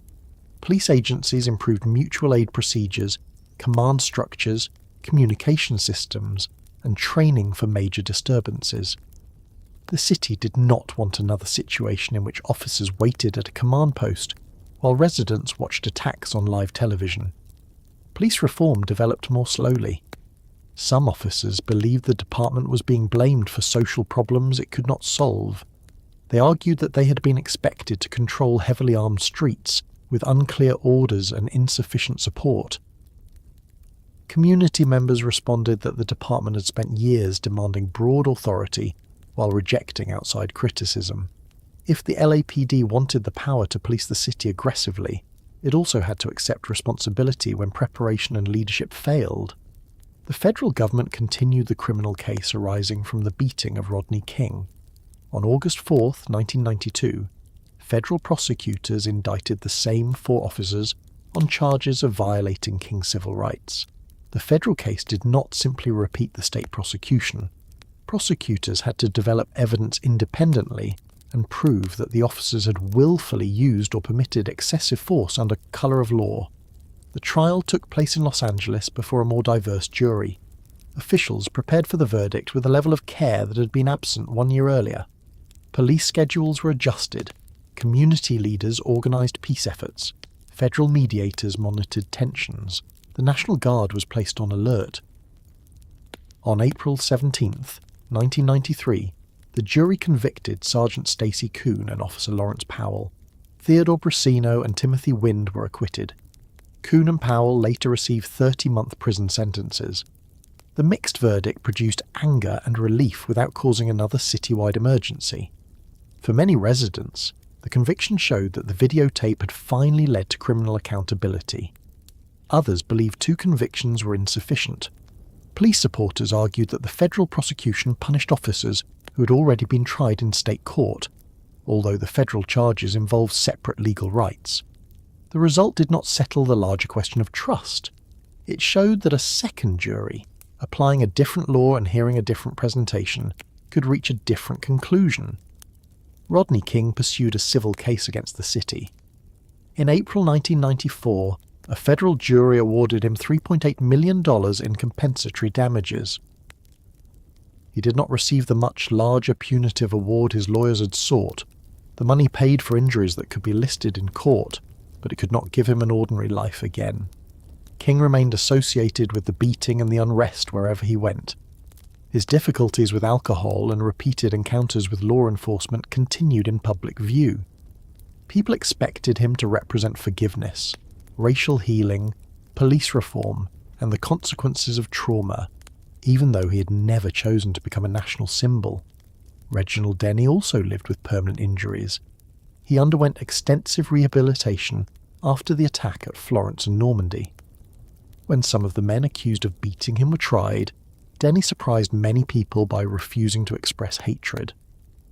Police agencies improved mutual aid procedures, command structures, communication systems, and training for major disturbances. The city did not want another situation in which officers waited at a command post while residents watched attacks on live television. Police reform developed more slowly. Some officers believed the department was being blamed for social problems it could not solve. They argued that they had been expected to control heavily armed streets with unclear orders and insufficient support. Community members responded that the department had spent years demanding broad authority while rejecting outside criticism. If the LAPD wanted the power to police the city aggressively, it also had to accept responsibility when preparation and leadership failed. The federal government continued the criminal case arising from the beating of Rodney King. On August 4, 1992, federal prosecutors indicted the same 4 officers on charges of violating King's civil rights. The federal case did not simply repeat the state prosecution. Prosecutors had to develop evidence independently and prove that the officers had willfully used or permitted excessive force under colour of law. The trial took place in Los Angeles before a more diverse jury. Officials prepared for the verdict with a level of care that had been absent 1 year earlier. Police schedules were adjusted. Community leaders organised peace efforts. Federal mediators monitored tensions. The National Guard was placed on alert. On April 17, 1993, the jury convicted Sergeant Stacy Kuhn and Officer Lawrence Powell. Theodore Brasino and Timothy Wind were acquitted. Kuhn and Powell later received 30-month prison sentences. The mixed verdict produced anger and relief without causing another citywide emergency. For many residents, the conviction showed that the videotape had finally led to criminal accountability. Others believed 2 convictions were insufficient. Police supporters argued that the federal prosecution punished officers who had already been tried in state court, although the federal charges involved separate legal rights. The result did not settle the larger question of trust. It showed that a second jury, applying a different law and hearing a different presentation, could reach a different conclusion. Rodney King pursued a civil case against the city. In April 1994, a federal jury awarded him $3.8 million in compensatory damages. He did not receive the much larger punitive award his lawyers had sought. The money paid for injuries that could be listed in court, but it could not give him an ordinary life again. King remained associated with the beating and the unrest wherever he went. His difficulties with alcohol and repeated encounters with law enforcement continued in public view. People expected him to represent forgiveness, racial healing, police reform, and the consequences of trauma, even though he had never chosen to become a national symbol. Reginald Denny also lived with permanent injuries. He underwent extensive rehabilitation after the attack at Florence and Normandy. When some of the men accused of beating him were tried, Denny surprised many people by refusing to express hatred.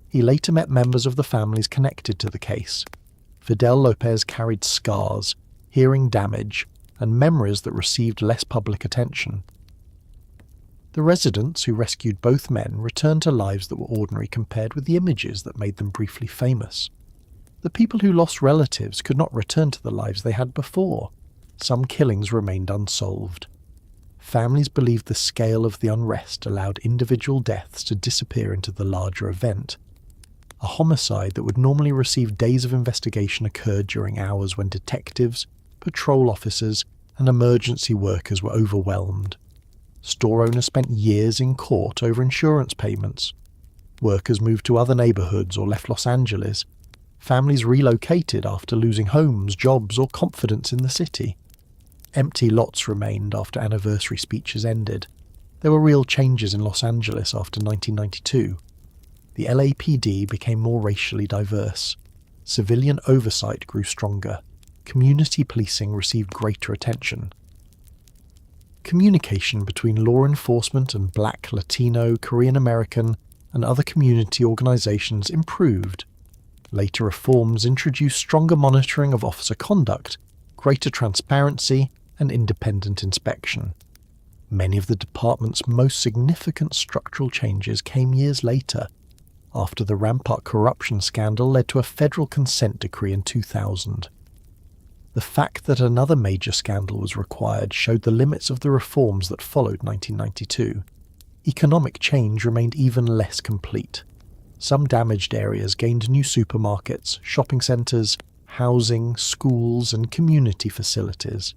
He later met members of the families connected to the case. Fidel Lopez carried scars, hearing damage, and memories that received less public attention. The residents who rescued both men returned to lives that were ordinary compared with the images that made them briefly famous. The people who lost relatives could not return to the lives they had before. Some killings remained unsolved. Families believed the scale of the unrest allowed individual deaths to disappear into the larger event. A homicide that would normally receive days of investigation occurred during hours when detectives, patrol officers, and emergency workers were overwhelmed. Store owners spent years in court over insurance payments. Workers moved to other neighborhoods or left Los Angeles. Families relocated after losing homes, jobs, or confidence in the city. Empty lots remained after anniversary speeches ended. There were real changes in Los Angeles after 1992. The LAPD became more racially diverse. Civilian oversight grew stronger. Community policing received greater attention. Communication between law enforcement and Black, Latino, Korean American, and other community organizations improved. Later reforms introduced stronger monitoring of officer conduct, greater transparency, and independent inspection. Many of the department's most significant structural changes came years later, after the Rampart corruption scandal led to a federal consent decree in 2000. The fact that another major scandal was required showed the limits of the reforms that followed 1992. Economic change remained even less complete. Some damaged areas gained new supermarkets, shopping centres, housing, schools, and community facilities.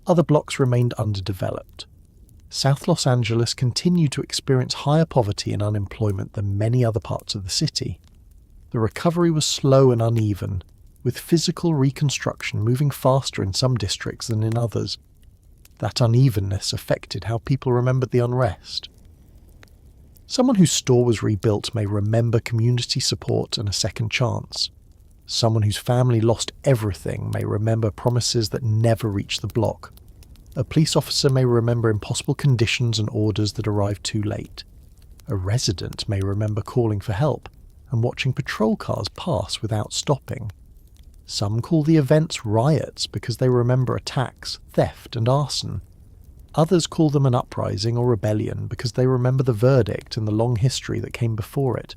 Other blocks remained underdeveloped. South Los Angeles continued to experience higher poverty and unemployment than many other parts of the city. The recovery was slow and uneven, with physical reconstruction moving faster in some districts than in others. That unevenness affected how people remembered the unrest. Someone whose store was rebuilt may remember community support and a second chance. Someone whose family lost everything may remember promises that never reached the block. A police officer may remember impossible conditions and orders that arrived too late. A resident may remember calling for help and watching patrol cars pass without stopping. Some call the events riots because they remember attacks, theft, and arson. Others call them an uprising or rebellion because they remember the verdict and the long history that came before it.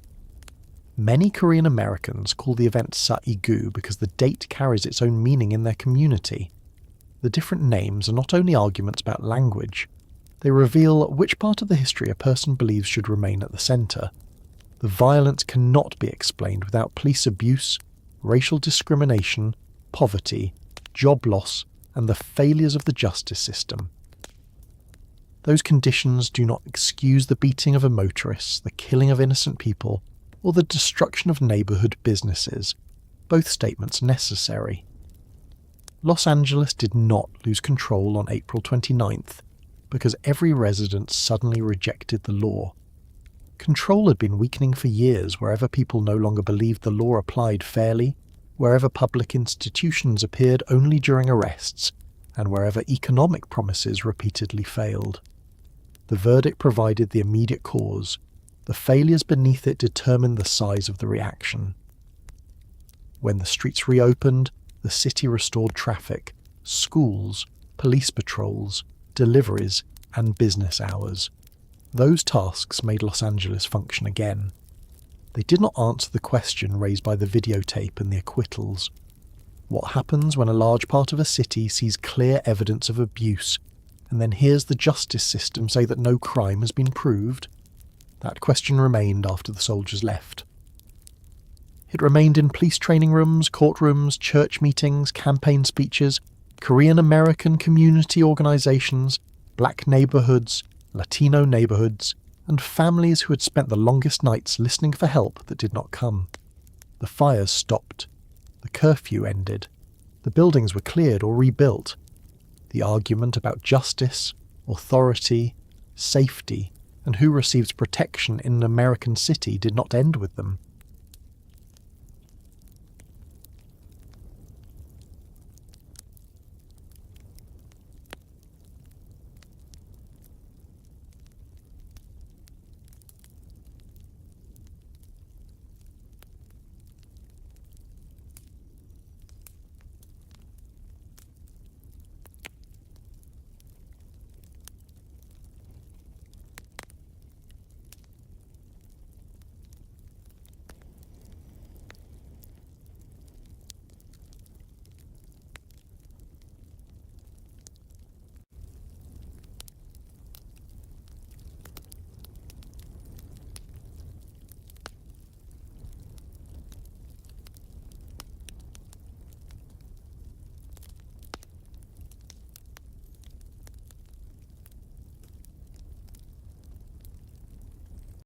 Many Korean Americans call the event Sa-igu because the date carries its own meaning in their community. The different names are not only arguments about language, they reveal which part of the history a person believes should remain at the centre. The violence cannot be explained without police abuse, racial discrimination, poverty, job loss, and the failures of the justice system. Those conditions do not excuse the beating of a motorist, the killing of innocent people, or the destruction of neighbourhood businesses, both statements necessary. Los Angeles did not lose control on April 29th, because every resident suddenly rejected the law. Control had been weakening for years wherever people no longer believed the law applied fairly, wherever public institutions appeared only during arrests, and wherever economic promises repeatedly failed. The verdict provided the immediate cause. The failures beneath it determined the size of the reaction. When the streets reopened, the city restored traffic, schools, police patrols, deliveries, and business hours. Those tasks made Los Angeles function again. They did not answer the question raised by the videotape and the acquittals. What happens when a large part of a city sees clear evidence of abuse and then hears the justice system say that no crime has been proved? That question remained after the soldiers left. It remained in police training rooms, courtrooms, church meetings, campaign speeches, Korean American community organizations, black neighborhoods, Latino neighborhoods, and families who had spent the longest nights listening for help that did not come. The fires stopped. The curfew ended. The buildings were cleared or rebuilt. The argument about justice, authority, safety, and who receives protection in an American city did not end with them.